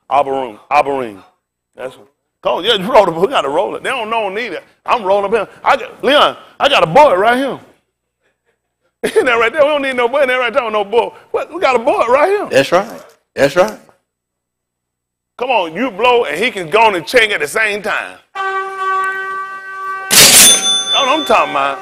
Abarim. That's what. Come on, yeah, you roll the book. We got to roll it. They don't know neither. I'm rolling up here. Leon, I got a board right here. Isn't that right there? We don't need no board. That right there, no board. We got a board right here. That's right. That's right. Come on, you blow and he can go on and check at the same time. That's what I'm talking about.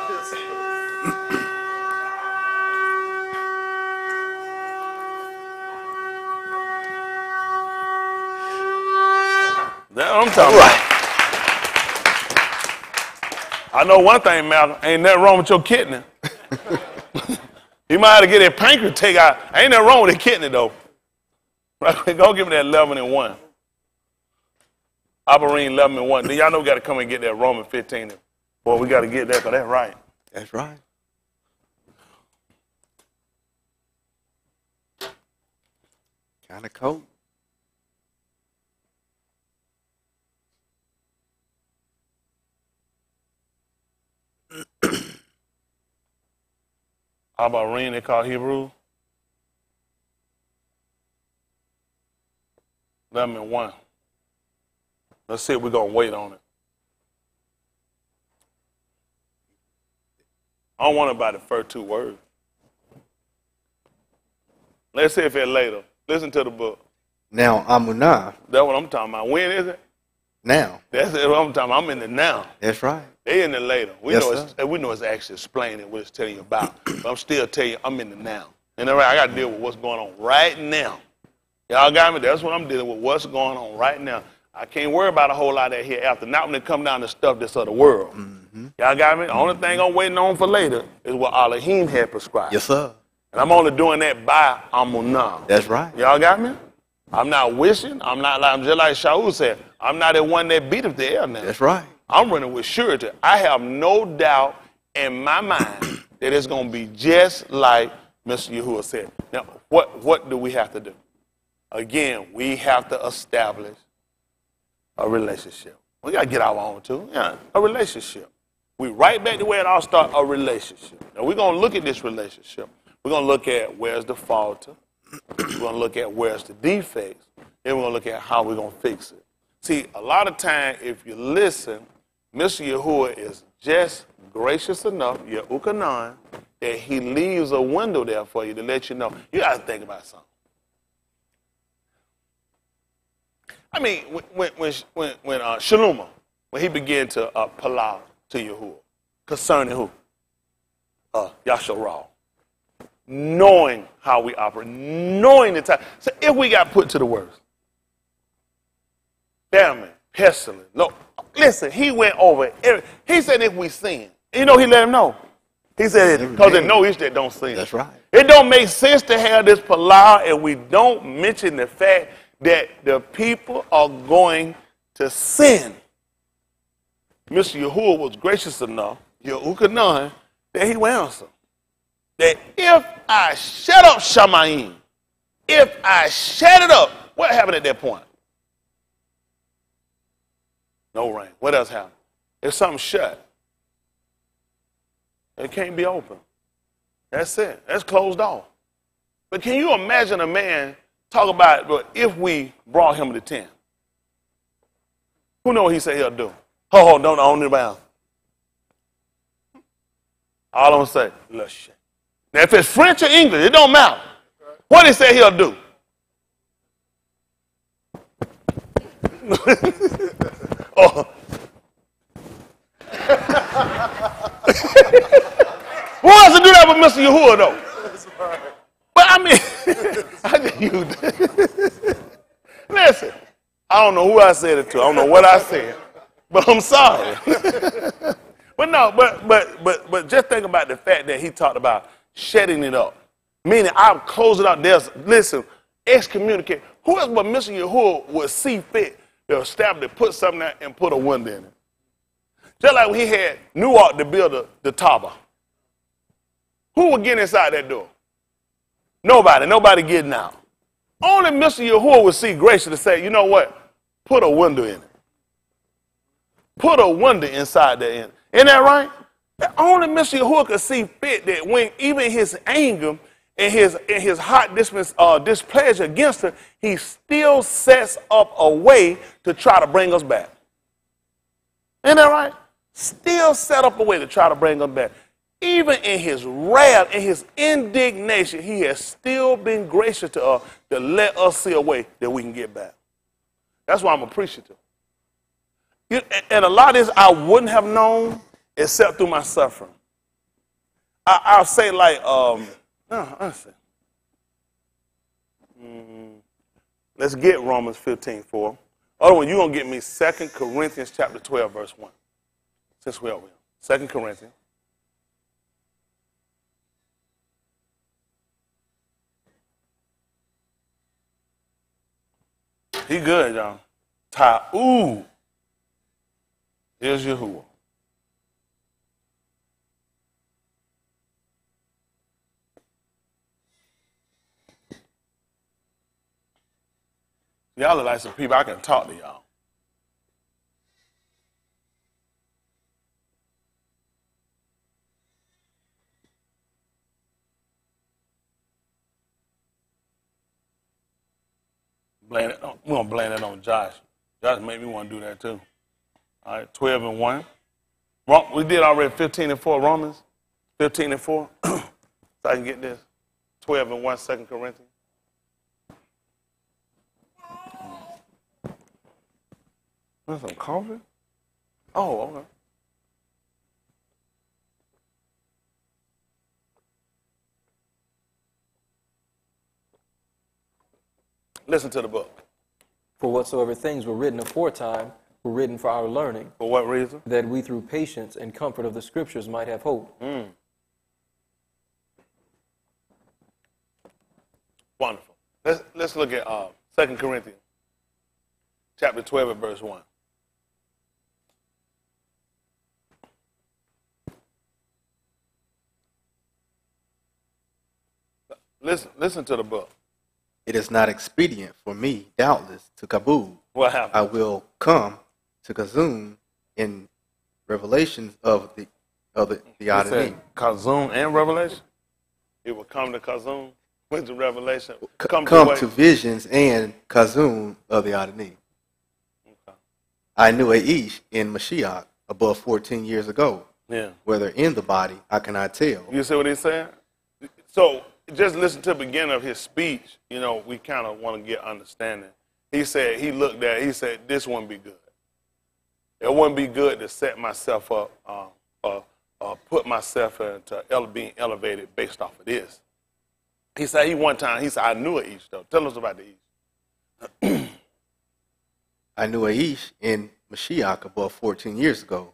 That's what I'm talking about. I know one thing, Malcolm. Ain't nothing wrong with your kidney. You might have to get that pancreas taken out. Ain't nothing wrong with the kidney, though. Go give me that 11 and 1. Abarim 11 and 1. Then y'all know we got to come and get that Roman 15. Boy, we got to get that, because that's right. That's right. Kind of cold. Abarim, they call Hebrew. 11 and 1. Let's see if we're going to wait on it. I don't want about the first 2 words. Let's see if it's later. Listen to the book. Now, Amunah. That's what I'm talking about. When is it? Now. That's what I'm talking about. I'm in the now. That's right. They in the later. We know it's actually explaining what it's telling you about. But I'm still telling you, I'm in the now. And all right, I got to deal with what's going on right now. Y'all got me? That's what I'm dealing with, what's going on right now. I can't worry about a whole lot of that hereafter. Not when it come down to stuff that's of the world. Mm-hmm. Y'all got me? The only thing I'm waiting on for later is what Elohim had prescribed. Yes, sir. And I'm only doing that by Amunah. That's right. Y'all got me? I'm not wishing. I'm just like Shaul said, I'm not the one that beateth the air now. That's right. I'm running with surety. I have no doubt in my mind that it's going to be just like Mr. Yahuwah said. Now, what do we have to do? Again, we have to establish a relationship. We got to get our own too. Yeah, a relationship. We right back to where it all started, a relationship. Now, we're going to look at this relationship. We're going to look at where's the fault. We're going to look at where's the defects. Then we're going to look at how we're going to fix it. See, a lot of time, if you listen, Mr. Yahuwah is just gracious enough, Yahukanan, that he leaves a window there for you to let you know. You got to think about something. I mean, when Shaluma, when he began to palau to Yahuwah, concerning who? Yasharal. Knowing how we operate, knowing the time. So if we got put to the worst, famine, pestilence, no, listen, he went over he said if we sin, you know, he let him know. He said, because there's no issue that don't sin. That's right. It don't make sense to have this palau and we don't mention the fact that the people are going to sin. Mr. Yahuwah was gracious enough, Yahukanan, that he will answer. That if I shut up Shamayim, if I shut it up, what happened at that point? No rain. What else happened? If something shut, it can't be open. That's it. That's closed off. But can you imagine a man talk about, but if we brought him to 10? Who know what he said he'll do? Oh, don't own it about. All I'm going to say, little shit. Now, if it's French or English, it don't matter. What he say he'll do? Oh. Who else to do that but Mr. Yahuwah, though? But I mean, I just used it. Listen, I don't know who I said it to. I don't know what I said, but I'm sorry. But no, but just think about the fact that he talked about shutting it up. Meaning, I'll close it up. Listen, excommunicate. Who else but Mr. Yahuwah would see fit to establish, put something there and put a window in it? Just like when he had Newark to build the Taba. Who would get inside that door? Nobody getting out. Only Mr. Yahuwah would see gracious to say, you know what? Put a window in it. Put a window inside that end. Isn't that right? Only Mr. Yahuwah could see fit that when even his anger in his hot displeasure against her, he still sets up a way to try to bring us back. Isn't that right? Still set up a way to try to bring us back. Even in his wrath, in his indignation, he has still been gracious to us to let us see a way that we can get back. That's why I'm appreciative. And a lot of this I wouldn't have known except through my suffering. I'll say like, let's get Romans 15:4. Other one, you're going to get me 2 Corinthians chapter 12, verse 1. Since we're over here. 2 Corinthians. He good, y'all. Ta'u is Yahuwah. Y'all look like some people I can talk to y'all. We're going to blame it on Josh. Josh made me want to do that too. All right, 12 and 1. We did already 15 and 4 Romans. 15 and 4. So I can get this. 12 and 1 2 Corinthians. That's some coffee? Oh, okay. Listen to the book. For whatsoever things were written aforetime were written for our learning. For what reason? That we through patience and comfort of the Scriptures might have hope. Wonderful. Let's look at 2 Corinthians chapter 12 and verse 1. Listen to the book. It is not expedient for me, doubtless, to Kabul. What happened? I will come to Kazum in revelations of the Adonai. Kazum and Revelation? It will come to Kazum with the Revelation. Come to visions and Kazum of the Adonai. Okay. I knew a Ish in Mashiach above 14 years ago. Yeah. Whether in the body, I cannot tell. You see what he's saying? So just listen to the beginning of his speech. You know, we kind of want to get understanding. He said, he said, this wouldn't be good. It wouldn't be good to set myself up, put myself into being elevated based off of this. He said, I knew a Ish, though. Tell us about the Ish. I knew a Ish in Mashiach above 14 years ago.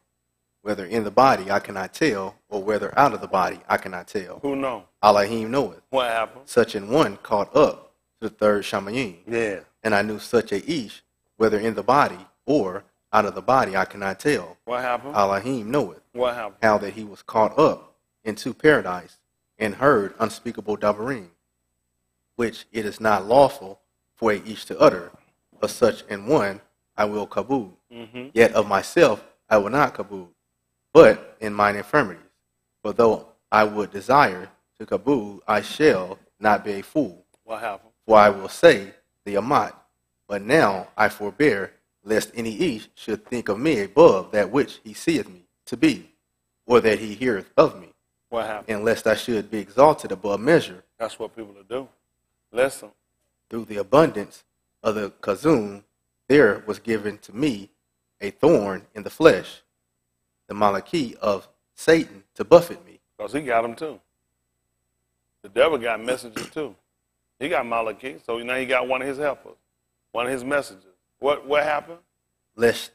Whether in the body, I cannot tell, or whether out of the body, I cannot tell. Who knows? Elohim knoweth. What happened? Such an one caught up to the third Shamayim. Yeah. And I knew such a Ish, whether in the body or out of the body, I cannot tell. What happened? Elohim knoweth. What happened? How that he was caught up into paradise and heard unspeakable dabarim, which it is not lawful for a Ish to utter, but such an one I will kabul. Mm-hmm. Yet of myself I will not kabul, but in mine infirmities. For though I would desire to kabul, I shall not be a fool. What happened? For I will say the Amat, but now I forbear, lest any Ish should think of me above that which he seeth me to be, or that he heareth of me. What happened? And lest I should be exalted above measure. That's what people are doing. Listen. Through the abundance of the Kazum, there was given to me a thorn in the flesh, the Malaki of Satan, to buffet me. Because he got them too. The devil got messengers too. He got Malaki, so now he got one of his helpers, one of his messengers. What happened? Lest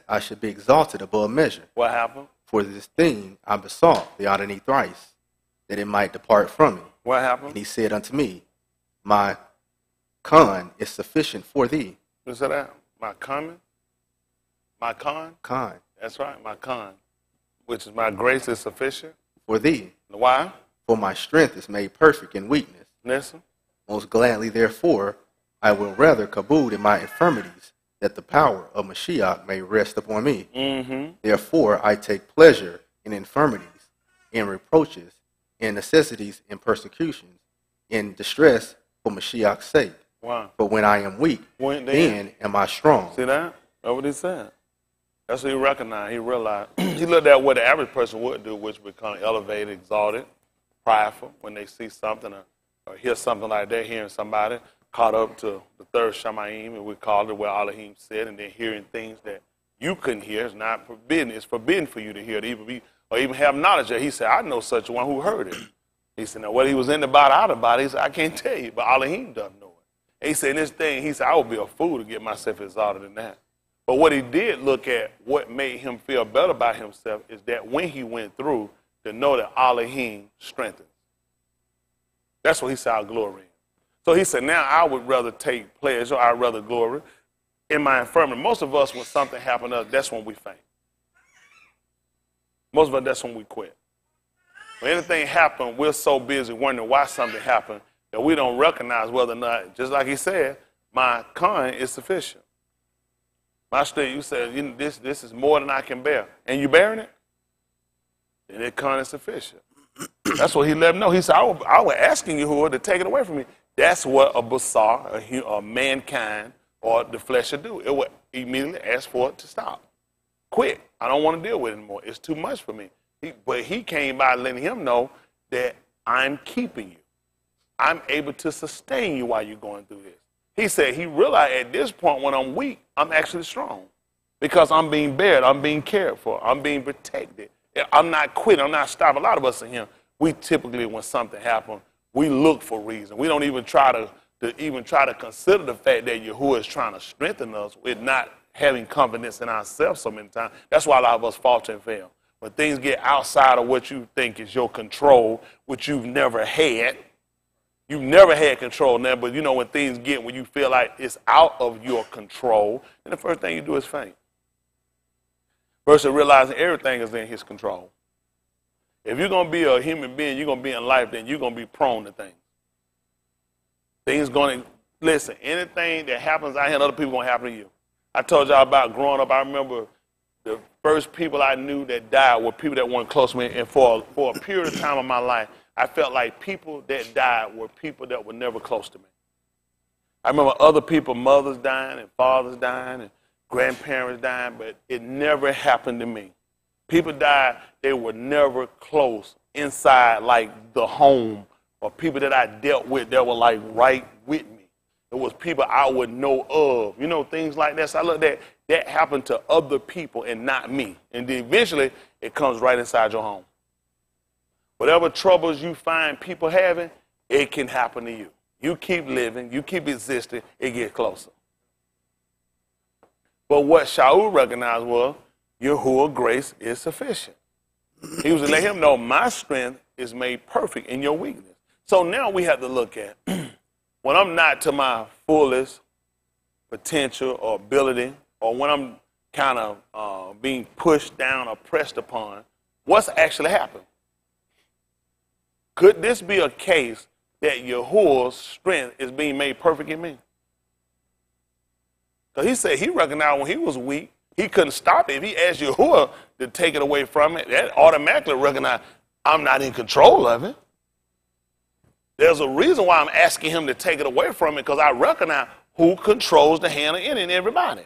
I should be exalted above measure. What happened? For this thing I besought the Adonai thrice, that it might depart from me. What happened? And he said unto me, my con is sufficient for thee. You said that? My con? My con? Con. That's right, my con, which is my grace is sufficient. For thee. Why? For my strength is made perfect in weakness. Listen. Most gladly, therefore, I will rather kabul in my infirmities, that the power of Mashiach may rest upon me. Mm-hmm. Therefore, I take pleasure in infirmities, in reproaches, in necessities, in persecutions, in distress for Mashiach's sake. Wow. But when I am weak, then am I strong. See that? That's what he said. That's what he recognized. He realized. He looked at what the average person would do, which would become elevated, exalted, prideful when they see something or hear something like that, hearing somebody caught up to the third Shemaim, and we called it where Elohim said, and then hearing things that you couldn't hear. It's not forbidden. It's forbidden for you to hear it, or even have knowledge of it. He said, I know such one who heard it. He said, now what he was in the body, out of the body, he said, I can't tell you, but Elohim doesn't know it. And he said, in this thing, he said, I would be a fool to get myself exalted in that. But what he did look at, what made him feel better about himself, is that when he went through, to know that Elohim strengthened. That's what he said, I'll glory in. So he said, now I would rather take pleasure, I'd rather glory in my infirmity. Most of us, when something happened to us, that's when we faint. Most of us, that's when we quit. When anything happened, we're so busy wondering why something happened that we don't recognize whether or not, just like he said, my kind is sufficient. My strength, you said, this is more than I can bear. And you bearing it? Then it kind is sufficient. That's what he let him know. He said, I was asking you to take it away from me. That's what a basar, a mankind, or the flesh should do. It would immediately ask for it to stop. Quit. I don't want to deal with it anymore. It's too much for me. But he came by letting him know that I'm keeping you. I'm able to sustain you while you're going through this. He said he realized at this point when I'm weak, I'm actually strong. Because I'm being bared, I'm being cared for, I'm being protected. I'm not quitting, I'm not stopping. A lot of us in here, we typically, when something happens, we look for reason. We don't even try to consider the fact that Yahuwah is trying to strengthen us with not having confidence in ourselves so many times. That's why a lot of us falter and fail. When things get outside of what you think is your control, which you've never had control now, but you know when things get, when you feel like it's out of your control, then the first thing you do is faint. Versus realizing everything is in his control. If you're going to be a human being, you're going to be in life, then you're going to be prone to things. Things going to, listen, anything that happens out here, other people going to happen to you. I told y'all about growing up. I remember the first people I knew that died were people that weren't close to me. And for a period of time of my life, I felt like people that died were people that were never close to me. I remember other people, mothers dying and fathers dying and grandparents dying, but it never happened to me. People died, they were never close inside like the home, or people that I dealt with that were like right with me. It was people I would know of, you know, things like that. So I looked at that happened to other people and not me. And then eventually it comes right inside your home. Whatever troubles you find people having, it can happen to you. You keep living, you keep existing, it gets closer. But what Shaul recognized was, Yahuwah grace is sufficient. He was to let him know, my strength is made perfect in your weakness. So now we have to look at, when I'm not to my fullest potential or ability, or when I'm kind of being pushed down or pressed upon, what's actually happened? Could this be a case that Yahuwah's strength is being made perfect in me? Because he said he recognized when he was weak, he couldn't stop it. If he asked Yahuwah to take it away from it, that automatically recognized I'm not in control of it. There's a reason why I'm asking him to take it away from it, because I recognize who controls the hand of any and everybody.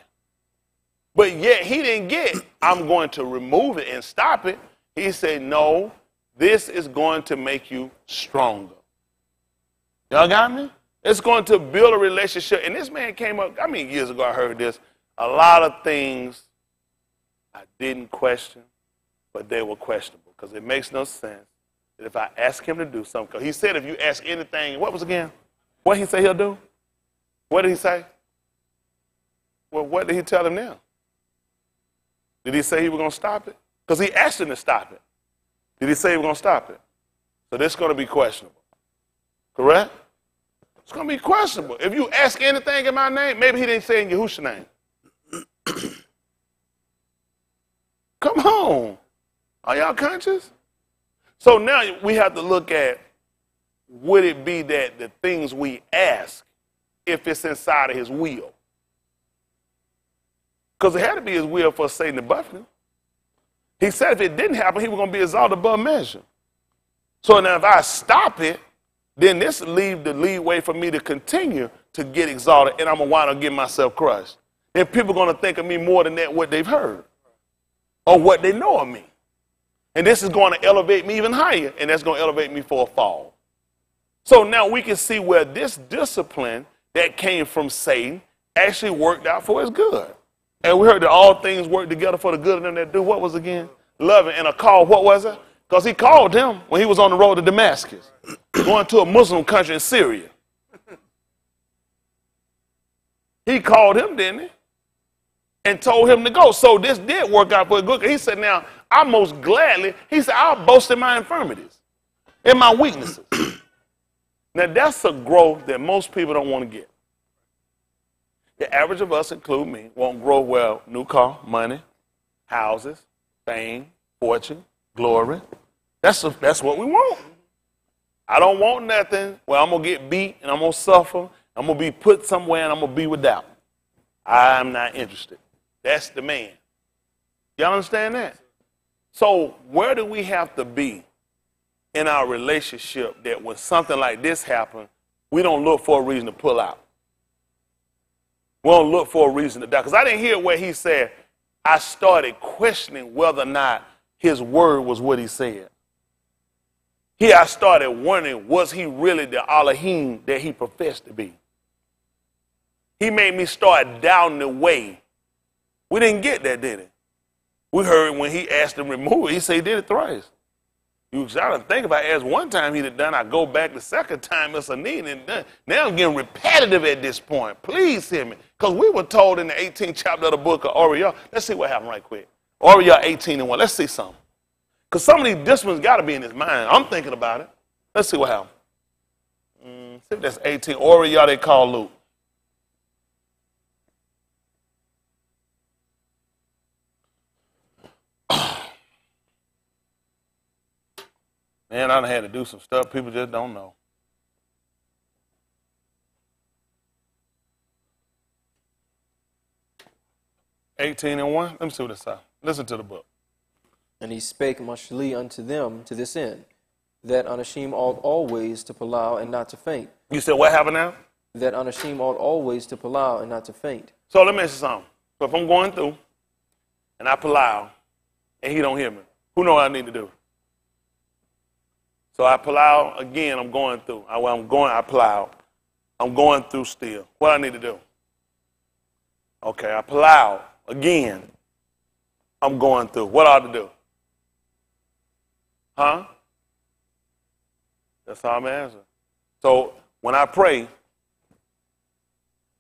But yet he didn't get, I'm going to remove it and stop it. He said, no, this is going to make you stronger. Y'all got me? It's going to build a relationship. And this man came up, I mean, years ago I heard this. A lot of things I didn't question, but they were questionable, because it makes no sense that if I ask him to do something, because he said if you ask anything, what was again? What did he say he'll do? What did he say? Well, what did he tell him now? Did he say he was going to stop it? Because he asked him to stop it. Did he say he was going to stop it? So this is going to be questionable. Correct? It's going to be questionable. If you ask anything in my name, maybe he didn't say in Yahushua's name. Come on. Are y'all conscious? So now we have to look at, would it be that the things we ask, if it's inside of his will? Because it had to be his will for Satan to buffet him. He said if it didn't happen, he was going to be exalted above measure. So now if I stop it, then this leave the leeway for me to continue to get exalted, and I'm going to wind up getting myself crushed. Then people are going to think of me more than that what they've heard or what they know of me. And this is going to elevate me even higher, and that's going to elevate me for a fall. So now we can see where this discipline that came from Satan actually worked out for his good. And we heard that all things work together for the good of them that do what was again? Loving. And a call, what was it? Because he called him when he was on the road to Damascus, going to a Muslim country in Syria. He called him, didn't he? And told him to go. So this did work out for good. He said, now, I most gladly, he said, I'll boast in my infirmities, in my weaknesses. Now, that's a growth that most people don't want to get. The average of us, including me, won't grow well. New car, money, houses, fame, fortune, glory. That's what we want. I don't want nothing where I'm going to get beat and I'm going to suffer. I'm going to be put somewhere and I'm going to be without. I'm not interested. That's the man. Y'all understand that? So where do we have to be in our relationship that when something like this happens, we don't look for a reason to pull out? We don't look for a reason to die. Because I didn't hear where he said, I started questioning whether or not his word was what he said. Here I started wondering, was he really the Elohim that he professed to be? He made me start doubting the way. We didn't get that, did it? We heard when he asked him to remove it, he said he did it thrice. You try to think about it, as one time he'd have done, I go back the second time it's a need and done. Now I'm getting repetitive at this point. Please hear me. Because we were told in the 18th chapter of the book of Oriel, let's see what happened right quick. Oriel 18:1, let's see something. Because some of these disciplines got to be in his mind. I'm thinking about it. Let's see what happened. See if that's 18. Oriel they call Luke. Man, I done had to do some stuff people just don't know. (18:1). Let me see what it says. Listen to the book. And he spake muchly unto them to this end, that Anashim ought always to plow and not to faint. You said what happened now? That Anashim ought always to plow and not to faint. So let me ask you something. So if I'm going through and I plow and he don't hear me, who know what I need to do? So I plow again, I'm going through. I plow. I'm going through still. What I need to do? Okay, I plow again. I'm going through. What I ought to do? Huh? That's how I'm answering. So when I pray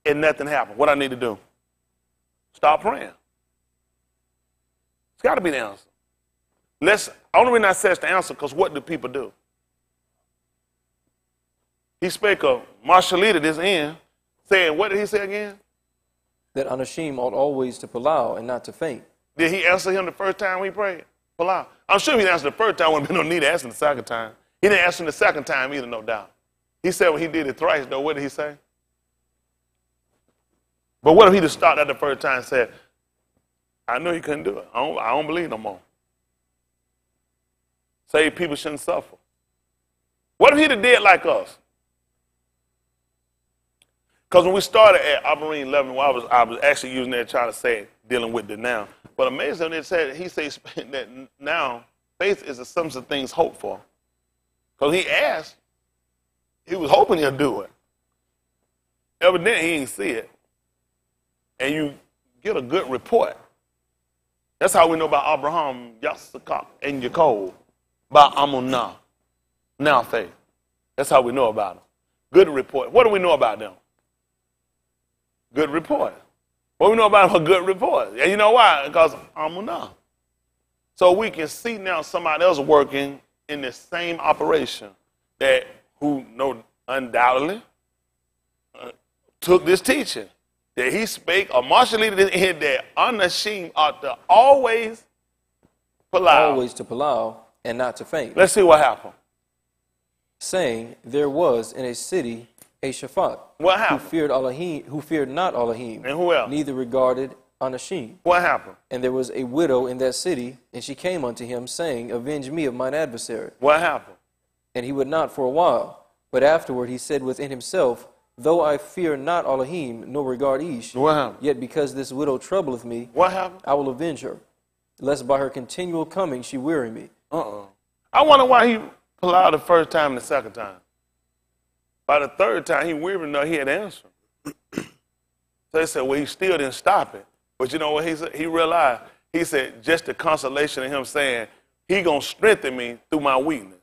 and nothing happens, what I need to do? Stop praying. It's got to be the answer. Only reason I say it's the answer because what do people do? He spake of Marshalita to this end, saying, what did he say again? That Anashim ought always to plow and not to faint. Did he answer him the first time we prayed? Plow. I'm sure if he answered the first time, wouldn't be no need to ask him the second time. He didn't ask him the second time either, no doubt. He said when he did it thrice, though, what did he say? But what if he just stopped at the first time and said, I knew he couldn't do it. I don't believe no more. Say people shouldn't suffer. What if he'd have did like us? Because when we started at Abarim 11, well, I was actually using that trying to say dealing with the now. But amazing, he says that now faith is the substance of things hoped for. Because he asked, he was hoping he'll do it. Evidently, he didn't see it. And you get a good report. That's how we know about Abraham, Yitzchak, and Jacob, by Amunah, now faith. That's how we know about them. Good report. What do we know about them? Good report. What we know about them? A good report. And you know why? Because Amunah. So we can see now somebody else working in the same operation who undoubtedly took this teaching. That he spake, or Marshalita to this end, that Anashim ought to always plow. Always to plow and not to faint. Let's see what happened. Saying, there was in a city a Shaphat. What happened? Who feared not Elohim. And who else? Neither regarded Anashim. What happened? And there was a widow in that city, and she came unto him, saying, avenge me of mine adversary. What happened? And he would not for a while. But afterward he said within himself, though I fear not Elohim, nor regard Ish, What happened? yet because this widow troubleth me, What happened? I will avenge her, lest by her continual coming she weary me. I wonder why he pulled out the first time and the second time. By the third time, he wearied enough, he had answered. So he said, well, he still didn't stop it. But you know what he said? He realized, he said, just the consolation of him saying, he going to strengthen me through my weakness.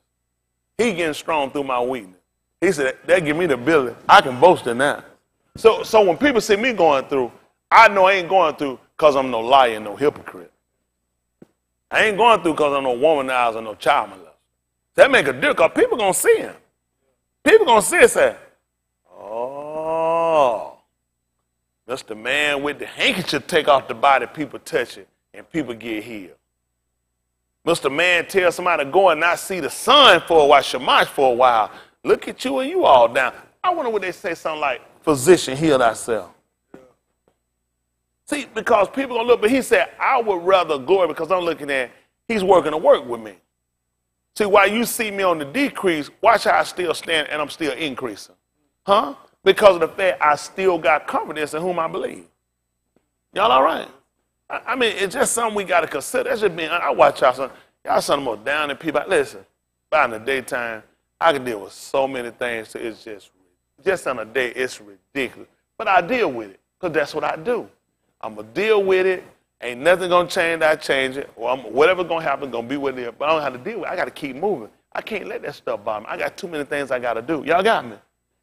He getting strong through my weakness. He said, that give me the ability. I can boast in that. So when people see me going through, I know I ain't going through because I'm no liar and no hypocrite. I ain't going through because I'm no womanizer or no child molester. That make a difference because people going to see him. People going to see it and say, oh, that's the man with the handkerchief take off the body, people touch it, and people get healed. Mr. Man tell somebody to go and not see the sun for a while, Shamash for a while. Look at you and you all down. I wonder what they say something like, physician, heal thyself. See, because people going to look, but he said, I would rather glory because I'm looking at, he's working to work with me. See, while you see me on the decrease, watch how I still stand and I'm still increasing. Huh? Because of the fact I still got confidence in whom I believe. Y'all all right? I mean, it's just something we got to consider. That's just being, I watch y'all some of the most down and people. Listen, by in the daytime, I can deal with so many things. So it's just on a day, it's ridiculous. But I deal with it because that's what I do. I'm going to deal with it. Ain't nothing going to change, I change it. Or whatever's going to happen, going to be what it is. But I don't have to deal with it. I got to keep moving. I can't let that stuff bother me. I got too many things I got to do. Y'all got me?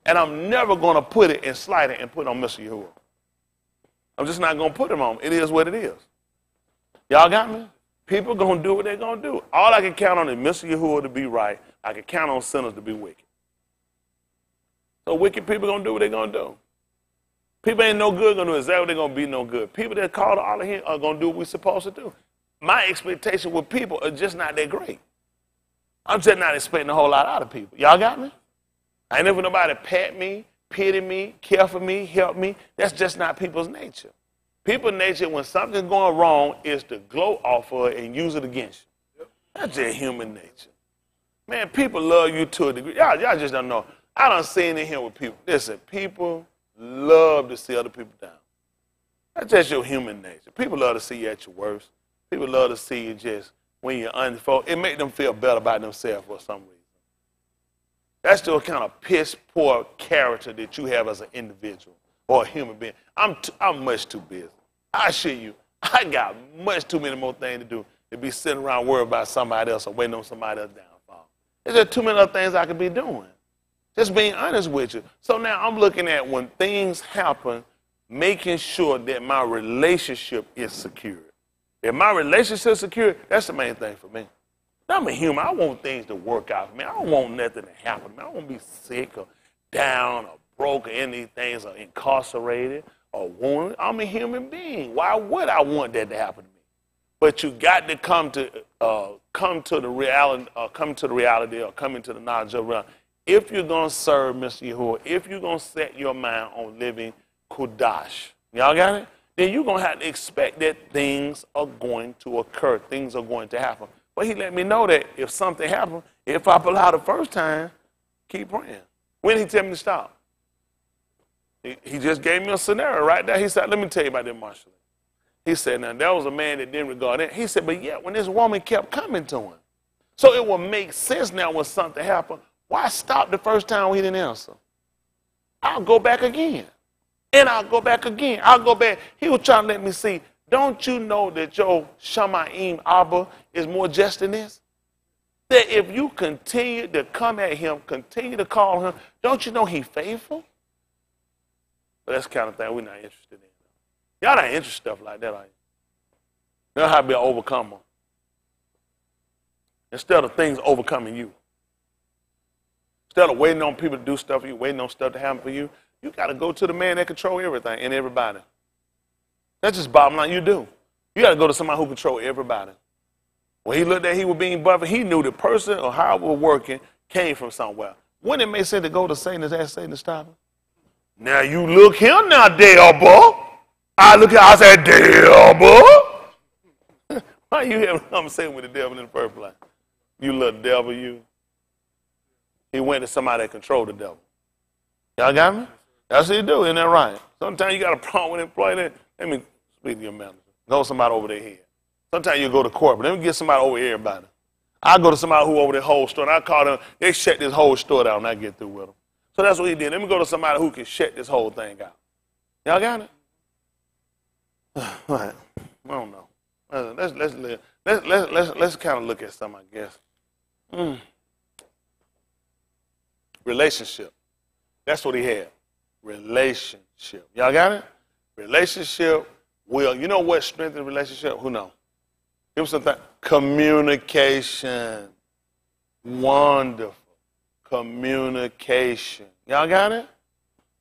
And I'm never going to put it and slide it and put it on Mr. Yahuwah. I'm just not going to put it on him. It is what it is. Y'all got me? People going to do what they're going to do. All I can count on is Mr. Yahuwah to be right. I can count on sinners to be wicked. So wicked people going to do what they're going to do. People ain't no good going to do exactly what they're going to be no good. People that call to Elohim are going to do what we're supposed to do. My expectation with people are just not that great. I'm just not expecting a whole lot out of people. Y'all got me? I ain't never nobody pat me, pity me, care for me, help me. That's just not people's nature. People's nature, when something's going wrong, is to gloat off of it and use it against you. That's just human nature. Man, people love you to a degree. Y'all just don't know. I done seen it here with people. Listen, people love to see other people down. That's just your human nature. People love to see you at your worst. People love to see you just when you're unfold. It makes them feel better about themselves for some reason. That's the kind of piss poor character that you have as an individual or a human being. I'm much too busy. I assure you, I got much too many more things to do than be sitting around worried about somebody else or waiting on somebody else's downfall. There's just too many other things I could be doing. Just being honest with you. So now I'm looking at when things happen, making sure that my relationship is secure. If my relationship is secure, that's the main thing for me. I'm a human. I want things to work out for me. I don't want nothing to happen to me. I don't want to be sick or down or broke or any things or incarcerated or wounded. I'm a human being. Why would I want that to happen to me? But you got to come to the reality or come into the knowledge of reality. If you're going to serve Mr. Yahuwah, if you're going to set your mind on living Kudash, y'all got it? Then you're going to have to expect that things are going to occur. Things are going to happen. But he let me know that if something happened, if I pull out the first time, keep praying. When did he tell me to stop? He just gave me a scenario right there. He said, let me tell you about that, Marshall. He said, now, there was a man that didn't regard it. He said, but yet, when this woman kept coming to him. So it will make sense now when something happened. Why stop the first time when he didn't answer? I'll go back again. And I'll go back again. I'll go back. He was trying to let me see, don't you know that your Shamayim Abba is more just than this? That if you continue to come at him, continue to call him, don't you know he's faithful? But that's the kind of thing we're not interested in. Y'all not interested in stuff like that, are you? You know how to be an overcomer. Instead of things overcoming you. Instead of waiting on people to do stuff for you, waiting on stuff to happen for you, you got to go to the man that controls everything and everybody. That's just bottom line. You do. You got to go to somebody who controls everybody. When he looked at he was being buffered, he knew the person or how it was working came from somewhere. Wouldn't it make sense to go to Satan and ask Satan to stop him? Now you look him now, devil. I said, devil. Why you having a conversation with the devil in the first place? You little devil, you. He went to somebody that controlled the devil. Y'all got me? That's what he do, isn't that right? Sometimes you got a problem with employee that. Let me speak to your manager. Go somebody over their head. Sometimes you go to court, but let me get somebody over everybody. I go to somebody who over the whole store, and I call them, they shut this whole store down, and I get through with them. So that's what he did. Let me go to somebody who can shut this whole thing out. Y'all got it? All right. I don't know. Let's kind of look at some, I guess. Relationship. That's what he had. Relationship. Y'all got it? Relationship will. You know what strengthens relationship? Who knows? Give me something. Communication. Wonderful. Communication. Y'all got it?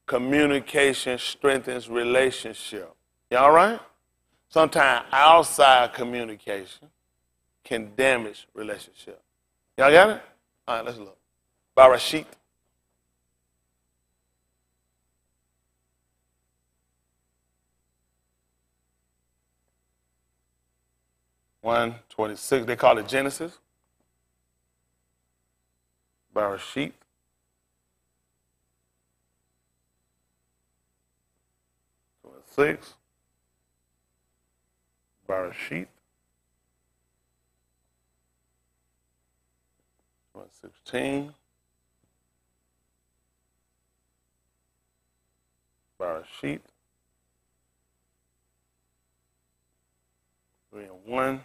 Communication strengthens relationship. Y'all right? Sometimes outside communication can damage relationship. Y'all got it? All right, let's look. Barashit. One 26. They call it Genesis. Barashit. Six. Barashit. 16. Barashit. 3 and 1.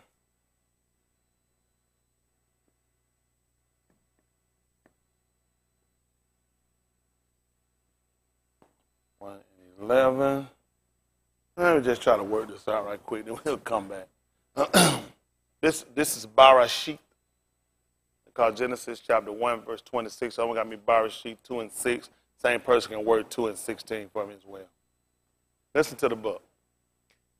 One and 11. Let me just try to work this out right quick, then we'll come back. This is Barashit. They call Genesis chapter 1, verse 26. Someone got me Barashit 2 and 6. Same person can work 2 and 16 for me as well. Listen to the book.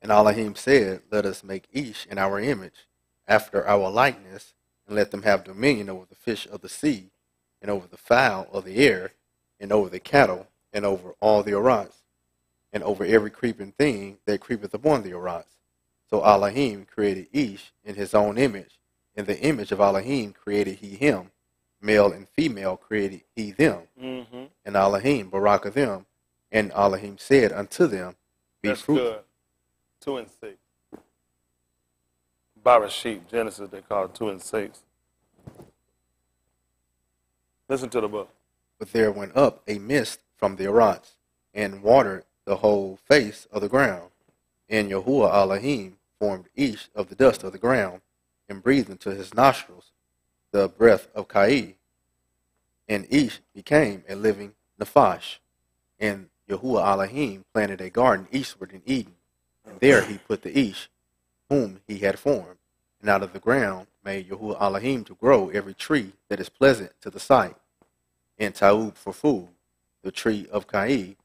And Elohim said, let us make Ish in our image, after our likeness, and let them have dominion over the fish of the sea, and over the fowl of the air, and over the cattle, and over all the arats, and over every creeping thing that creepeth upon the arats. So Elohim created Ish in his own image. In the image of Elohim created he him. Male and female created he them. Mm-hmm. And Elohim barakah them. And Elohim said unto them, be That's fruitful. Good. 2 and 6. Barashit, Genesis, they call it 2 and 6. Listen to the book. But there went up a mist from the arats, and watered the whole face of the ground. And Yahuwah Elohim formed Ish of the dust of the ground, and breathed into his nostrils the breath of Kai. And Ish became a living Nephash. And Yahuwah Elohim planted a garden eastward in Eden, and there he put the Ish, whom he had formed. And out of the ground made Yahuwah Elohim to grow every tree that is pleasant to the sight, and Taub for food, the tree of Kai,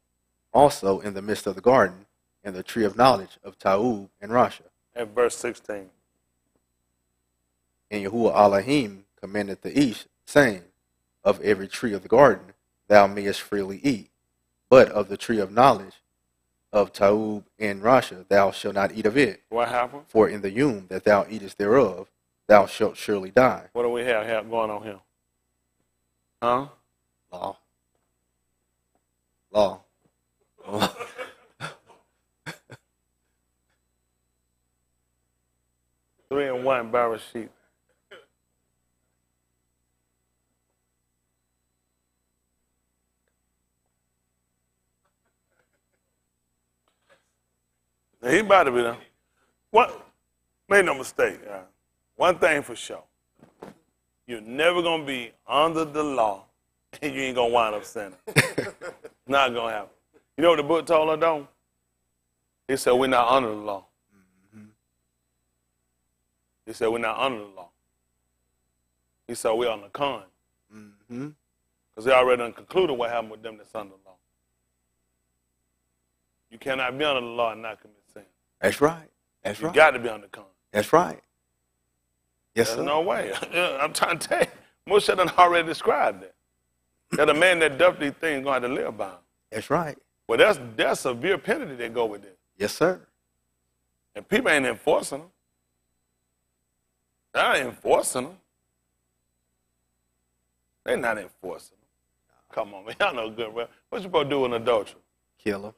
also in the midst of the garden, and the tree of knowledge of Taub and Rasha. And verse 16. And Yahuwah Elohim commanded the Ish, saying, of every tree of the garden thou mayest freely eat, but of the tree of knowledge of Taub and Rasha thou shalt not eat of it. What happened? For in the yom that thou eatest thereof thou shalt surely die. What do we have going on here? Huh? Law. Law. 3 and 1 Barashit. He about to be done. What? Make no mistake. One thing for sure. You're never going to be under the law, and you ain't going to wind up sinning. Not going to happen. You know what the book told her, though? He said, we're not under the law. Mm-hmm. He said, we're not under the law. He said, we're on the con. Because they already done concluded what happened with them that's under the law. You cannot be under the law and not commit sin. That's right. That's right. You got to be under con. That's right. Yes, There's sir. no way. I'm trying to tell you. Moshe done already described that. That a man that does these things going to have to live by them. That's right. Well, that's severe penalty that go with it. Yes, sir. And people ain't enforcing them. They ain't enforcing them. They're not enforcing them. Come on, man. Y'all know good, bro. What you supposed to do with an adultery? Kill him.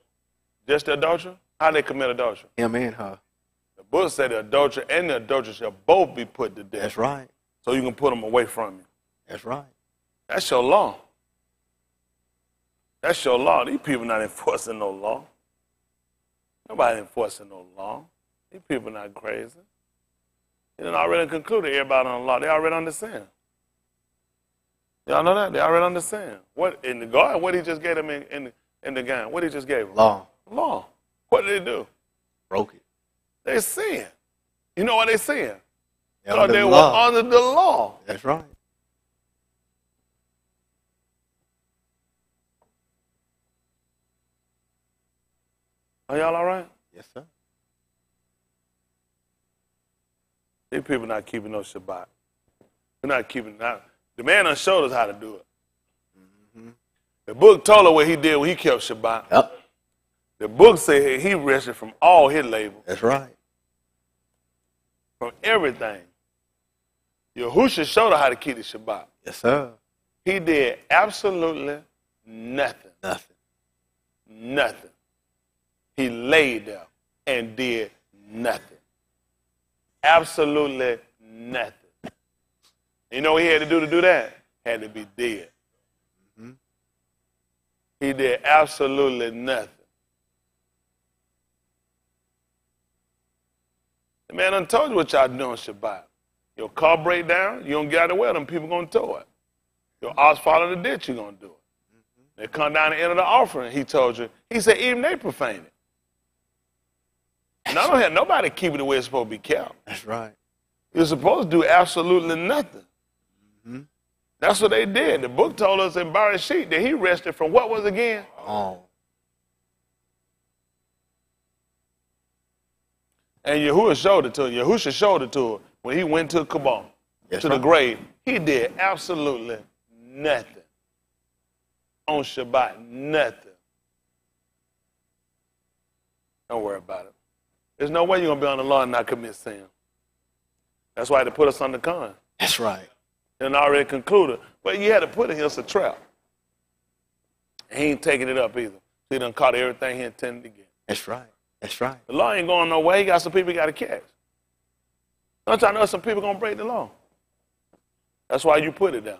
Just the adultery? How they commit adultery? Him and her. The book said the adulterer and the adulteress shall both be put to death. That's right. So you can put them away from you. That's right. That's your law. That's your law. These people not enforcing no law. Nobody enforcing no law. These people not crazy. They done already concluded everybody on the law. They already understand. Y'all know that? They already understand. What in the garden, what he just gave them in the game? What he just gave them? Law. Law. What did they do? Broke it. They sin. You know what they sin? They're So under they the were law. under the law. That's right. Are y'all all right? Yes, sir. These people not keeping no Shabbat. They're not keeping that. The man done showed us how to do it. Mm-hmm. The book told us what he did when he kept Shabbat. Yep. The book said he rested from all his labor, That's right. from everything. Yahushua showed us how to keep the Shabbat. Yes, sir. He did absolutely nothing. Nothing. Nothing. He laid there and did nothing. Absolutely nothing. You know what he had to do that? Had to be dead. Mm-hmm. He did absolutely nothing. The man done told you what y'all doing Shabbat. Your car break down, you don't get out of the way, them people gonna tow it. Your ox fall in the ditch, you gonna do it. Mm-hmm. They come down the end of the offering, he told you. He said even they profane it. And I don't have nobody keeping the way it's supposed to be kept. That's right. You're supposed to do absolutely nothing. Mm-hmm. That's what they did. The book told us in Bereshit that he rested from what was again? Oh. And Yahushua showed it to her. Yahushua showed it to her when he went to Kabam, That's to right. the grave. He did absolutely nothing on Shabbat. Nothing. Don't worry about it. There's no way you're going to be on the law and not commit sin. That's why they put us on the con. That's right. And already concluded. But you had to put it here as a trap. He ain't taking it up either. He done caught everything he intended to get. That's right. That's right. The law ain't going no way. He got some people he got to catch. Sometimes I know some people going to break the law. That's why you put it down.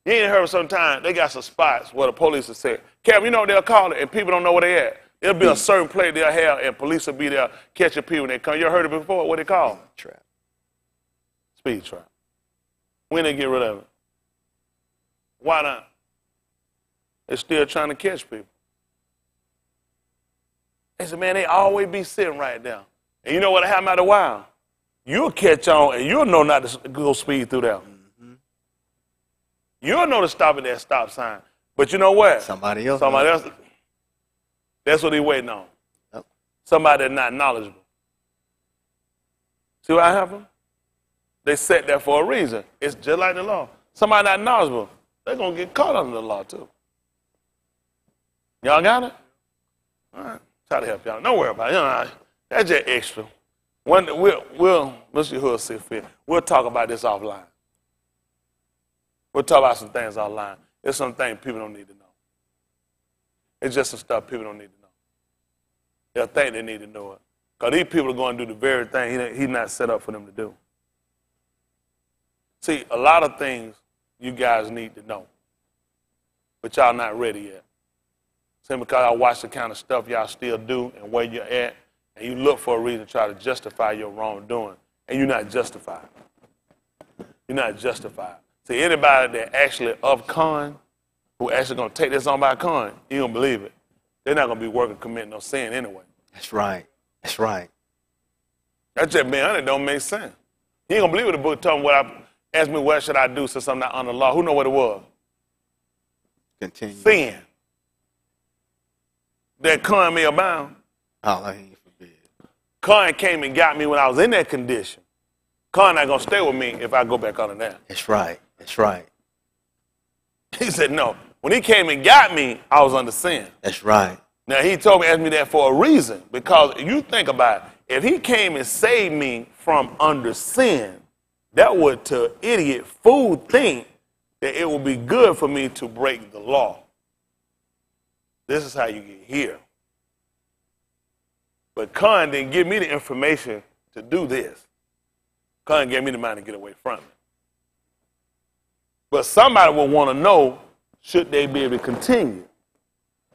You ain't heard sometimes they got some spots where the police will say, Cap, you know what they'll call it, and people don't know where they at. There'll be a certain place they'll have, and police will be there catching people when they come. You ever heard it before? What they call? Trap. Speed trap. When they get rid of it? Why not? They're still trying to catch people. They said, man, they always be sitting right there. And you know what happened after a while? You'll catch on and you'll know not to go speed through there. Mm-hmm. You'll know to stop at that stop sign. But you know what? Somebody else. Somebody else. That's what he waiting on. Yep. Somebody that's not knowledgeable. See what happened? They set that for a reason. It's just like the law. Somebody not knowledgeable, they're going to get caught under the law too. Y'all got it? All right. Try to help y'all. Don't worry about it. You know, that's just extra. Mr. Hood see fit. We'll talk about this offline. We'll talk about some things offline. There's some things people don't need to know. It's just some stuff people don't need to know. They'll think they need to know it. Because these people are going to do the very thing he's not set up for them to do. See, a lot of things you guys need to know. But y'all not ready yet. Simply because I watch the kind of stuff y'all still do and where you're at, and you look for a reason to try to justify your wrongdoing, and you're not justified. You're not justified. See, anybody that actually of con, who actually going to take this on by con, you don't believe it. They're not going to be working committing no sin anyway. That's right. That's right. That just being honest don't make sense. You ain't going to believe what the book told me. Asked me what should I do since I'm not under the law. Who know what it was? Continue. Sin. That con may abound. Allah ain't forbid. Con came and got me when I was in that condition. Con not going to stay with me if I go back under that. That's right. That's right. He said, no. When he came and got me, I was under sin. That's right. Now, he told me, asked me that for a reason. Because you think about it. If he came and saved me from under sin, that would, to idiot fool think that it will be good for me to break the law. This is how you get here. But Khan didn't give me the information to do this. Khan gave me the mind to get away from it. But somebody will want to know, should they be able to continue?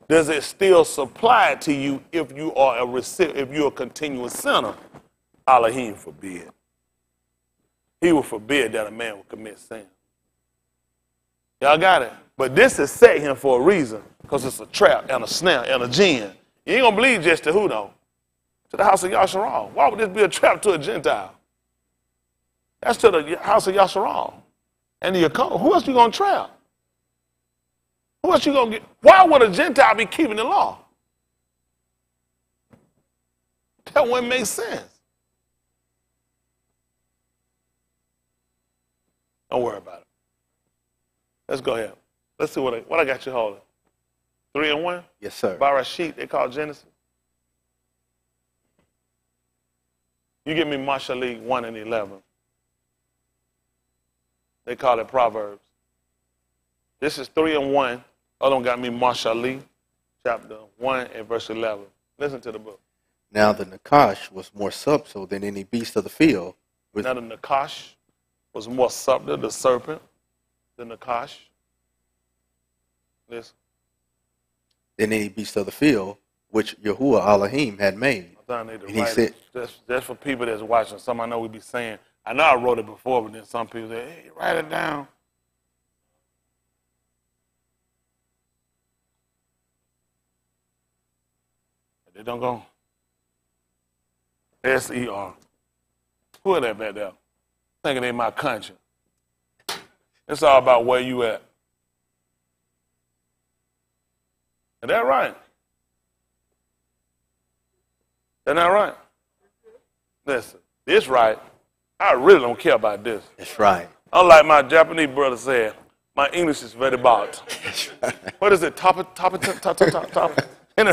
Does it still supply to you if you are if you're a continuous sinner? Elohim forbid. He will forbid that a man will commit sin. Y'all got it? But this is set here for a reason, because it's a trap and a snare and a gin. You ain't going to believe just to who, though? To the house of Yasharal. Why would this be a trap to a Gentile? That's to the house of Yasharal. And the Yaakov. Who else you going to trap? Who else you going to get? Why would a Gentile be keeping the law? That wouldn't make sense. Don't worry about it. Let's go ahead. Let's see what I got you holding. 3 and 1? Yes, sir. Barashit, they call Genesis. You give me Mashali 1 and 11. They call it Proverbs. This is 3 and 1. Other one got me Mashali, chapter 1 and verse 11. Listen to the book. Now the Nakash was more subtle than any beast of the field. Now the Nakash was more subtle, the serpent, the Nakash. Listen. Than any beast of the field, which Yahuwah Elohim had made. And he said, that's for people that's watching. Some I know we be saying, I know I wrote it before, but then some people say, hey, write it down. They don't go. S-E-R. Who are that back there? Thinking they my country. It's all about where you at. Is that right? Isn't that right? Listen, this right. I really don't care about this. That's right. Unlike my Japanese brother said, my English is very bad. What is it? Topperton, isn't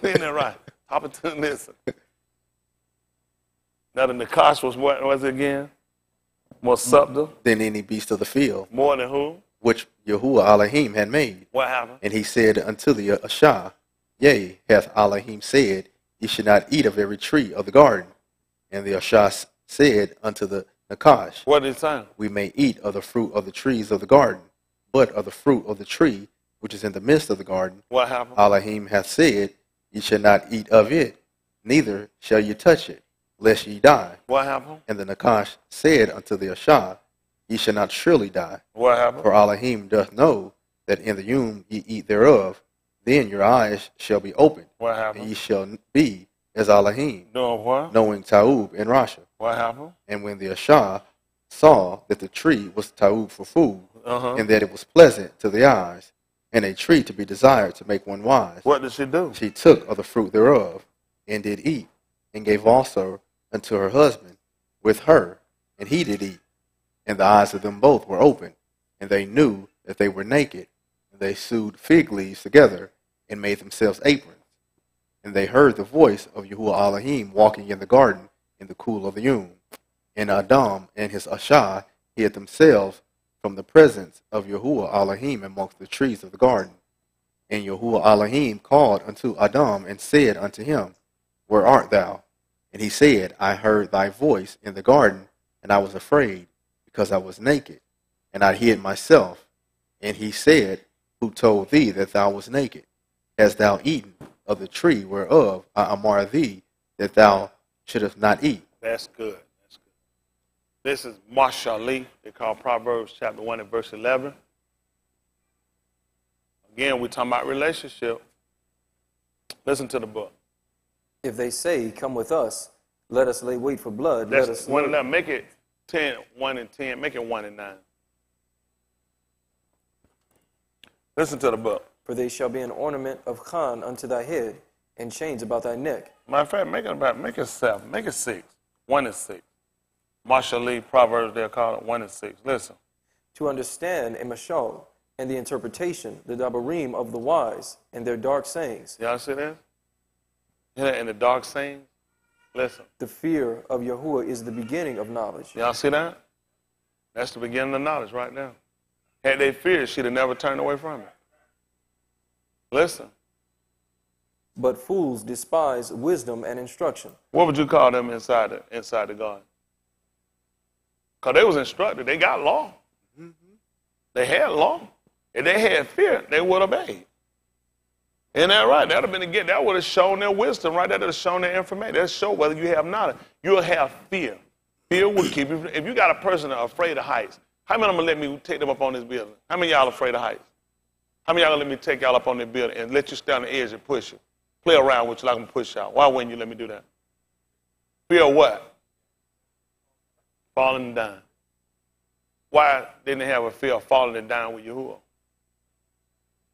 that right? Topperton, listen. Now the Nakash was what was it again? More subtle? Than any beast of the field. More than who? Which Yahuwah Elohim had made. What happened? And he said unto the Ashah, Yea, hath Elohim said, Ye should not eat of every tree of the garden. And the Ashah said unto the Nakash, What did he say? We may eat of the fruit of the trees of the garden, but of the fruit of the tree which is in the midst of the garden, What happened? Elohim hath said, Ye shall not eat of it, neither shall ye touch it, lest ye die. What happened? And the Nakash said unto the Ashah, Ye shall not surely die. What happened? For Elohim doth know that in the womb ye eat thereof, then your eyes shall be opened, What and happened? ye shall be as Elohim, Doing what? knowing Taub and Rasha. What happened? And when the Ashah saw that the tree was Taub for food, Uh-huh. and that it was pleasant to the eyes, and a tree to be desired to make one wise, What did she do? she took of the fruit thereof, and did eat, and gave also unto her husband with her, and he did eat. And the eyes of them both were open, and they knew that they were naked. And they sewed fig leaves together, and made themselves aprons. And they heard the voice of Yahuwah Elohim walking in the garden in the cool of the Yom. And Adam and his Ashah hid themselves from the presence of Yahuwah Elohim amongst the trees of the garden. And Yahuwah Elohim called unto Adam and said unto him, Where art thou? And he said, I heard thy voice in the garden, and I was afraid, because I was naked, and I hid myself. And he said, Who told thee that thou was naked? Hast thou eaten of the tree whereof I amar thee that thou shouldest not eat? That's good. That's good. This is Mashali. They call Proverbs chapter 1 and verse 11. Again, we're talking about relationship. Listen to the book. If they say, Come with us, let us lay wait for blood. Let That's us 1 and 11. Make it 10, 1 and 10. Make it 1 and 9. Listen to the book. For they shall be an ornament of Khan unto thy head, and chains about thy neck. Matter of fact, make it 7. Make it 6. 1 and 6. Mashali, Proverbs, they'll call it 1 and 6. Listen. To understand a mashal, and the interpretation, the dabarim of the wise, and their dark sayings. Y'all see that? In the dark sayings? Listen. The fear of Yahuwah is the beginning of knowledge. Y'all see that? That's the beginning of knowledge right now. Had they feared, she'd have never turned away from it. Listen. But fools despise wisdom and instruction. What would you call them inside the garden? Because they was instructed. They got law. They had law. If they had fear, they would have obeyed. Isn't that right? That would have shown their wisdom, right? That would have shown their information. That would show whether you have knowledge. You'll have fear. Fear will keep you. If you got a person that's afraid of heights, how many of them let me take them up on this building? How many of y'all afraid of heights? How many of y'all let me take y'all up on this building and let you stay on the edge and push you? Play around with you like I'm push out. Why wouldn't you let me do that? Fear of what? Falling down. Why didn't they have a fear of falling down with Yahuwah?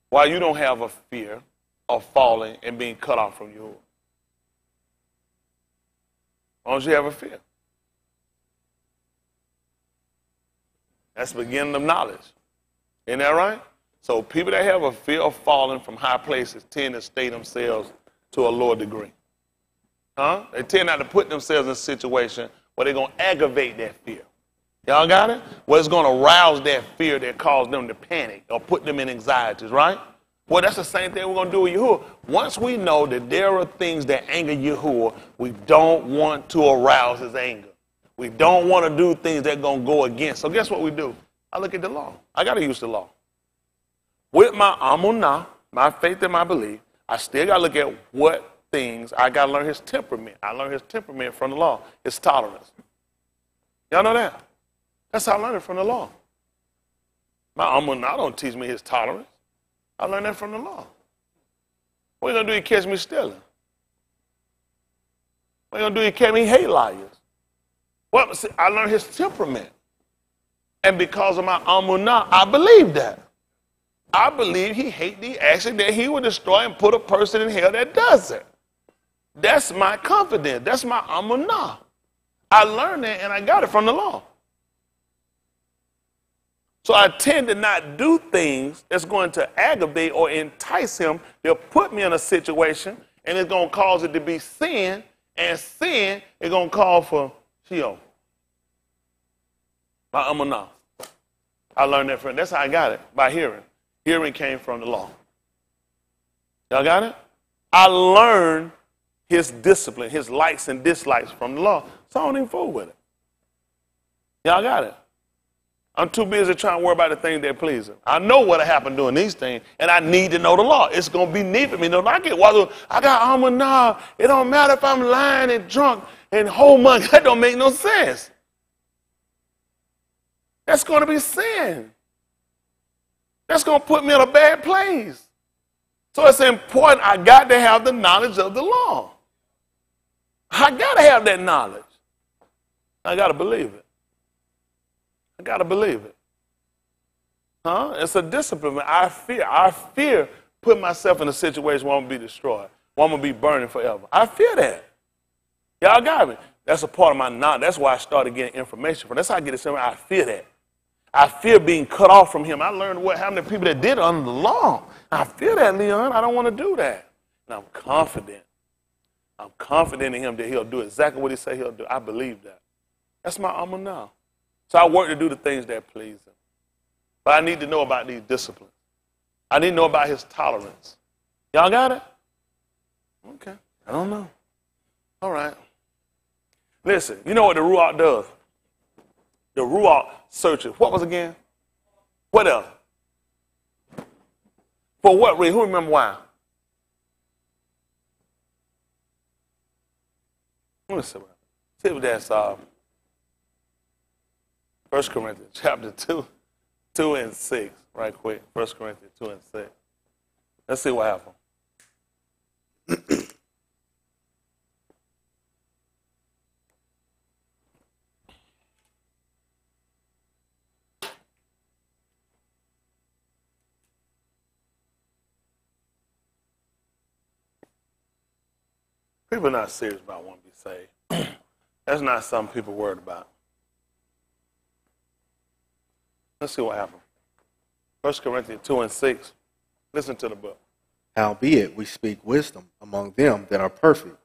Why you don't have a fear of falling and being cut off from Yahuwah? Why don't you have a fear? That's the beginning of knowledge. Isn't that right? So people that have a fear of falling from high places tend to stay themselves to a lower degree. They tend not to put themselves in a situation where they're going to aggravate that fear. Y'all got it? Well, it's going to rouse that fear that caused them to panic or put them in anxieties, right? Well, that's the same thing we're going to do with Yahuwah. Once we know that there are things that anger Yahuwah, we don't want to arouse his anger. We don't want to do things that are going to go against. So guess what we do? I look at the law. I got to use the law. With my amunah, my faith and my belief, I still got to look at what things, I got to learn his temperament. I learned his temperament from the law, his tolerance. Y'all know that? That's how I learned it from the law. My amunah don't teach me his tolerance. I learned that from the law. What are you going to do? You catch me stealing. What are you going to do? You catch me hate liars. Well, see, I learned his temperament. And because of my amunah, I believe that. I believe he hates the action that he would destroy and put a person in hell that does it. That's my confidence. That's my amunah. I learned that and I got it from the law. So I tend to not do things that's going to aggravate or entice him. They'll put me in a situation and it's going to cause it to be sin, and sin is going to call for Sheol. My amunah. I learned that from, that's how I got it, by hearing. Hearing came from the law. Y'all got it? I learned his discipline, his likes and dislikes from the law. So I don't even fool with it. Y'all got it? I'm too busy trying to worry about the things that please him. I know what'll happen doing these things, and I need to know the law. It's going to be neat for me. No, I got amunah. It don't matter if I'm lying and drunk and whole money. That don't make no sense. That's going to be sin. That's going to put me in a bad place. So it's important. I got to have the knowledge of the law. I got to have that knowledge. I got to believe it. I got to believe it. It's a discipline. I fear putting myself in a situation where I'm going to be destroyed, where I'm going to be burning forever. I fear that. Y'all got me? That's a part of my knowledge. That's why I started getting information from. That's how I get it. I fear that. I fear being cut off from him. I learned what happened to people that did it under the law. I fear that, Leon. I don't want to do that. And I'm confident. I'm confident in him that he'll do exactly what he said he'll do. I believe that. That's my amunah. So I work to do the things that please him. But I need to know about these disciplines. I need to know about his tolerance. Y'all got it? Okay. I don't know. All right. Listen, you know what the Ruach does? The Ruach searches. What was again? What else? For what reason? Who remember why? Let me see if that's 1 Corinthians chapter 2 and 6, right quick. 1 Corinthians 2 and 6. Let's see what happened. People are not serious about wanting to be saved. That's not something people are worried about. Let's see what happened. 1 Corinthians 2 and 6. Listen to the book. Howbeit we speak wisdom among them that are perfect,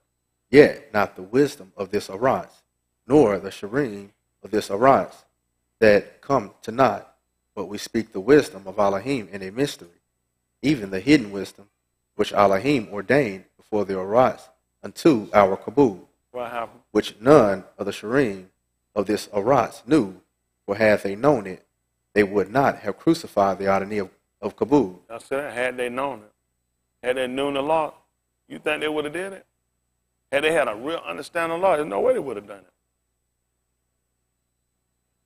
yet not the wisdom of this Arantz, nor the Sharim of this Arantz, that come to naught, but we speak the wisdom of Elohim in a mystery, even the hidden wisdom which Elohim ordained before the Aras unto our Kabul, What happened? which none of the Sharim of this Aras knew, for had they known it, they would not have crucified the Adonai of Kabul. I said, had they known it, had they known the law, you think they would have did it? Had they had a real understanding of the law, there's no way they would have done it.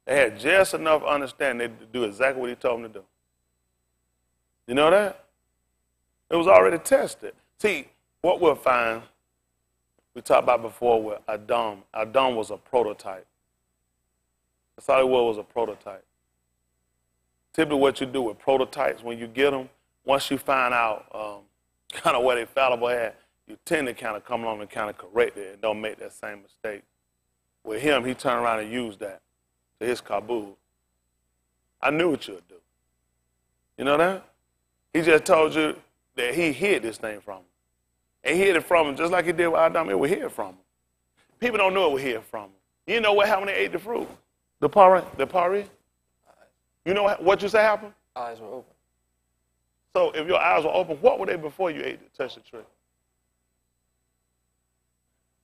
They had just enough understanding to do exactly what he told them to do. You know that? It was already tested. See, what we'll find, we talked about before with Adam. Adam was a prototype. That's all it was a prototype. Typically what you do with prototypes, when you get them, once you find out kind of where they fallible at, you tend to kind of come along and kind of correct it and don't make that same mistake. With him, he turned around and used that to his Kabul. I knew what you would do. You know that? He just told you that he hid this thing from him. And he hid it from him just like he did with Adam. It was hid from him. People don't know it was hid from him. You know what happened when they ate the fruit? The pari? You know what you say happened? Eyes were open. So if your eyes were open, what were they before you ate to touch the tree?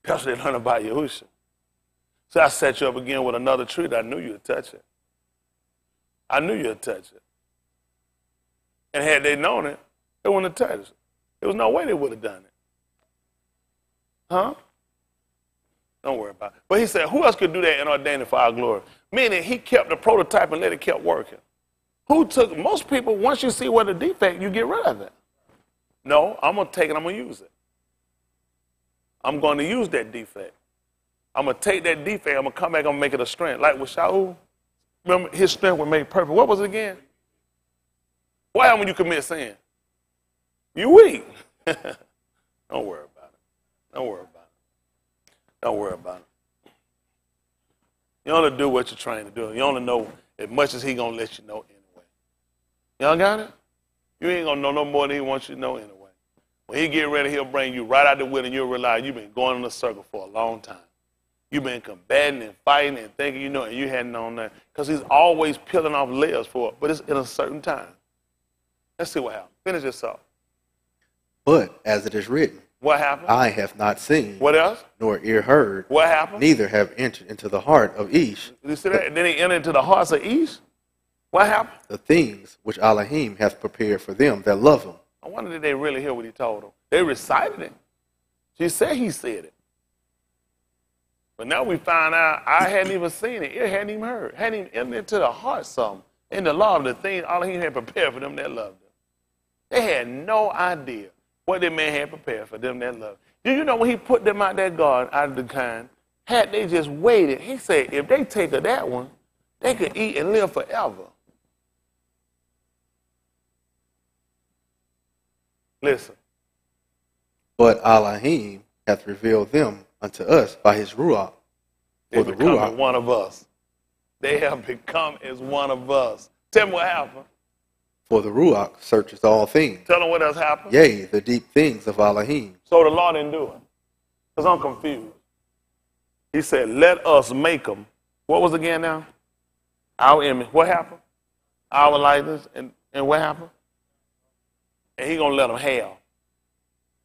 That's what they learned about Yahusha. So I set you up again with another tree that I knew you'd touch it. I knew you'd touch it. And had they known it, they wouldn't have touched it. There was no way they would have done it. Huh? Don't worry about it. But he said, who else could do that and ordain it for our glory? Meaning he kept the prototype and let it keep working. Most people, once you see what a defect, you get rid of it. No, I'm going to take it, I'm going to use it. I'm going to use that defect. I'm going to take that defect, I'm going to come back and make it a strength. Like with Shaul, remember his strength was made perfect. What was it again? What happened when you commit sin? You weak. Don't worry about it. Don't worry about it. Don't worry about it. You only do what you're trying to do. You only know as much as he's going to let you know anyway. Y'all got it? You ain't going to know no more than he wants you to know anyway. When he get ready, he'll bring you right out the will and you'll realize you've been going in a circle for a long time. You've been combating and fighting and thinking you know and you hadn't known that. Because he's always peeling off layers for it, but it's in a certain time. Let's see what happens. Finish this up. But as it is written, What happened? I have not seen, What else? nor ear heard, What happened? neither have entered into the heart of Ish You see that? And then he entered into the hearts of East. What happened? the things which Elohim hath prepared for them that love him. I wonder did they really hear what he told them. They recited it. She said he said it. But now we find out I hadn't even seen it. It hadn't even heard. Hadn't even entered into the heart something. In the law of the thing Elohim had prepared for them that loved him. They had no idea what that man had prepared for them that loved him. Do you know when he put them out that garden, out of the kind, had they just waited, he said if they take of that one, they could eat and live forever. Listen. But Elohim hath revealed them unto us by his Ruach. They For the become Ruach, one of us. They have become as one of us. Tell me what happened. for the Ruach searches all things, Tell them what else happened. yea, the deep things of Elohim. So the law didn't do it. Because I'm confused. He said, let us make them. What was again now? Our image. What happened? Our likeness. And what happened? And he going to let them have.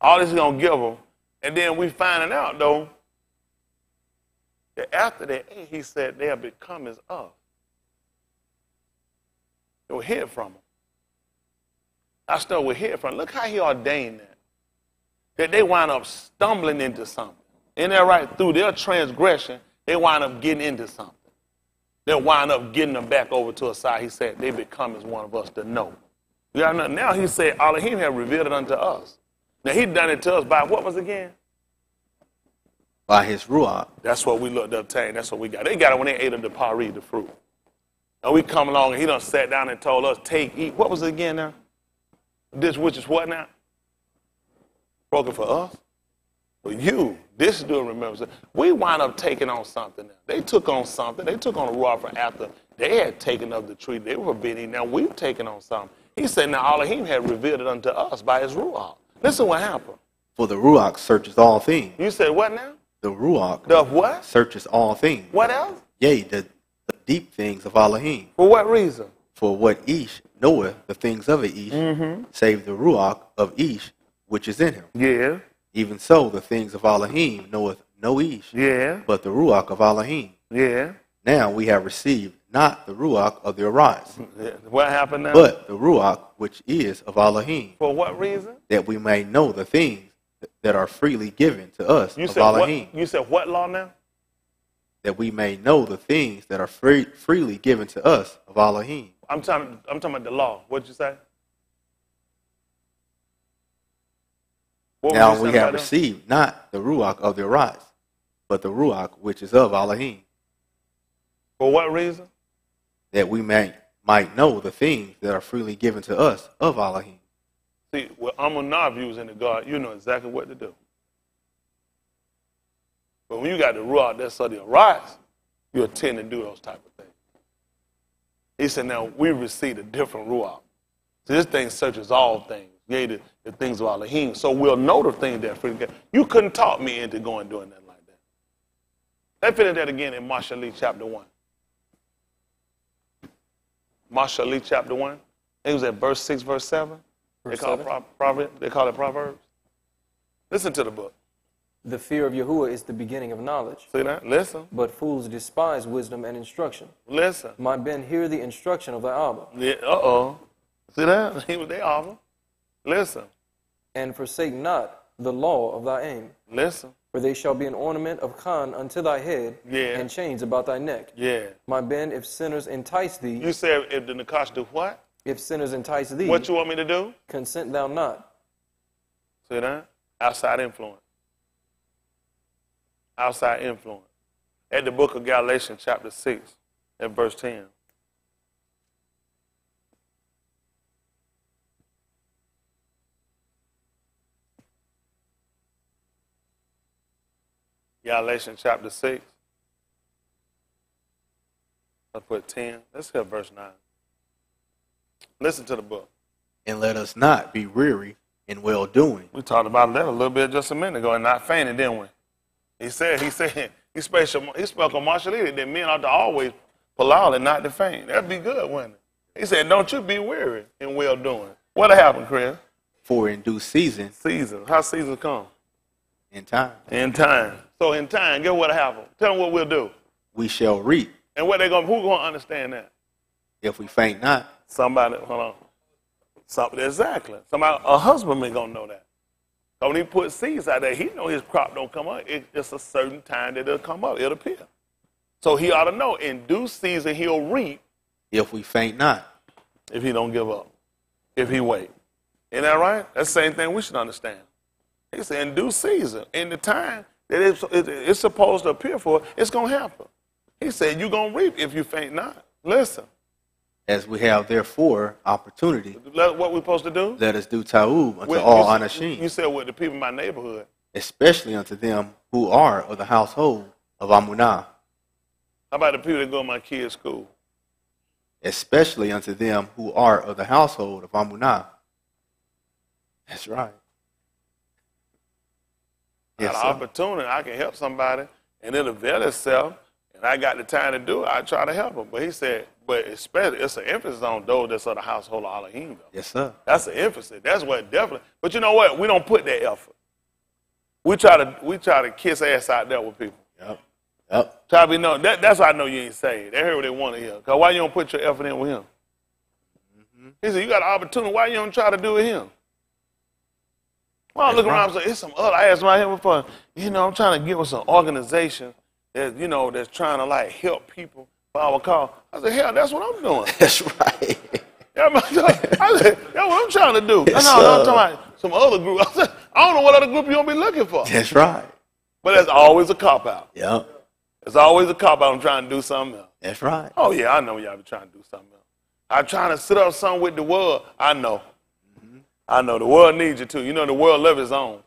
All this is going to give them. And then we finding out, though, that after they ate, he said they have become as us. They were hid from him. I still were hid from him. Look how he ordained that. That they wind up stumbling into something. Isn't that right? Through their transgression, they wind up getting into something. They'll wind up getting them back over to a side. He said they become as one of us to know. You got to know. Now he said, Elohim have revealed it unto us. Now he done it to us by what was again? By his Ruach. That's what we looked up, obtain. That's what we got. They got it when they ate of the pari, the fruit. And we come along and he done sat down and told us, take, eat. What was it again now? This which is what now? Broken for us? For you. This is doing remembrance. We wind up taking on something now. They took on something. They took on the Ruach from after they had taken of the tree. They were forbidden. Now we've taken on something. He said, now Elohim had revealed it unto us by his Ruach. Listen what happened. For the Ruach searches all things. You said what now? The Ruach The what? searches all things. What else? Yea, the deep things of Elohim. For what reason? For what Ish knoweth the things of Ish, save the Ruach of Ish, which is in him. Yeah. Even so, the things of Elohim knoweth no Ish, Yeah. but the Ruach of Elohim. Yeah. Now we have received not the Ruach of the Arise, Yeah. What happened now? but the Ruach which is of Elohim, For what reason? that we may know the things that are freely given to us You of said what? Elohim. You said what law now? That we may know the things that are freely given to us of Elohim. I'm talking about the law. What'd you say? What were Now you we saying have about them? received not the Ruach of the Arise, but the Ruach which is of Elohim, For what reason? that we might know the things that are freely given to us of Elohim. See, when Amunah views in the God, you know exactly what to do. But when you got the Ruach that's of the Arise, you tend to do those type of things. He said, now we received a different Ruach. So this thing searches all things, yea, the things of Elohim. So we'll know the things that are freely given. You couldn't talk me into going and doing nothing like that. Let's finish that again in Marshalli chapter 1. Marshalli chapter 1. I think it was at verse 6, verse 7. They call it Proverbs. Listen to the book. The fear of Yahuwah is the beginning of knowledge, See that? Listen. but fools despise wisdom and instruction. Listen. My Ben, hear the instruction of thy Abba, Yeah, uh-oh. See that? He was they awful. Listen. and forsake not the law of thy aim. Listen. For they shall be an ornament of Khan unto thy head, Yeah. and chains about thy neck. Yeah. My Ben, if sinners entice thee, You said if the Nakash do what? if sinners entice thee, What you want me to do? consent thou not. See that? Outside influence. Outside influence. At the book of Galatians, chapter 6, at verse 10. Galatians chapter 6. Let's put 10. Let's hit verse 9. Listen to the book. And let us not be weary in well-doing, We talked about that a little bit just a minute ago and not fainting, didn't we? He spoke on martial leader that men ought to always pull out and not to faint. That'd be good, wouldn't it? He said, don't you be weary in well-doing. What'll happen, Chris? for in due season, Seasons. How seasons come? in time, In time. So in time, guess what'll happen? Tell them what we'll do. we shall reap And who gonna understand that? if we faint not. Somebody, hold on. Exactly. A husbandman gonna know that. So when he puts seeds out there, he know his crop don't come up. It's a certain time that it'll come up. It'll appear. So he ought to know in due season he'll reap If we faint not. if he don't give up, if he wait. Isn't that right? That's the same thing we should understand. He said in due season, in the time that it's supposed to appear for, it's going to happen. He said you're going to reap if you faint not. Listen, As we have therefore opportunity, what we supposed to do? let us do ta'ub unto Well, all you anashim, said with the people in my neighborhood. especially unto them who are of the household of Amunah, How about the people that go to my kids' school? especially unto them who are of the household of Amunah. That's right. Got Yes, an sir. opportunity, I can help somebody, and it'll avail itself, and I got the time to do it, I try to help them. But he said, but especially, it's an emphasis on those that's of the household of Elohim, though. Yes, sir. That's the emphasis. That's what definitely. But you know what? We don't put that effort. We try to kiss ass out there with people. Yep. Yep. Try to be known. That's why I know you ain't saved. They hear what they want to hear. Cause why you don't put your effort in with him? He said you got an opportunity. Why you don't try to do it with him? Well, I look around and say, it's some other. I asked my him before. I'm trying to get with some organization that that's trying to like help people for our call. I said, hell, that's what I'm doing. That's right. I said, that's what I'm trying to do. Yes, No, I'm sir. talking about some other group. I said, I don't know what other group you're going to be looking for. That's right. But that's always a cop-out. Yep. It's always a cop-out. I'm trying to do something else. That's right. Oh, yeah, I know y'all be trying to do something else. I'm trying to sit up something with the world. I know. I know. The world needs you, too. The world loves its own.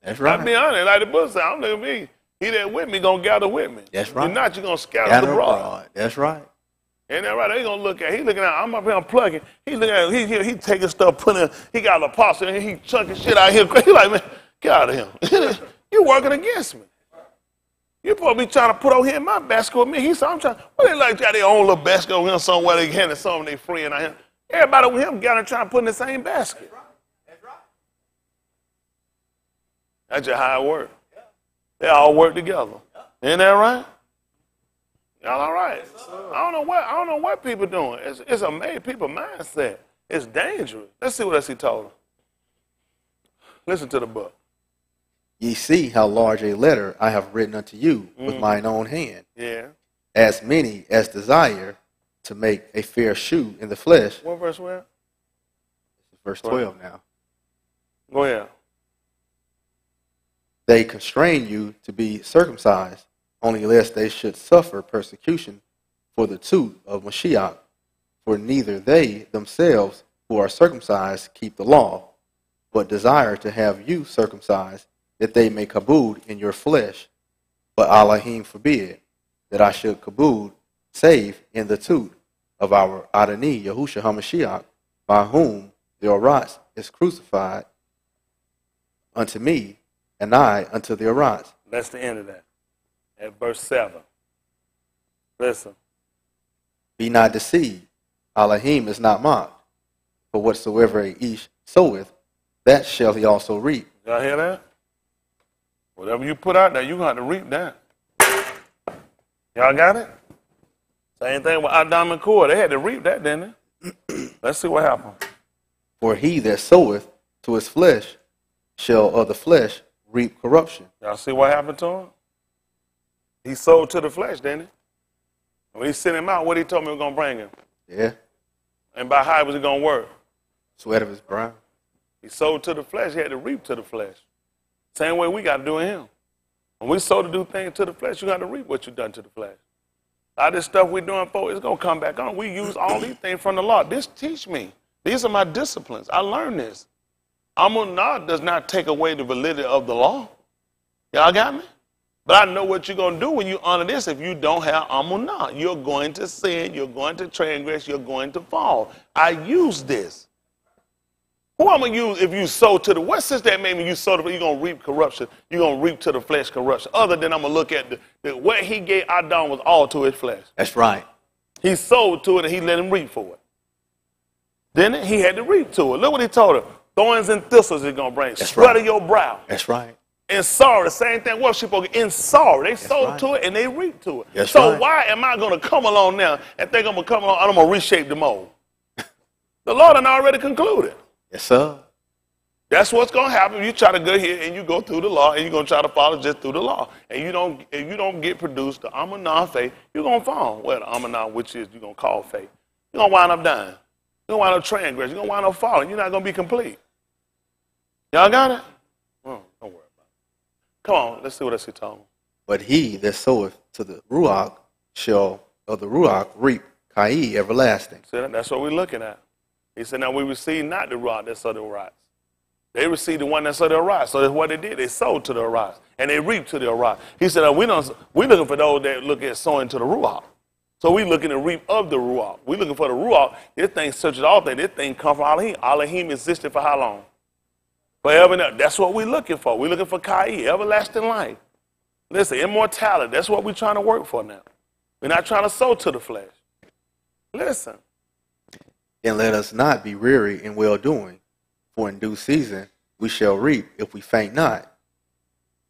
That's I'll right. be honest. Like the book said, I'm looking at me. He that with me going to gather with me. That's right. If not, you're going to scatter Gather abroad. abroad. That's right. Ain't that right? They gonna look at. He looking at. I'm up here unplugging. He looking at. He taking stuff, putting in. He got a apostle and he chunking shit out here. He like, man, get out of here. You working against me. You supposed to be trying to put over here in my basket with me. He said, I'm trying. Well, they like got their own little basket over here somewhere. They handing some of their friend out here. Everybody over here got to try to put in the same basket. That's just how it works. They all work together. Isn't that right? Y'all all right? I don't know what people doing. It's a made people mindset. It's dangerous. Let's see what else he told them. Listen to the book. Ye see how large a letter I have written unto you with mine own hand. Yeah. As many as desire to make a fair shew in the flesh. What verse where? Verse 12 now. Go ahead. They constrain you to be circumcised, only lest they should suffer persecution for the tooth of Mashiach. For neither they themselves who are circumcised keep the law, but desire to have you circumcised, that they may kabod in your flesh. But Elohim forbid that I should kabod, save in the tooth of our Adonai Yahushua HaMashiach, by whom the Oratz is crucified unto me, and I unto the Oratz. That's the end of that. At verse 7. Listen. Be not deceived. Elohim is not mocked. For whatsoever a ish soweth, that shall he also reap. Y'all hear that? Whatever you put out there, you're going to have to reap that. Y'all got it? Same thing with Adam and Korah. They had to reap that, didn't they? Let's see what happened. For he that soweth to his flesh shall of the flesh reap corruption. Y'all see what happened to him? He sowed to the flesh, didn't he? When he sent him out, what he told me was going to bring him? Yeah. And by how was it going to work? Sweat of his brow. He sowed to the flesh. He had to reap to the flesh. Same way we got to do in him. When we sow to do things to the flesh, you got to reap what you done to the flesh. All this stuff we're doing, folks, it's going to come back on. We use all these things from the law. This teach me. These are my disciplines. I learned this. Amunah does not take away the validity of the law. Y'all got me? But I know what you're going to do when you honor this if you don't have Amunah. You're going to sin. You're going to transgress. You're going to fall. I use this. Who I'm going to use if you sow to the, what sense that made me you sow to the, you're going to reap corruption. You're going to reap to the flesh corruption. Other than I'm going to look at what he gave Adam was all to his flesh. That's right. He sowed to it and he let him reap for it. Then he had to reap to it. Look what he told her. Thorns and thistles is going to bring. That's Sweat right. of your brow. That's right. In sorrow, the same thing. What she spoke in sorrow. They sowed right. to it and they reaped to it. That's so right. why am I going to come along now and think I'm going to come along and I'm going to reshape the mold? The Lord had already concluded. Yes, sir. That's what's going to happen. You try to go here and you go through the law and you're going to try to follow just through the law. And if you don't get produced the Amunah faith, you're going to fall. Well, the Amunah, which is you're going to call faith. You're going to wind up dying. You're going to wind up transgressing. You're going to wind up falling. You're not going to be complete. Y'all got it? Don't worry about it. Come on, let's see what else he told me. But he that soweth to the Ruach shall of the Ruach reap Kai everlasting. See, that's what we're looking at. He said, now we receive not the Ruach that sow the Arise. They received the one that sow the Arise. So that's what they did. They sowed to the Arise. And they reaped to the Arise. He said, we're looking for those that look at sowing to the Ruach. So we're looking to reap of the Ruach. We're looking for the Ruach. This thing searches all things. This thing comes from Elohim. Elohim existed for how long? Forever and ever. That's what we're looking for. We're looking for Kai, everlasting life. Listen, immortality. That's what we're trying to work for now. We're not trying to sow to the flesh. Listen. And let us not be weary in well-doing, for in due season we shall reap if we faint not,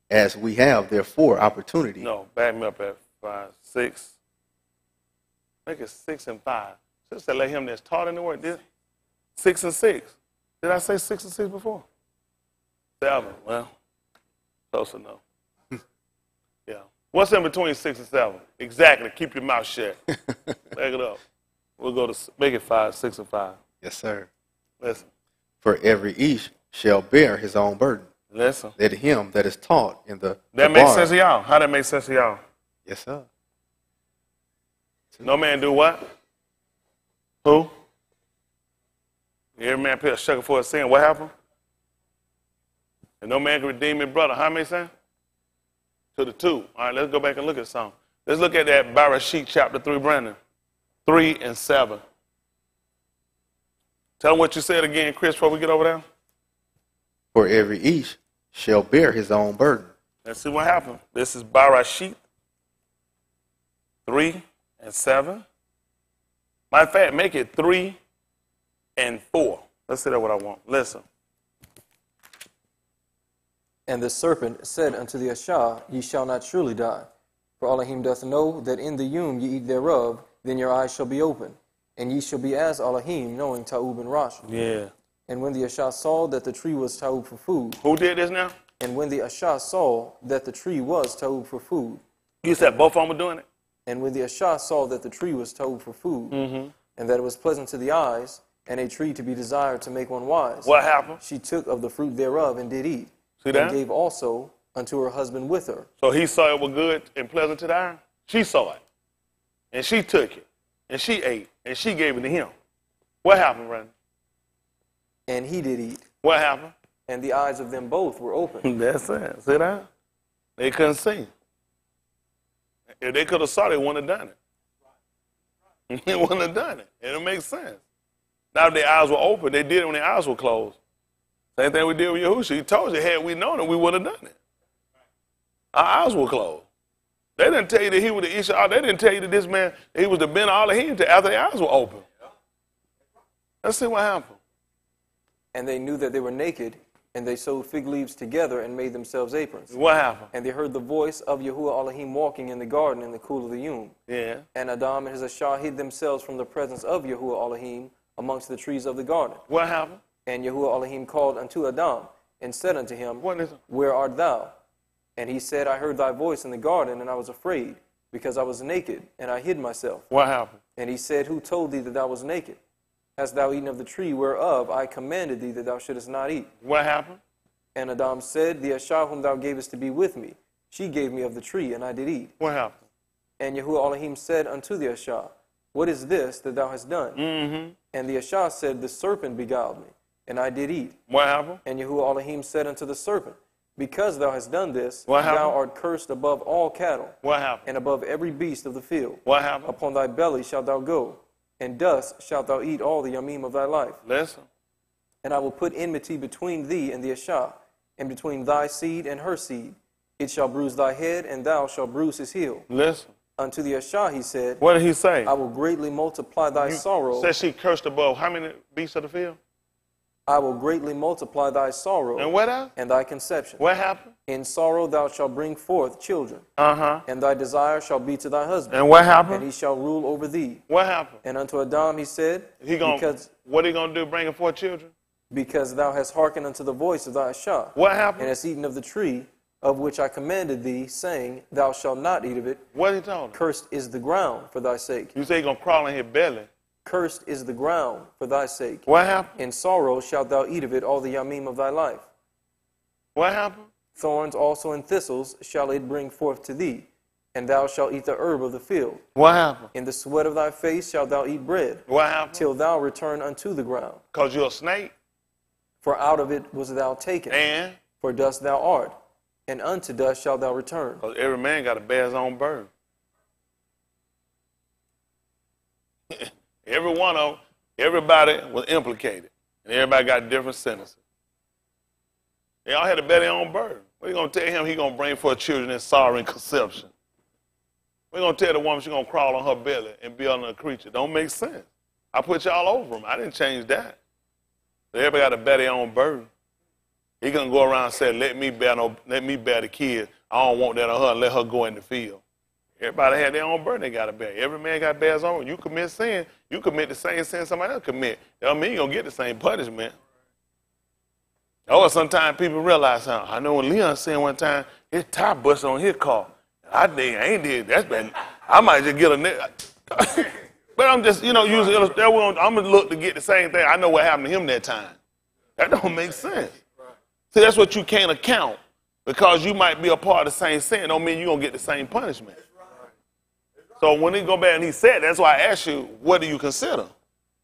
as we have therefore opportunity. No, back me up at 5, 6. Make it 6 and 5. Sister, let him that's taught in the word. 6 and 6. Did I say 6 and 6 before? 7. Well, close enough. Yeah. What's in between 6 and 7? Exactly. Keep your mouth shut. Back it up. We'll go to make it 5, 6 and 5. Yes, sir. Listen. For every ish shall bear his own burden. Listen. Let him that is taught in the That makes sense to y'all. How that make sense to y'all? Yes, sir. No man do what? Who? Every man pay a shekel for his sin. What happened? And no man can redeem his brother. How many sin? To the 2. All right, let's go back and look at some. Let's look at that Bereshit chapter 3, Brandon. 3 and 7. Tell them what you said again, Chris, before we get over there. For every ish shall bear his own burden. Let's see what happened. This is Bereshit 3 and 7. Matter of fact, make it 3 and 4. Let's see that what I want. Listen. And the serpent said unto the Ashah, Ye shall not surely die. For Elohim doth know that in the yom ye eat thereof, then your eyes shall be open, and ye shall be as Elohim, knowing Ta'ub and Rash. Yeah. And when the Ashah saw that the tree was Ta'ub for food, Who did this now? and when the Ashah saw that the tree was Ta'ub for food, You said both of them were doing it? and when the Ashah saw that the tree was Ta'ub for food, and that it was pleasant to the eyes, and a tree to be desired to make one wise, What happened? she took of the fruit thereof and did eat, See and that? gave also unto her husband with her. So he saw it was good and pleasant to the eye. She saw it. And she took it. And she ate. And she gave it to him. What happened, Randy? And he did eat, What happened? and the eyes of them both were open. That's it. See that? They couldn't see. If they could have saw it, they wouldn't have done it. They wouldn't have done it. It don't make sense. Now if their eyes were open, they did it when their eyes were closed. Same thing we did with Yahushua. He told you, had we known it, we would have done it. Our eyes were closed. They didn't tell you that he was the Isha. They didn't tell you that this man, he was the Ben Elohim until after their eyes were open. Let's see what happened. And they knew that they were naked, and they sewed fig leaves together and made themselves aprons. What happened? And they heard the voice of Yahuwah Elohim walking in the garden in the cool of the Yom. Yeah. And Adam and his Ashah hid themselves from the presence of Yahuwah Elohim amongst the trees of the garden. What happened? And Yahuwah Elohim called unto Adam, and said unto him, What is it? Where art thou? And he said, I heard thy voice in the garden, and I was afraid, because I was naked, and I hid myself. What happened? And he said, Who told thee that thou was naked? Hast thou eaten of the tree whereof I commanded thee that thou shouldest not eat? What happened? And Adam said, The Ashah whom thou gavest to be with me, she gave me of the tree, and I did eat. What happened? And Yahuwah Elohim said unto the Ashah, What is this that thou hast done? And the Ashah said, The serpent beguiled me, and I did eat. What happened? And Yahuwah Elohim said unto the serpent, Because thou hast done this, What happened? thou art cursed above all cattle, What happened? and above every beast of the field. What happened? Upon thy belly shalt thou go, and dust shalt thou eat all the yamim of thy life. Listen. And I will put enmity between thee and the Ashah, and between thy seed and her seed. It shall bruise thy head, and thou shalt bruise his heel. Listen. Unto the Ashah he said, What did he say? I will greatly multiply thy sorrow. Said she cursed above how many beasts of the field? I will greatly multiply thy sorrow And what else? and thy conception. What happened? In sorrow thou shalt bring forth children, Uh-huh. and thy desire shall be to thy husband, And what and happened? he shall rule over thee. What happened? And unto Adam he said, What he gonna do, bringing forth children? because thou hast hearkened unto the voice of thy Ashah, What and happened? hast eaten of the tree of which I commanded thee, saying, Thou shalt not eat of it. What he told him? Cursed is the ground for thy sake. You say he gonna crawl in his belly. Cursed is the ground for thy sake. What happened? In sorrow shalt thou eat of it all the yamim of thy life. What happened? Thorns also and thistles shall it bring forth to thee, and thou shalt eat the herb of the field. What happened? In the sweat of thy face shalt thou eat bread, What happened? till thou return unto the ground. Because you're a snake. For out of it was thou taken, And for dust thou art, and unto dust shalt thou return. because every man got to bear his own burden. Every one of them, everybody was implicated. And everybody got different sentences. They all had to bear their own burden. We're going to tell him he's going to bring forth children in sorrow and conception. We're going to tell the woman she's going to crawl on her belly and be under a creature. Don't make sense. I put y'all over them. I didn't change that. So everybody got to bear their own burden. He going to go around and say, let me bear the kid. I don't want that on her. Let her go in the field. Everybody had their own burden they got to bear. Every man got to bear his own. You commit sin, you commit the same sin somebody else commit. That don't mean you're going to get the same punishment. Or sometimes people realize something. I know when Leon said one time, his tire busted on his car. I ain't did. That's been, I might just get a but I'm just, using illustration. I'm going to look to get the same thing. I know what happened to him that time. That don't make sense. See, that's what you can't account. Because you might be a part of the same sin, don't mean you're going to get the same punishment. So when he go back and he said, that's why I asked you, what do you consider?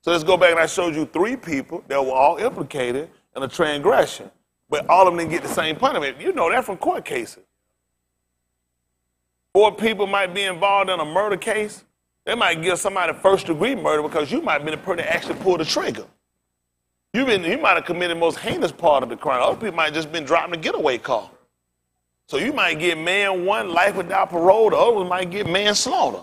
So let's go back and I showed you 3 people that were all implicated in a transgression. But all of them didn't get the same punishment. You know that from court cases. 4 people might be involved in a murder case. They might give somebody first-degree murder because you might have been the person that actually pulled the trigger. You might have committed the most heinous part of the crime. Other people might have just been driving a getaway car. So you might get man 1, life without parole. The other one might get manslaughter.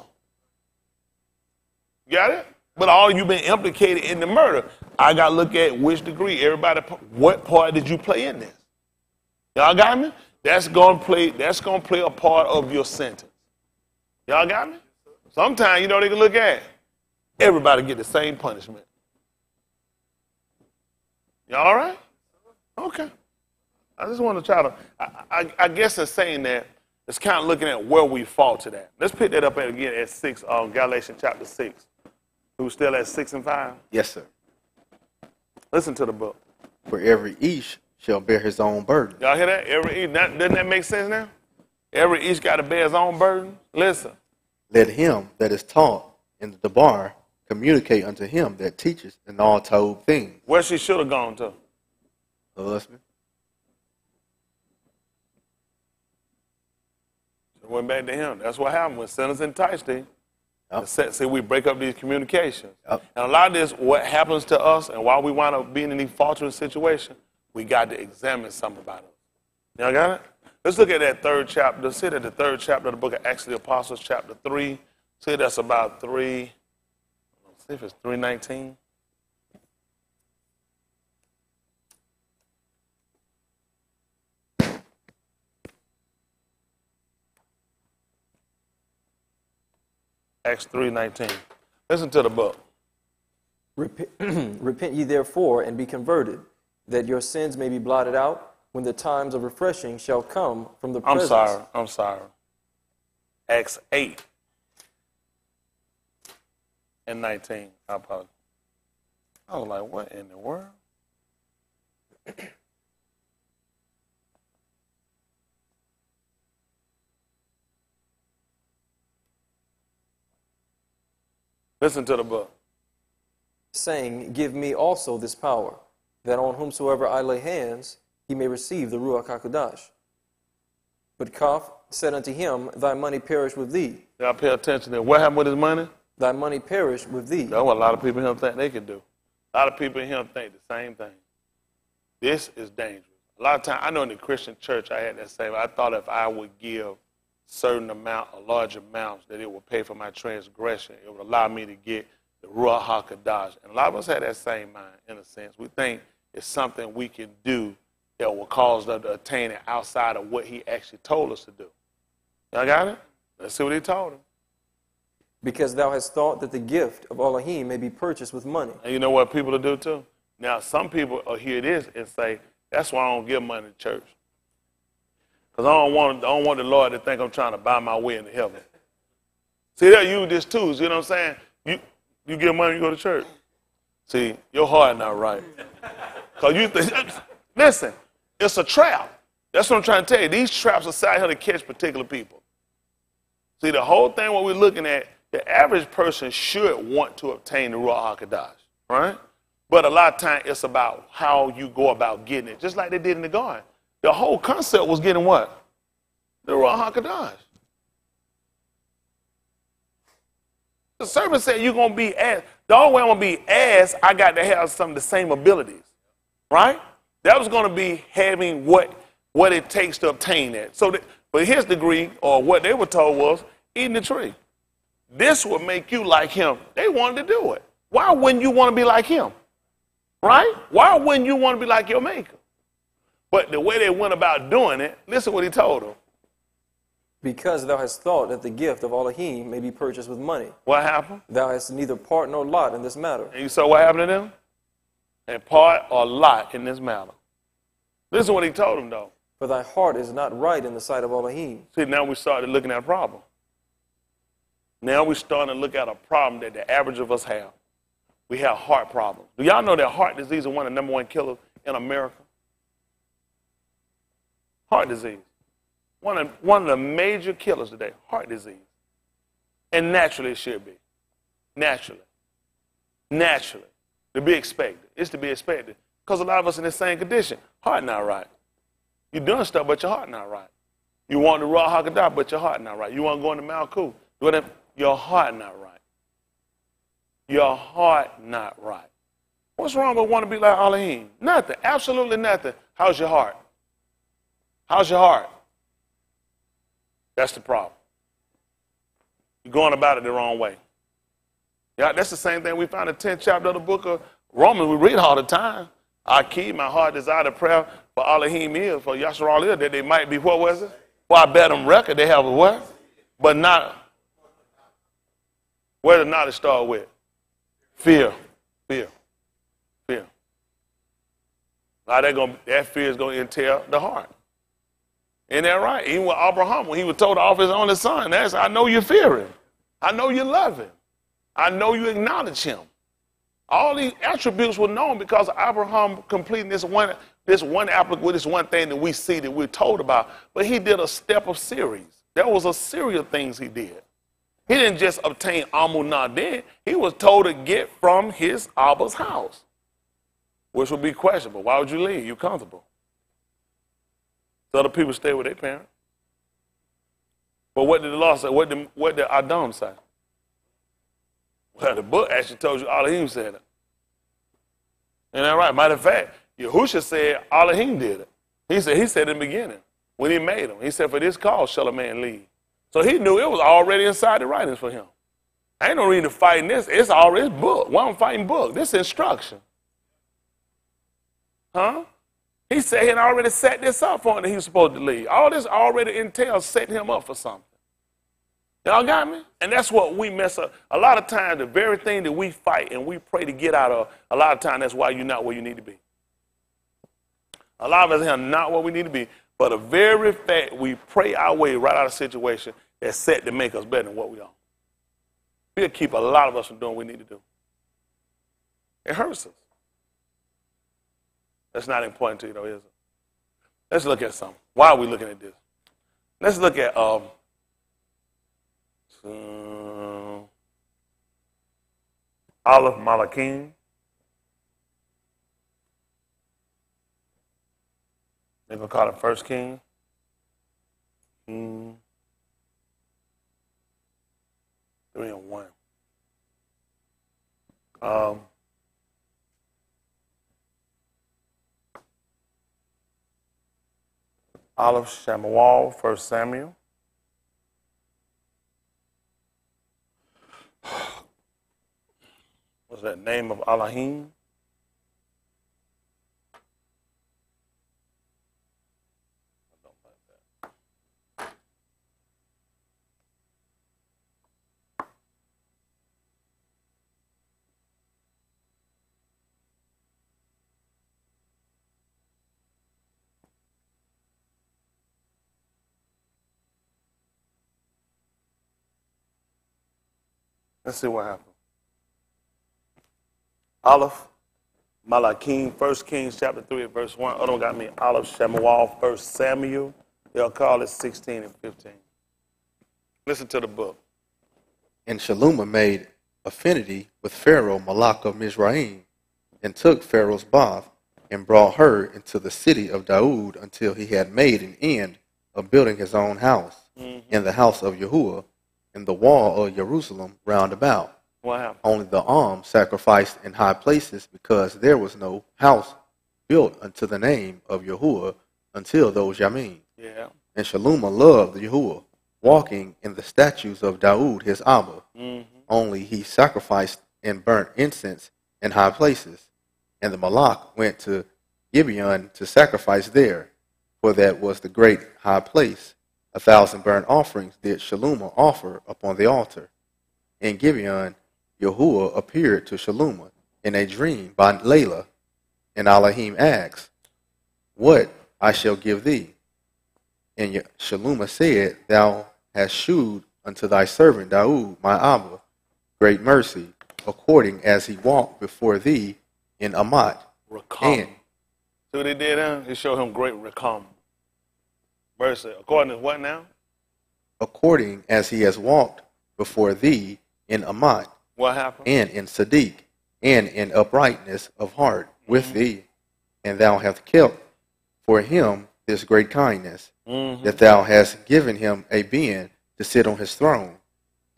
Got it? But all you've been implicated in the murder. I got to look at which degree. Everybody, what part did you play in this? Y'all got me? That's going to play a part of your sentence. Y'all got me? Sometimes, you know, they can look at everybody get the same punishment. Y'all all right? Okay. I just want to try to, I guess in saying that, it's kind of looking at where we fall to that. Let's pick that up again at 6, Galatians chapter 6. Who's still at 6 and 5? Yes, sir. Listen to the book. For every each shall bear his own burden. Y'all hear that? Doesn't that make sense now? Every each got to bear his own burden. Listen. Let him that is taught in the bar communicate unto him that teaches in all told things. Where she should have gone to? The husband. Went back to him. That's what happened when sinners enticed him. Yep. See, we break up these communications. Yep. And a lot of this, what happens to us and why we wind up being in these faltering situations, we got to examine something about it. Y'all got it? Let's look at that 3rd chapter. Let's see that the 3rd chapter of the book of Acts of the Apostles, chapter 3. See, that's about 3. Let's see if it's 3:19. Acts 3:19. Listen to the book. Repent ye therefore and be converted, that your sins may be blotted out, when the times of refreshing shall come from the presence. I'm sorry. Acts 8 and 19. I apologize. I was like, what in the world? Listen to the book. Saying, give me also this power, that on whomsoever I lay hands, he may receive the Ruach HaKodesh. But Kaf said unto him, thy money perish with thee. Y'all pay attention to what happened with his money? Thy money perish with thee. That's what a lot of people here think they can do. A lot of people here think the same thing. This is dangerous. A lot of times, I know in the Christian church, I had that same. I thought if I would give certain amount, or large amounts, that it would pay for my transgression. It would allow me to get the Ruach HaKodesh. And a lot of us have that same mind, in a sense. We think it's something we can do that will cause us to attain it outside of what he actually told us to do. Y'all got it? Let's see what he told him. Because thou hast thought that the gift of Elohim may be purchased with money. And you know what people will do too? Now, some people will hear this and say, that's why I don't give money to church. Because I don't want the Lord to think I'm trying to buy my way into heaven. See, they'll use this too. You know what I'm saying? You give money, you go to church. See, your heart not right. Because you think, listen, it's a trap. That's what I'm trying to tell you. These traps are set here to catch particular people. See, the whole thing, what we're looking at, the average person should want to obtain the Ruach HaKodesh, right? But a lot of times it's about how you go about getting it, just like they did in the garden. The whole concept was getting what? The Ruach HaKodesh. The servant said, you're going to be asked. The only way I'm going to be asked, I got to have some of the same abilities, right? That was going to be having what it takes to obtain that. So, but his degree, or what they were told, was eating the tree. This would make you like him. They wanted to do it. Why wouldn't you want to be like him? Right? Why wouldn't you want to be like your maker? But the way they went about doing it, listen to what he told them. Because thou hast thought that the gift of Elohim may be purchased with money. What happened? Thou hast neither part nor lot in this matter. And you saw what happened to them? And part or lot in this matter. Listen to what he told them, though. For thy heart is not right in the sight of Elohim. See, now we started looking at a problem. Now we're starting to look at a problem that the average of us have. We have heart problems. Do y'all know that heart disease is one of the #1 killers in America? Heart disease. One of the major killers today, heart disease. And naturally it should be. Naturally. Naturally. To be expected. It's to be expected. Because a lot of us in the same condition. Heart not right. You're doing stuff, but your heart not right. You want the Ruach HaKodesh, but your heart not right. You want to go into Malkut, your heart not right. Your heart not right. What's wrong with wanting to be like Elohim? Nothing. Absolutely nothing. How's your heart? How's your heart? That's the problem. You're going about it the wrong way. Yeah, that's the same thing we found in the 10th chapter of the book of Romans. We read all the time. I keep my heart desire to prayer for Elohim is, for Yasharal is, that they might be, what was it? For I bear them record, they have a what? But not, where does knowledge start with? Fear. Fear. Fear. Now that fear is going to entail the heart. Isn't that right? Even with Abraham, when he was told to offer his only son, that's, I know you fear him. I know you love him. I know you acknowledge him. All these attributes were known because of Abraham completing this one applicant with this one thing that we see that we're told about. But he did a step of series. There was a series of things he did. He didn't just obtain Amunah then. He was told to get from his Abba's house, which would be questionable. Why would you leave? You're comfortable. So other people stay with their parents. But what did the law say? What did Adam say? Well, the book actually told you Elohim said it. Isn't that right? Matter of fact, Yahusha said Elohim did it. He said in the beginning, when he made him, he said, for this cause shall a man leave. So he knew it was already inside the writings for him. Ain't no reason to fighting this. It's already his book. Why am I fighting book? This is instruction. Huh? He said he had already set this up for him that he was supposed to leave. All this already entails setting him up for something. Y'all got me? And that's what we mess up. A lot of times, the very thing that we fight and we pray to get out of, a lot of times that's why you're not where you need to be. A lot of us are not where we need to be. But the very fact we pray our way right out of a situation that's set to make us better than what we are. It'll keep a lot of us from doing what we need to do. It hurts us. That's not important to you, though, is it? Let's look at something. Why are we looking at this? Let's look at Aleph Malachim. They're going to call it First King. 3 and 1. Aleph Shemuel, 1 Samuel. What's that name of Elohim? Let's see what happened. Aleph Malachim, 1 Kings chapter 3 verse 1. Other one got me Aleph Shemuel, 1 Samuel. They'll call it 16 and 15. Listen to the book. And Shaluma made affinity with Pharaoh Malach of Mizraim, and took Pharaoh's bath, and brought her into the city of Daud until he had made an end of building his own house, in the house of Yahuwah, in the wall of Jerusalem round about. What happened? Only the arm sacrificed in high places, because there was no house built unto the name of Yahuwah until those Yamim. Yeah. And Shaluma loved Yahuwah, walking in the statutes of Daud his Abba. Only he sacrificed and burnt incense in high places. And the Malach went to Gibeon to sacrifice there, for that was the great high place. 1,000 burnt offerings did Shaluma offer upon the altar. In Gibeon, Yahuwah appeared to Shaluma in a dream by Layla, and Elohim asked, what I shall give thee? And Shaluma said, thou hast shewed unto thy servant Daud, my Abba, great mercy, according as he walked before thee in Amat. Rakam. See what he did now? He showed him great Rakam. Mercy. According to what now? According as he has walked before thee in Amat. What happened? And in Sadiq, and in uprightness of heart with thee. And thou hast kept for him this great kindness, that thou hast given him a being to sit on his throne,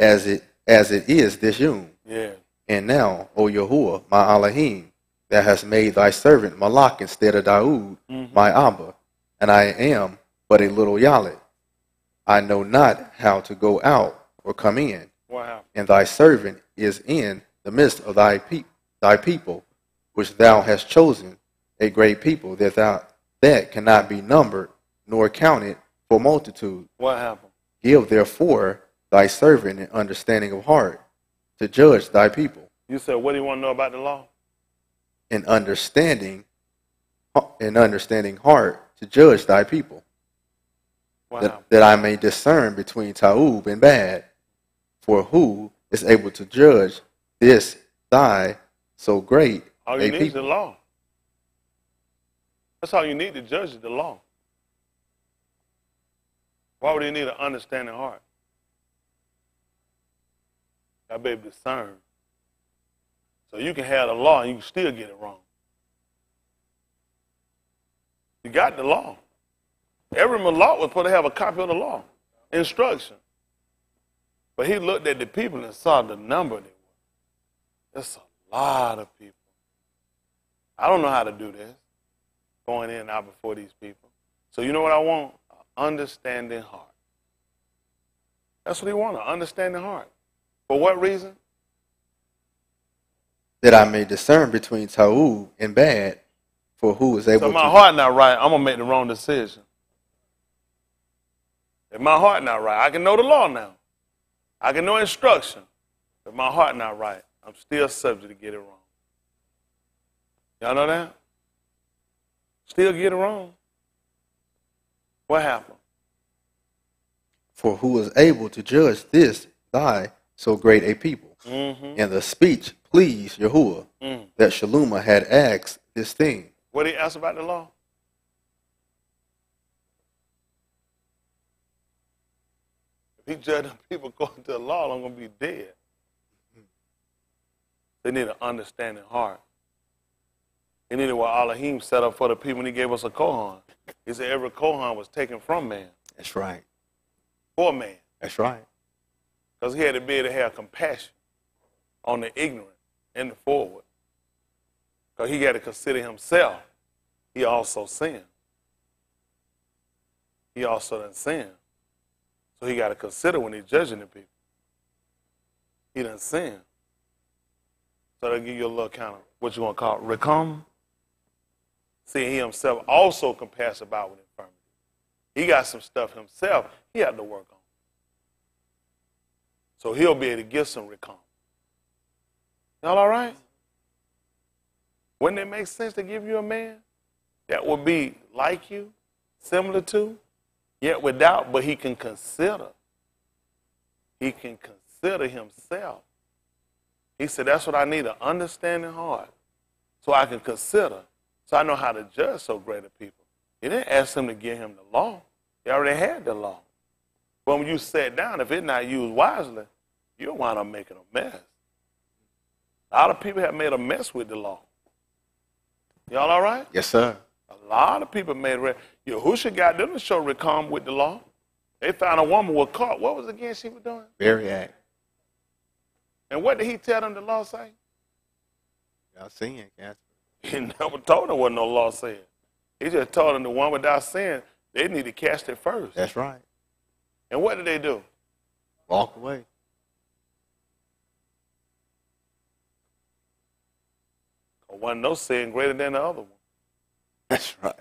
as it is this Yom. Yeah. And now, O Yahuwah, my Elohim, thou hast made thy servant Malach instead of Daud, my Abba, and I am but a little Yalit. I know not how to go out or come in. What happened? And thy servant is in the midst of thy people, which thou hast chosen, a great people that cannot be numbered nor counted for multitude. What happened? Give therefore thy servant an understanding of heart to judge thy people. You said, what do you want to know about the law? An understanding heart to judge thy people, What happened? that I may discern between Taub and Bad. For who is able to judge this thy so great All a you need is the people? law. That's all you need to judge is the law. Why would you need an understanding heart? I be able to discern. So you can have the law and you can still get it wrong. You got the law. Every malak was supposed to have a copy of the law, instruction. But he looked at the people and saw the number they were. That's a lot of people. I don't know how to do this, going in and out before these people. So you know what I want? An understanding heart. That's what he wanted, an understanding heart. For what reason? That I may discern between Taub and Bad. For who is able So if to... my heart not right, I'm going to make the wrong decision. If my heart not right, I can know the law now. I can know instruction. If my heart not right, I'm still subject to get it wrong. Y'all know that? Still get it wrong. What happened? For who is able to judge this thy so great a people? Mm-hmm. And the speech pleased Yahuwah, that Shalomah had asked this thing. What did he ask about the law? If he judging people according to the law, I'm going to be dead. They need an understanding heart. He needed what Elohim set up for the people when he gave us a Kohan. He said every Kohan was taken from man, That's right. for man. That's right. Because he had to be able to have compassion on the ignorant and the forward. Because he had to consider himself. He also sinned. He also done sinned. So he got to consider when he's judging the people. He done sinned. So they'll give you a little kind of, what you want to call it, recom. See, he himself also compassed about with infirmity. He got some stuff himself he had to work on. So he'll be able to give some recom. Y'all all right? Wouldn't it make sense to give you a man that would be like you, similar to, yet without, but he can consider. He can consider himself. He said, that's what I need, an understanding heart, so I can consider, so I know how to judge so great a people. He didn't ask him to give him the law. He already had the law. But when you sat down, if it's not used wisely, you'll wind up making a mess. A lot of people have made a mess with the law. Y'all all right? Yes, sir. A lot of people made it. Yahushua got them to show recom with the law. They found a woman was caught. What was it again she was doing? Very act. And what did he tell them the law say? Y'all seeing, Casper. He never told them what no law said. He just told them the one without sin, they need to cast it first. That's right. And what did they do? Walk away. Wasn't no sin greater than the other one. That's right.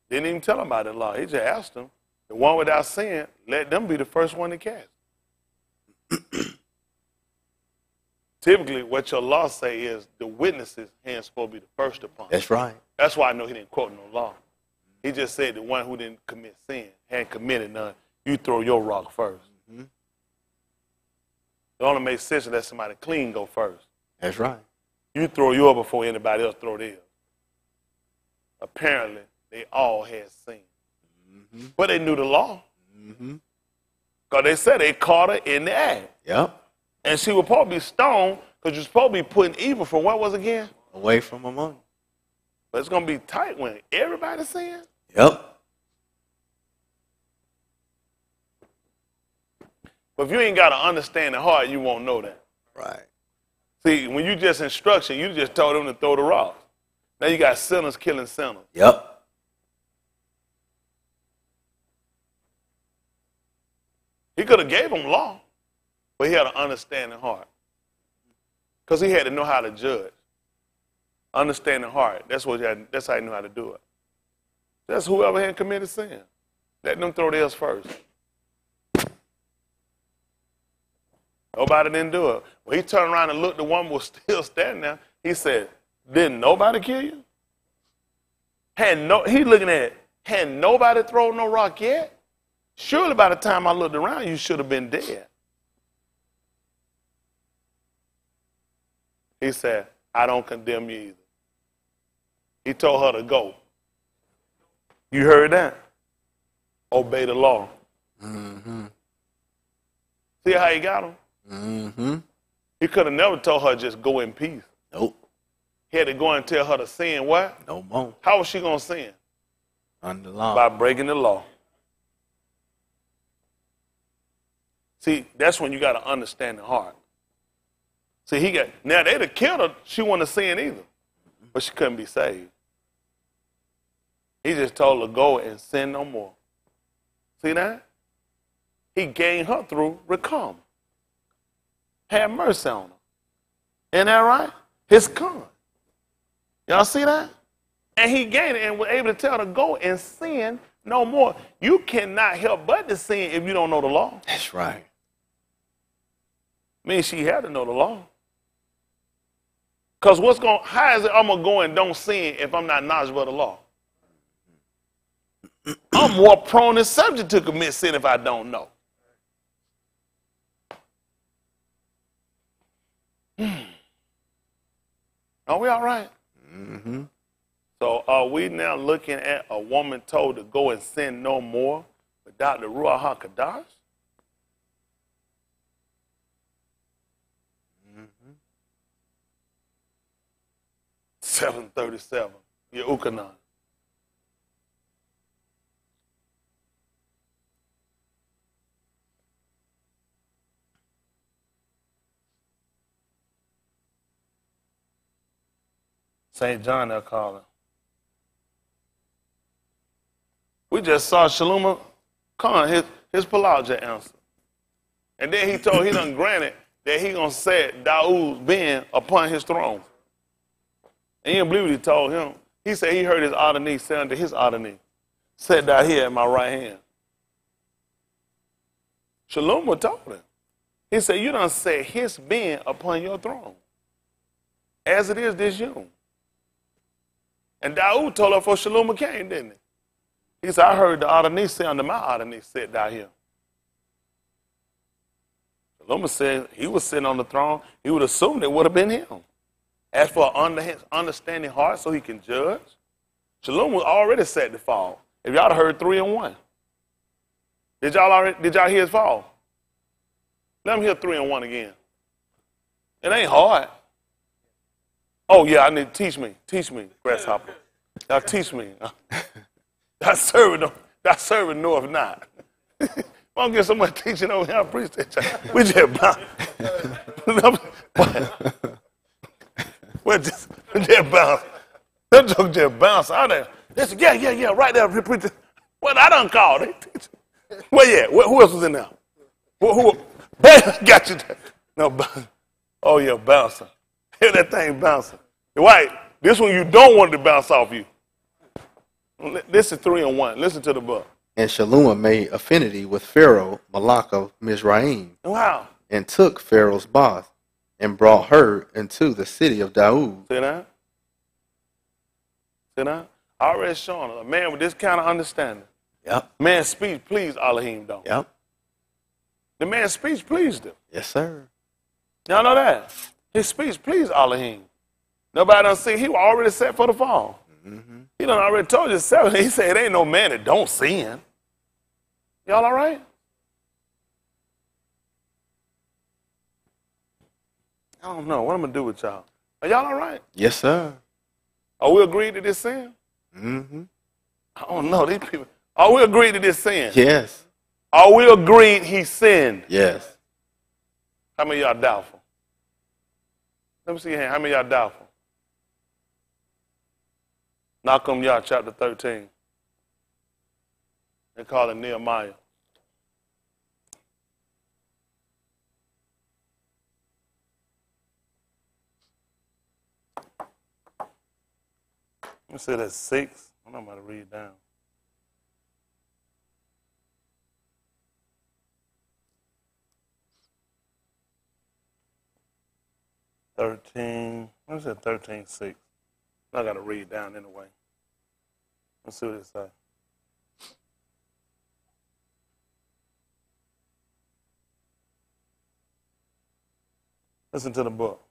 Didn't even tell them about the law. He just asked them, the one without sin, let them be the first one to cast. Typically, what your law say is the witnesses' hands supposed to be the first upon. That's right. That's why I know he didn't quote no law. He just said the one who didn't commit sin, hadn't committed none, you throw your rock first. Mm-hmm. It only makes sense to let somebody clean go first. That's right. You throw yours before anybody else throw theirs. Apparently, they all had sin. Mm-hmm. But they knew the law. Mm-hmm. Because they said they caught her in the act. Yep. And she was supposed to be stoned because you're supposed to be putting evil from what was again? Away from among. But it's going to be tight when everybody's sin. Yep. But if you ain't got to understand the heart, you won't know that. Right. See, when you just instruction, you just told them to throw the rocks. Now you got sinners killing sinners. Yep. He could have gave them law, but he had an understanding heart. Because he had to know how to judge. Understand the heart. That's how he knew how to do it. That's whoever had committed sin. Let them throw theirs first. Nobody didn't do it. When he turned around and looked, the woman was still standing there. He said, didn't nobody kill you? He looking at it. Had nobody thrown no rock yet? Surely by the time I looked around, you should have been dead. He said, I don't condemn you either. He told her to go. You heard that? Obey the law. Mm-hmm. See how he got him? Mm-hmm. He could have never told her just go in peace. Nope. He had to go and tell her to sin what? No more. How was she going to sin? Under the law. By breaking the law. See, that's when you got to understand the heart. See, now they'd have killed her. She wouldn't have sinned either. But she couldn't be saved. He just told her to go and sin no more. See that? He gained her through Recom. Had mercy on her. Isn't that right? His con. Y'all see that? And he gained it and was able to tell her to go and sin no more. You cannot help but to sin if you don't know the law. That's right. Means she had to know the law. Because how is it I'm going to go and don't sin if I'm not knowledgeable of the law? I'm more prone and subject to commit sin if I don't know. Are we all right? Mm-hmm. So are we now looking at a woman told to go and sin no more without the Ruach HaKodesh? Mm-hmm. 737, Yehukanan. St. John, they'll call him. We just saw Shalom Khan, his Pelagia answer. And then he done granted that he gonna set Daoud's being upon his throne. And you didn't believe what he told him. He said he heard his Adonai say unto his Adonai, sit down here at my right hand. Shalom told him. He said, you done set his being upon your throne. As it is this yom. And Daoud told her for Shalom came, didn't he? He said, I heard the Adonai say unto my Adonai, sit down here. Shalom said he was sitting on the throne. He would assume it would have been him. As for understanding heart so he can judge, Shalom was already set to fall. If y'all heard 3 and 1. Did y'all hear his fall? Let me hear 3 and 1 again. It ain't hard. Oh yeah, I need teach me, grasshopper. Y'all teach me. That serving north not. I don't get so much teaching over here. I appreciate y'all. We just bounce. We just bounce. That joke just bounce out there. Listen, yeah, right there. What I done called it. Where you at? Who else was in there? Who? Got you there. No, oh yeah, bouncing. Hear that thing bouncing. Right, this one you don't want it to bounce off you. This is 3 and 1. Listen to the book. And Shalom made affinity with Pharaoh, Malak of Mizraim. Wow. And took Pharaoh's bath and brought her into the city of Daoud. See that? See that? I already shown a man with this kind of understanding. Yep. Man's speech pleased Elohim, though. Yep. The man's speech pleased him. Yes, sir. Y'all know that? His speech pleased Elohim. Nobody done see. He was already set for the fall. Mm-hmm. He done already told you 7. He said, it ain't no man that don't sin. Y'all all right? I don't know. What I'm going to do with y'all? Are y'all all right? Yes, sir. Are we agreed to this sin? Mm-hmm. I don't know. These people. Are we agreed to this sin? Yes. Are we agreed he sinned? Yes. How many of y'all doubtful? Let me see your hand. How many of y'all doubtful? Nahum Yah, chapter 13. They call it Nehemiah. You said that's 6. I'm not about to read down. I said 13:6. I got to read down anyway. Let's see what it says. Listen to the book.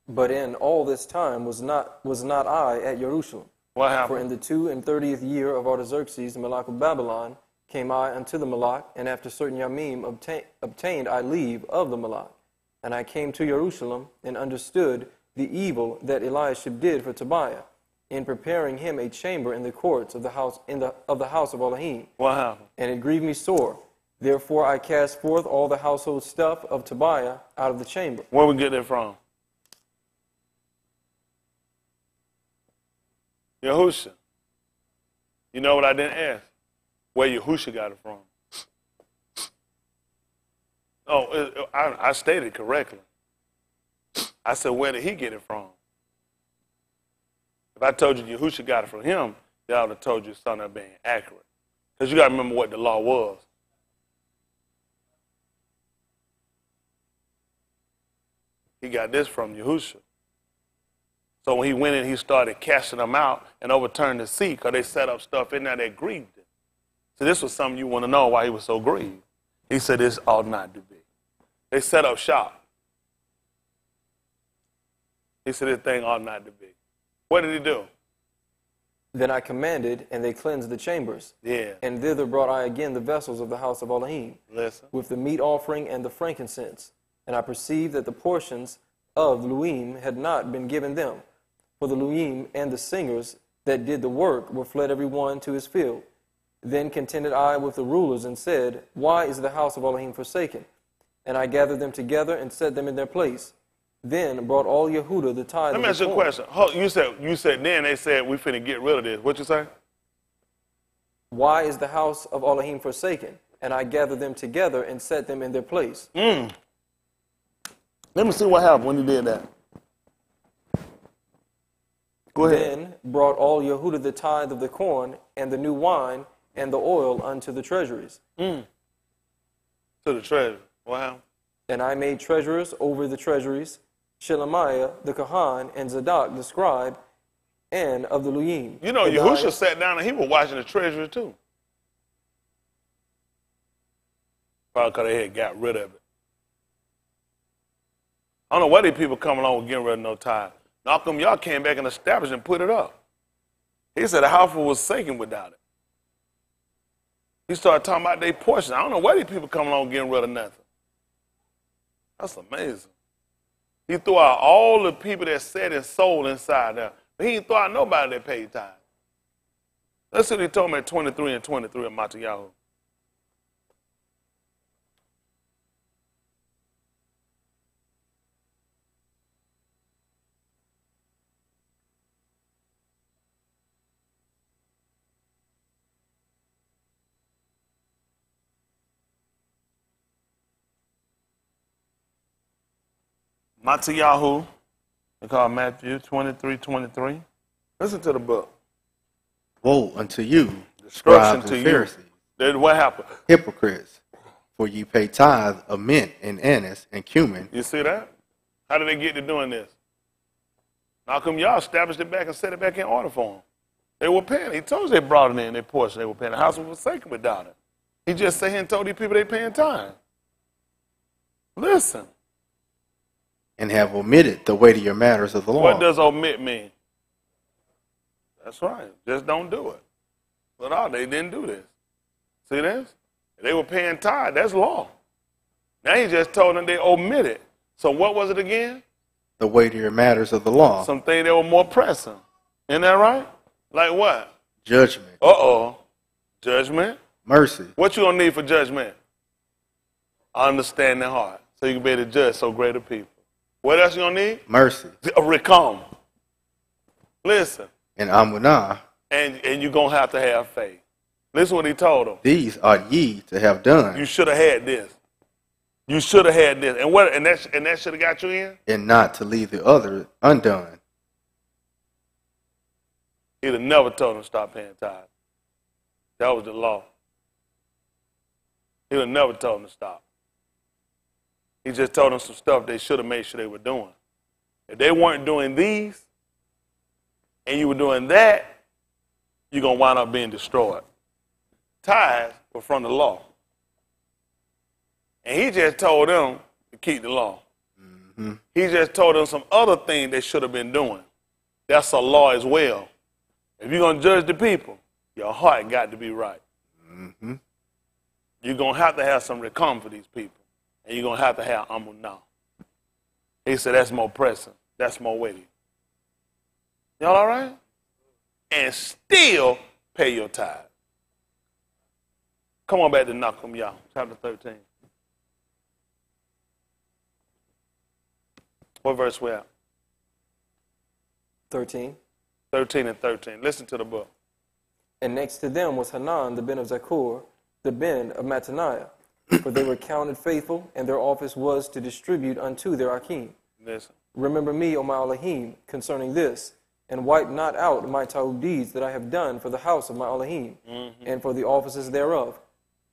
But in all this time was not I at Jerusalem. What For in happened? the 32nd year of Artaxerxes, the Malach of Babylon, came I unto the Malach, and after certain Yamim obtained I leave of the Malach. And I came to Jerusalem, and understood the evil that Eliashib did for Tobiah, in preparing him a chamber in the courts of the house of Elohim. What happened? And it grieved me sore. Therefore I cast forth all the household stuff of Tobiah out of the chamber. Where we get that from? Yahusha. You know what I didn't ask? Where Yahusha got it from? Oh, I stated correctly. I said, where did he get it from? If I told you Yahusha got it from him, then I would have told you something being accurate. Because you got to remember what the law was. He got this from Yahusha. So when he went in, he started casting them out and overturned the seat because they set up stuff in there that grieved him. So this was something you want to know why he was so grieved. He said this ought not to be. They set up shop. He said this thing ought not to be. What did he do? Then I commanded, and they cleansed the chambers. Yeah. And thither brought I again the vessels of the house of Elohim, Listen. with the meat offering and the frankincense. And I perceived that the portions of Luim had not been given them. For the Luim and the singers that did the work were fled every one to his field. Then contended I with the rulers and said, why is the house of Elohim forsaken? And I gathered them together and set them in their place. Then brought all Yehuda the tithe. Let me ask you a question. You said then they said we finna get rid of this. What you say? Why is the house of Elohim forsaken? And I gathered them together and set them in their place. Let me see what happened when you did that. Go ahead. Then brought all Yehuda the tithe of the corn and the new wine and the oil unto the treasuries. To the treasury. What happened? And I made treasurers over the treasuries, Shelemiah the Kohan and Zadok the scribe, and of the Luim. You know, Yahusha sat down and he was watching the treasury too. Probably because they had got rid of it. I don't know why these people come along with getting rid of no tithe. How come y'all came back and established and put it up? He said the house was forsaken without it. He started talking about their portion. I don't know why these people come along getting rid of nothing. That's amazing. He threw out all the people that said and sold inside there. But he didn't throw out nobody that paid tithe. Let's see what he told me at 23 and 23 of Matayahu. Matayahu, they call Matthew 23:23. Listen to the book. Woe unto you, Destruction scribes to and you. Pharisees, Then what happened? hypocrites, for ye pay tithe of mint and anise and cumin. You see that? How did they get to doing this? How come y'all established it back and set it back in order for them? They were paying. He told us they brought it in their portion. They were paying. The house was forsaken without it. He just sat here and told these people they paying time. Listen. And have omitted the weightier matters of the law. What does omit mean? That's right. Just don't do it. But they didn't do this. See this? They were paying tithe. That's law. Now he just told them they omitted. So what was it again? The weightier matters of the law. Something that were more pressing. Isn't that right? Like what? Judgment. Judgment. Mercy. What you gonna need for judgment? Understanding heart. So you can be able to judge so greater people. What else you gonna need? Mercy. A recom. Listen. And amunah. And you're gonna have to have faith. Listen what he told them. These ought ye to have done. You should have had this. You should have had this. And that should have got you in? And not to leave the other undone. He'd have never told them to stop paying tithes. That was the law. He'd have never told them to stop. He just told them some stuff they should have made sure they were doing. If they weren't doing these, and you were doing that, you're going to wind up being destroyed. Tithes were from the law. And he just told them to keep the law. Mm-hmm. He just told them some other thing they should have been doing. That's a law as well. If you're going to judge the people, your heart got to be right. Mm-hmm. You're going to have some recom for these people. And you're going to have amunah. He said that's more pressing. That's more weighty. Y'all all right? And still pay your tithe. Come on back to Nahum, y'all. Chapter 13. What verse we at? 13. 13 and 13. Listen to the book. And next to them was Hanan, the ben of Zakur, the ben of Mattaniah. For they were counted faithful, and their office was to distribute unto their Akim. Listen. Remember me, O my Elohim, concerning this, and wipe not out my ta'ub deeds that I have done for the house of my Elohim, and for the offices thereof.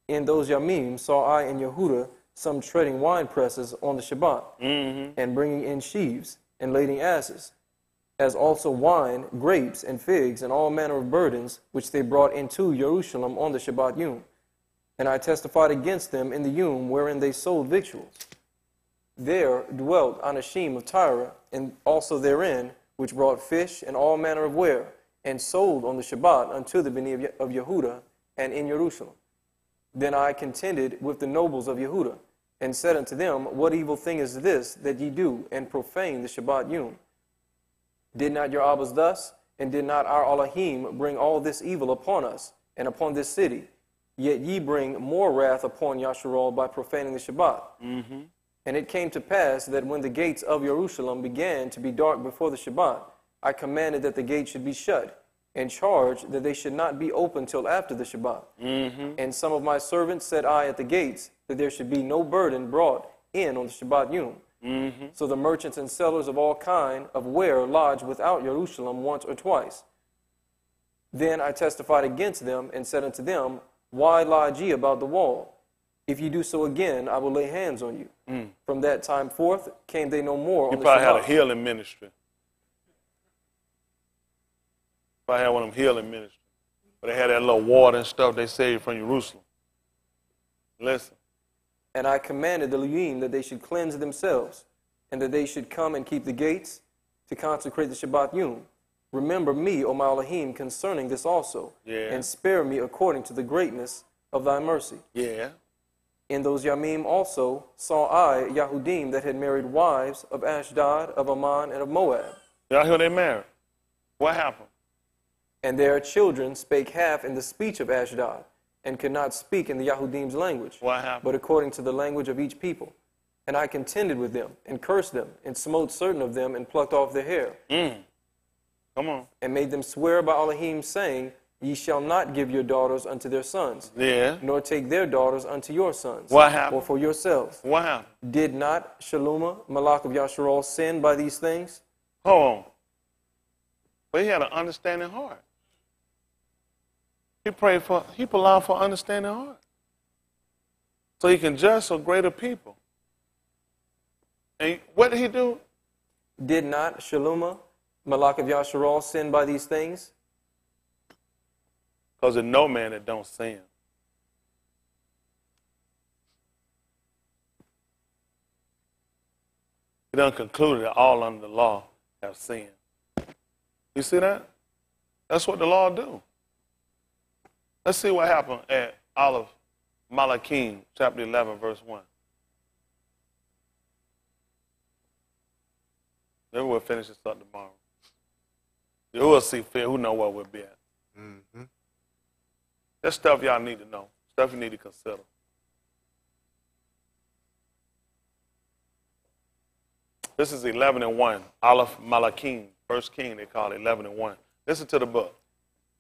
In those Yamim saw I in Yehuda some treading wine presses on the Shabbat, and bringing in sheaves, and lading asses, as also wine, grapes, and figs, and all manner of burdens, which they brought into Jerusalem on the Shabbat Yom. And I testified against them in the Yom wherein they sold victuals. There dwelt Anashim of Tyre, and also therein, which brought fish and all manner of ware, and sold on the Shabbat unto the Beni of Yehuda, and in Jerusalem. Then I contended with the nobles of Yehuda, and said unto them, What evil thing is this that ye do, and profane the Shabbat Yom? Did not your Abbas thus, and did not our Elohim bring all this evil upon us, and upon this city? Yet ye bring more wrath upon Yasharal by profaning the Shabbat. And it came to pass that when the gates of Jerusalem began to be dark before the Shabbat, I commanded that the gates should be shut, and charged that they should not be opened till after the Shabbat. And some of my servants said I at the gates, that there should be no burden brought in on the Shabbat Yom. So the merchants and sellers of all kind of ware lodged without Jerusalem once or twice. Then I testified against them, and said unto them, Why lodge ye about the wall? If ye do so again, I will lay hands on you. From that time forth came they no more on the Shabbat. You probably had a healing ministry. Probably had one of them healing ministries. But they had that little water and stuff they saved from Jerusalem. Listen. And I commanded the Levim that they should cleanse themselves, and that they should come and keep the gates to consecrate the Shabbat Yom. Remember me, O my Elohim, concerning this also, and spare me according to the greatness of thy mercy. In those Yamim also saw I Yahudim that had married wives of Ashdod, of Ammon, and of Moab. Y'all hear they married? What happened? And their children spake half in the speech of Ashdod, and could not speak in the Yahudim's language, but according to the language of each people. And I contended with them, and cursed them, and smote certain of them, and plucked off their hair. Come on. And made them swear by Elohim, saying, Ye shall not give your daughters unto their sons, nor take their daughters unto your sons, or for yourselves. What happened? Did not Shaluma, Malach of Yasharal, sin by these things? Hold on. But he had an understanding heart. He allowed for understanding heart. So he can judge so greater people. And what did he do? Did not Shaluma, Malach of Yasharal, sin by these things? Because there's no man that don't sin. He done concluded that all under the law have sinned. You see that? That's what the law do. Let's see what happened at Aleph Malachim, chapter 11, verse 1. Maybe we'll finish this up tomorrow. We'll see fit. Who know where we'll be at. That's stuff y'all need to know. Stuff you need to consider. This is 11 and 1. Aleph Malachim, First King, they call it 11 and 1. Listen to the book.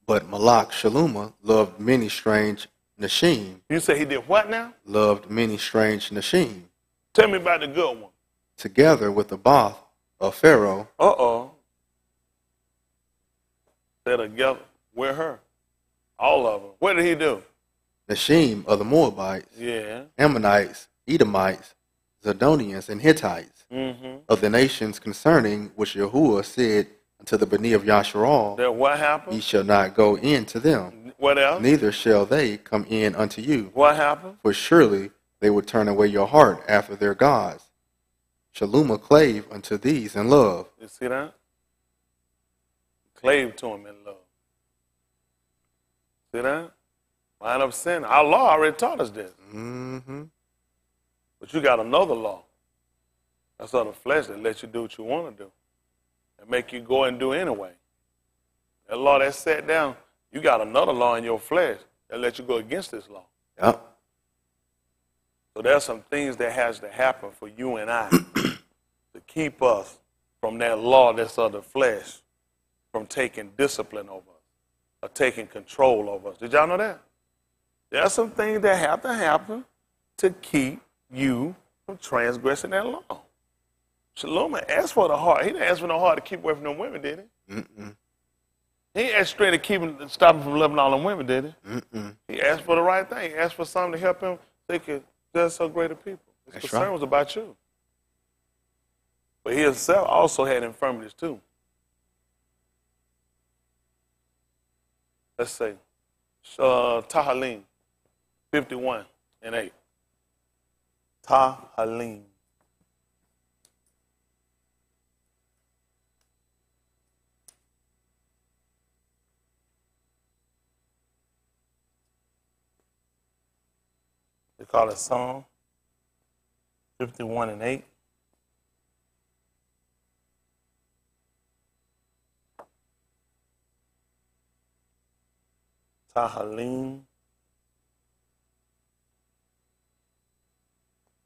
But Malach Shaluma loved many strange Nashim. You say he did what now? Loved many strange Nashim. Tell me about the good one. Together with the Bath of Pharaoh. They're together with her. All of them. What did he do? Neshem of the Moabites, Yeah. Ammonites, Edomites, Zidonians, and Hittites, Mm-hmm. of the nations concerning which Yahuwah said unto the Bani of Yasharal, That what ye happened? shall not go in to them, What else? neither shall they come in unto you. What happened? For surely they would turn away your heart after their gods. Shaluma clave unto these in love. You see that? Clave to him in love. See that? Line up sin. Our law already taught us this. Mm-hmm. But you got another law. That's of the flesh that lets you do what you want to do. And make you go and do anyway. That law that's set down, you got another law in your flesh that lets you go against this law. Yep. So there's some things that has to happen for you and I to keep us from that law that's of the flesh, from taking discipline over us, or taking control over us. Did y'all know that? There are some things that have to happen to keep you from transgressing that law. Shalom asked for the heart. He didn't ask for no heart to keep away from them women, did he? Mm-mm. He ain't asked straight to stop him from loving all them women, did he? Mm-mm. He asked for the right thing. He asked for something to help him so he could judge so greater people. His That's concern right. was about you. But he himself also had infirmities too. Let's say, Tahalim, 51:8. Tahalim. They call it Psalm 51:8. Tahalim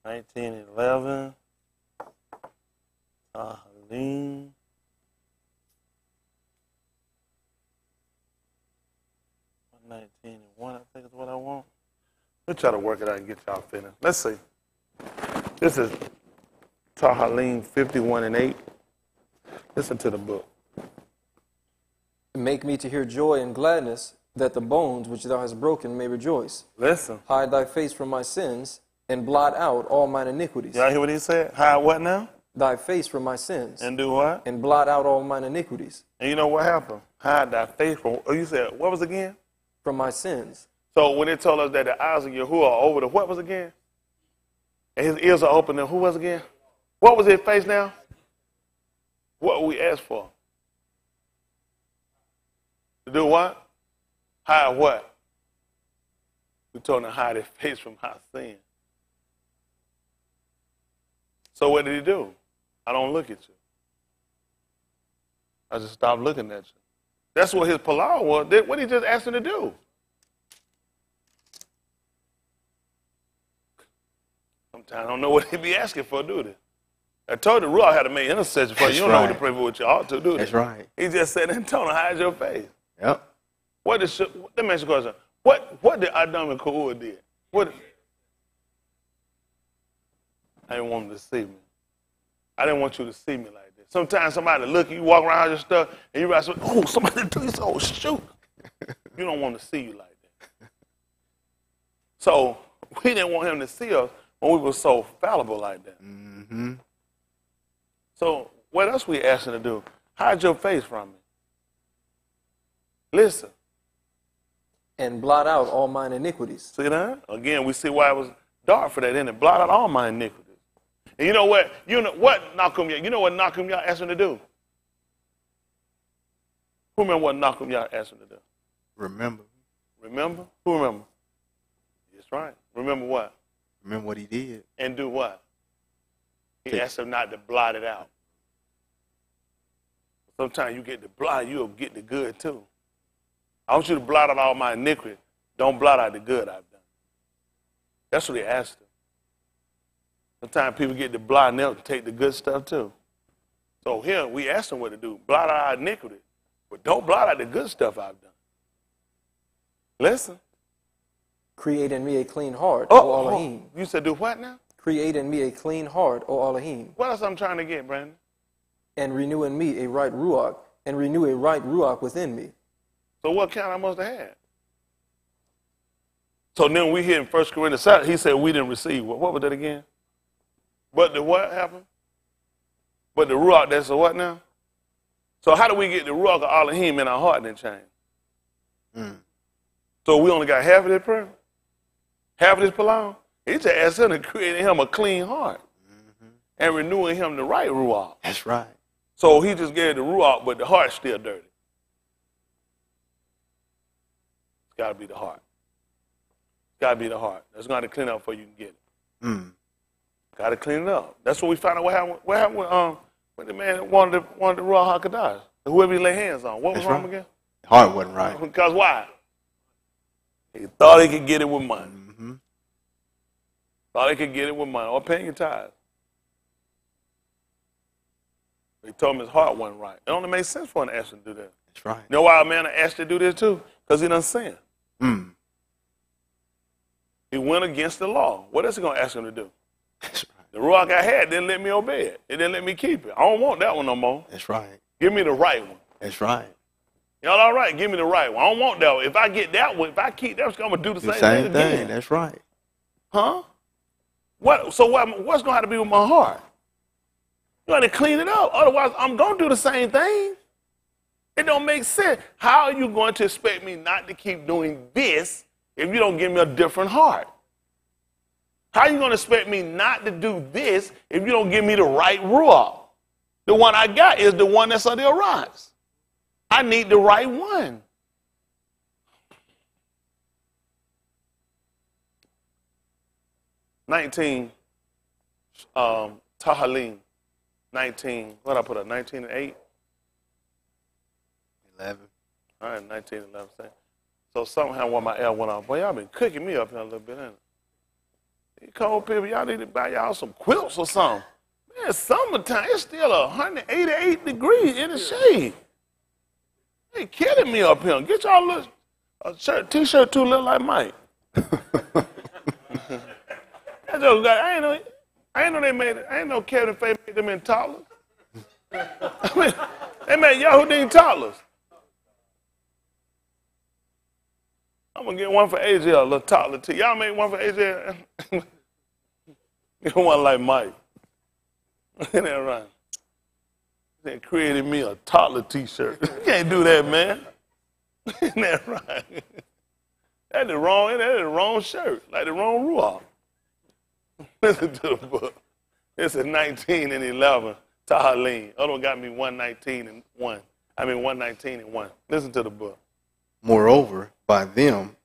19:11. Tahalim 119:1, I think is what I want. We'll try to work it out and get y'all finished. Let's see. This is Tahalim 51:8. Listen to the book. Make me to hear joy and gladness, that the bones which thou hast broken may rejoice. Listen. Hide thy face from my sins, and blot out all mine iniquities. Y'all hear what he said? Hide what now? Thy face from my sins, And do what? and blot out all mine iniquities. And you know what happened? Hide thy face from, oh, you said, what was again? From my sins. So when it told us that the eyes of Yahuwah are over the what was again? And his ears are open, and who was again? What was his face now? What we asked for? To do what? Hide what? We told him to hide his face from our sin. So what did he do? I don't look at you. I just stopped looking at you. That's what his palau was. What he just asked him to do. Sometimes I don't know what he be asking for, do they? I told you, Ruach had to make intercession for you. That's You don't know what right. to pray for, what you ought to do. That's right. He just said and told him, hide your face. Yep. What did, let me ask you a question. What did Adam and Ka'ua did? What? I didn't want him to see me. I didn't want you to see me like this. Sometimes somebody look at you, walk around your stuff, and you realize, oh, somebody took this, oh, shoot. You don't want to see you like that. So we didn't want him to see us when we were so fallible like that. Mm-hmm. So what else we asking to do? Hide your face from me. Listen. And blot out all mine iniquities. See that? Again, we see why it was dark for that, didn't it? Blot out all my iniquities. And you know what? You know what Nakum Yah asked him to do? Who remember what Nakum Yah asked him to do? Remember. Remember? Who remember? That's right. Remember what? Remember what he did. And do what? He asked him not to blot it out. Sometimes you get the blot, you'll get the good too. I want you to blot out all my iniquity. Don't blot out the good I've done. That's what he asked him. Sometimes people get the blot and they'll take the good stuff too. So here we asked him what to do. Blot out our iniquity. But don't blot out the good stuff I've done. Listen. Create in me a clean heart, O Elohim. You said do what now? Create in me a clean heart, O Elohim. What else I'm trying to get, Brandon? And renew in me a right ruach, and renew a right ruach within me. So what kind I must have had? So then we hear in 1 Corinthians 7, he said we didn't receive. What was that again? But the what happened? But the Ruach, that's a what now? So how do we get the Ruach of Elohim in our heart then change? So we only got half of this prayer? Half of this Palau? He just asked him to create in him a clean heart and renewing him the right Ruach. That's right. So he just gave the Ruach, but the heart's still dirty. It's got to be the heart. It's got to be the heart. That's going to clean up before you can get it. Got to clean it up. That's what we found out what happened when the man wanted the Ruach HaKodesh. Whoever he lay hands on. What was That's wrong right. again? The heart wasn't right. Because why? He thought he could get it with money. Thought he could get it with money or paying your tithes. He told him his heart wasn't right. It only makes sense for him to ask him to do that. That's right. You know why a man asked to do this too? Because he done sinned. He went against the law. What else he going to ask him to do? That's right. The Ruach I had didn't let me obey it. It didn't let me keep it. I don't want that one no more. That's right. Give me the right one. That's right. Y'all all right? Give me the right one. I don't want that one. If I get that one, if I keep that one, I'm going to do the same thing again. That's right. Huh? What's going to have to be with my heart? You got to clean it up. Otherwise, I'm going to do the same thing. It don't make sense. How are you going to expect me not to keep doing this if you don't give me a different heart? How are you going to expect me not to do this if you don't give me the right Ruach? The one I got is the one that's on the arise. I need the right one. Tahalim, 19, what I put up, 19 and 8? 11. All right, 19 and 11. So somehow when my L went off, boy, y'all been cooking me up here a little bit, ain't it? You cold people, y'all need to buy y'all some quilts or something. Man, summertime, it's still 188 degrees in the shade. They kidding me up here. Get y'all a shirt, t-shirt too little like Mike. That joke got, I ain't know they made it. I ain't know Kevin Faye made them in toddlers. I mean, they made Yahoo Dean toddlers. I'm gonna get one for AJ, a little toddler tee. Y'all made one for AJ. Get one like Mike. Ain't that right? They created me a toddler t-shirt. You can't do that, man. Ain't that right? That's the wrong shirt, like the wrong Ruach. Listen to the book. It's a 19 and 11, Tahalim. Other one got me 119 and 1. 119 and 1. Listen to the book. Moreover, by them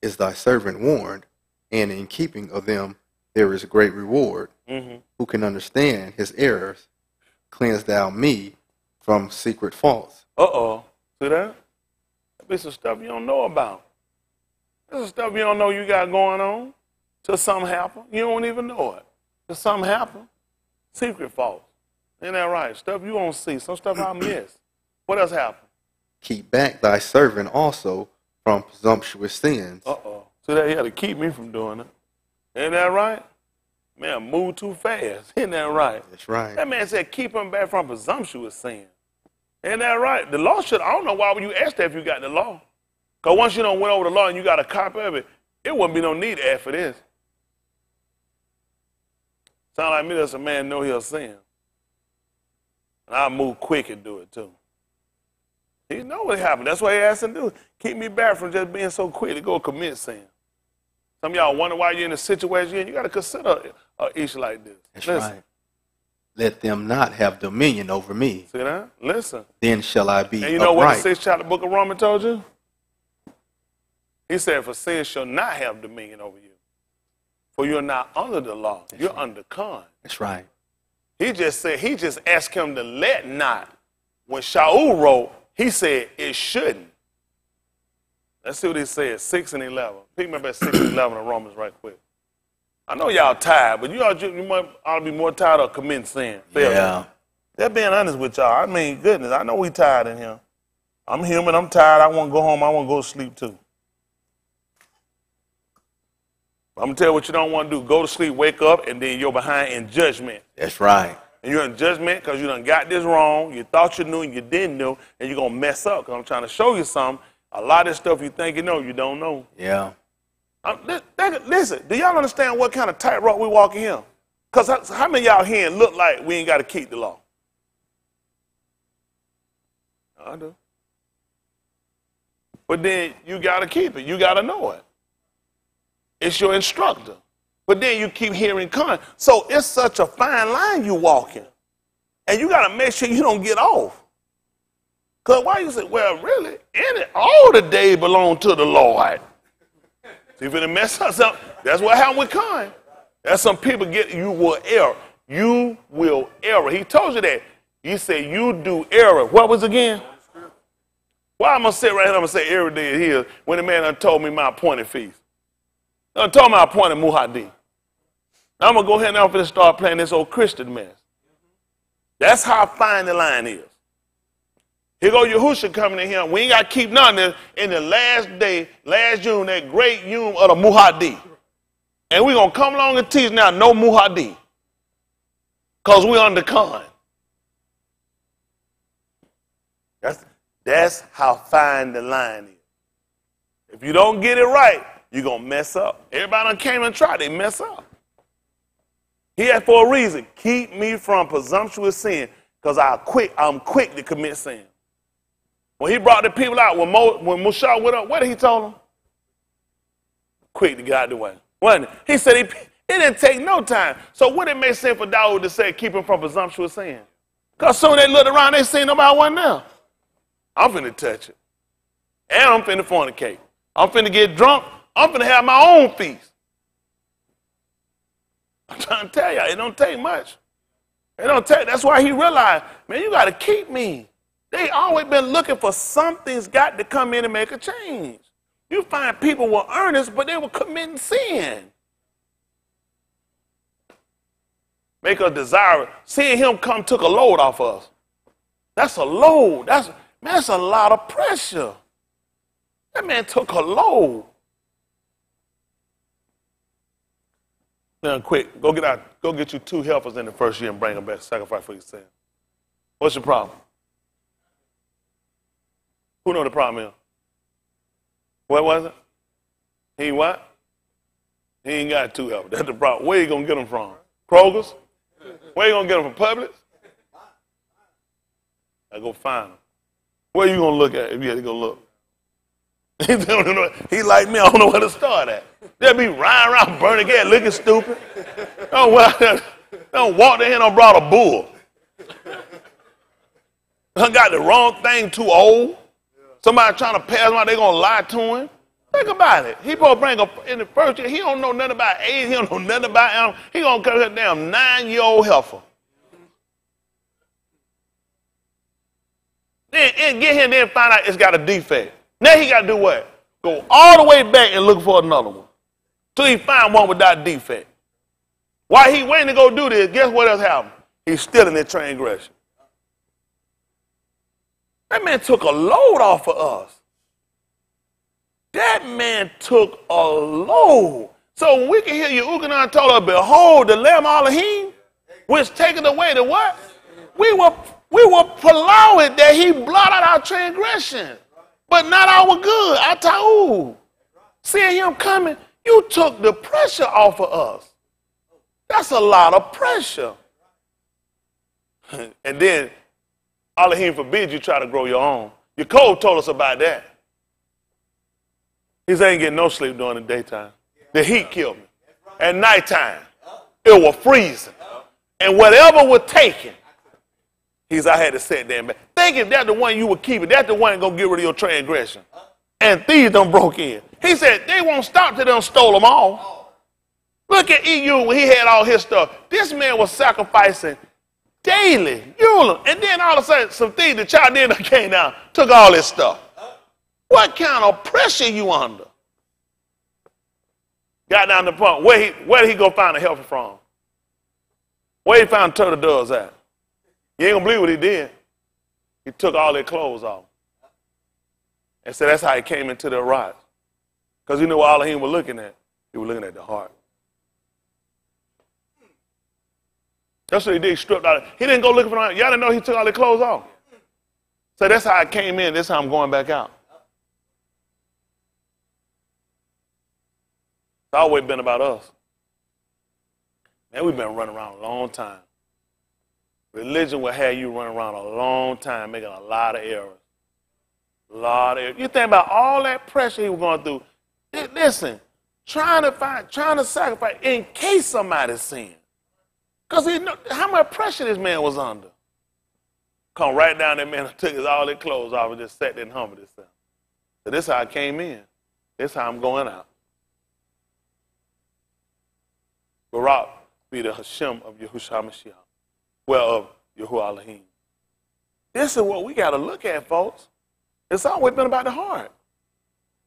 is thy servant warned, and in keeping of them there is a great reward. Who can understand his errors? Cleanse thou me from secret faults. Uh-oh. See that? That be some stuff you don't know about. There's some stuff you don't know you got going on. Till something happen. You don't even know it. Till something happen. Secret faults. Ain't that right? Stuff you won't see. Some stuff I miss. What else happened? Keep back thy servant also from presumptuous sins. Uh-oh. So that he had to keep me from doing it. Ain't that right? Man, move too fast. Ain't that right? That's right. That man said keep him back from presumptuous sin. Ain't that right? The law should, I don't know why would you ask that if you got the law. Because once you don't went over the law and you got a copy of it, it wouldn't be no need to ask for this. Sound like me, that's a man know he'll sin. And I'll move quick and do it too. He know what happened. That's what he asked him to do. Keep me back from just being so quick to go commit sin. Some of y'all wonder why you're in a situation. You got to consider an issue like this. That's Listen. right. Let them not have dominion over me. See that? Listen. Then shall I be And you know upright. what the 6th chapter book of Romans told you? He said, for sin shall not have dominion over you. For you're not under the law. You're under con. That's right. He just asked him to let not. When Shaul wrote, he said it shouldn't. Let's see what he said, 6 and 11. Pick me up at 6 and 11 of Romans right quick. I know y'all tired, but you ought to be more tired of committing sin. Yeah. They're being honest with y'all. I mean, goodness, I know we tired in here. I'm human, I'm tired, I want to go home, I want to go to sleep too. I'm going to tell you what you don't want to do. Go to sleep, wake up, and then you're behind in judgment. That's right. And you're in judgment because you done got this wrong. You thought you knew and you didn't know, and you're going to mess up because I'm trying to show you something. A lot of stuff you think you know, you don't know. Yeah. Listen, do y'all understand what kind of tightrope we walking here? Because how many of y'all here look like we ain't got to keep the law? I do. But then you got to keep it. You got to know it. It's your instructor. But then you keep hearing con. So it's such a fine line you walking. And you got to make sure you don't get off. Because why you say, well, really, all the day belong to the Lord. See, if it mess us up, that's what happened with con. That's some people you will err. You will err. He told you that. He said you do error. What was again? Why I'm going to sit right here and I'm going to say every day here when the man done told me my appointed feast. Done told me I appointed Muhadi. Now I'm going to go ahead and I'm going to start playing this old Christian mess. That's how fine the line is. Here go Yahushua coming in here. We ain't got to keep none of this in the last day, last June, that great Yom of the Muhadi. And we're going to come along and teach now no Muhadi. Because we're under con. That's how fine the line is. If you don't get it right, you're going to mess up. Everybody done came and tried, they mess up. He had for a reason, keep me from presumptuous sin, because I'm quick to commit sin. When he brought the people out, when Moshe went up, what did he tell them? Quick to get out of the way. Wasn't it? He said it didn't take no time. So would it make sense for Dawood to say, keep him from presumptuous sin? Because soon they looked around, they seen nobody wasn't there. I'm finna touch it. And I'm finna fornicate. I'm finna get drunk. I'm finna have my own feast. I'm trying to tell y'all, it don't take much. It don't take, that's why he realized, man, you got to keep me. They always been looking for something's got to come in and make a change. You find people were earnest, but they were committing sin. Make us desire. Seeing him come took a load off us. That's a load. That's a lot of pressure. That man took a load. Now, quick, go get you 2 heifers in the first year and bring them back, sacrifice for your sin. What's your problem? Who know the problem is? What was it? He what? He ain't got 2 heifers. That's the problem. Where you gonna get them from? Kroger's? Where you gonna get them from? Publix? I go find them. Where you gonna look at if you had to go look? He like me, I don't know where to start at. They'll be riding around burning gas, looking stupid. Don't walk in here and brought a bull. Done got the wrong thing, too old. Somebody trying to pass him out, they gonna lie to him. Think about it. He supposed to bring up in the first year, he don't know nothing about AIDS, he don't know nothing about animals. He gonna cut a damn 9-year-old heifer. Then get here and then find out it's got a defect. Now he got to do what? Go all the way back and look for another one. Till he find one without defect. While he waiting to go do this, guess what else happened? He's still in that transgression. That man took a load off of us. That man took a load. So when we can hear Yehukanan told us, behold, the Lamb Elohim, which taketh away the what? We will allow it that he blot out our transgression. But not our good, our ta'u. Seeing him coming, you took the pressure off of us. That's a lot of pressure. And then, Elohim forbid you try to grow your own. Yaakov told us about that. He said, I ain't getting no sleep during the daytime. The heat killed me. At nighttime, it was freezing. And whatever was taken, he said, I had to sit there and back. Think if that's the one you were keeping, that's the one going to get rid of your transgression. And thieves done broke in. He said, they won't stop till they done stole them all. Look at EU when he had all his stuff. This man was sacrificing daily, and then all of a sudden, some thieves, the Chaldean came down, took all his stuff. What kind of pressure you under? Got down to the point, where did he go find a helper from? Where he found turtle doves at? You ain't gonna believe what he did. He took all their clothes off. And said that's how he came into the rock. Because you know what Elohim was looking at? He was looking at the heart. That's what he did. He stripped out. He didn't go looking for them. Y'all didn't know he took all their clothes off. So that's how I came in. That's how I'm going back out. always been about us. Man, we've been running around a long time. Religion will have you running around a long time, making a lot of errors. A lot of errors. You think about all that pressure he was going through. Listen, trying to sacrifice in case somebody sinned. Because he know how much pressure this man was under. Come right down there, man, took all his clothes off and just sat there and humbled himself. So this is how I came in. This is how I'm going out. Barak be the Hashem of Yahushua Mashiach. Well, of Yahuwah Elohim. This is what we got to look at, folks. It's always been about the heart.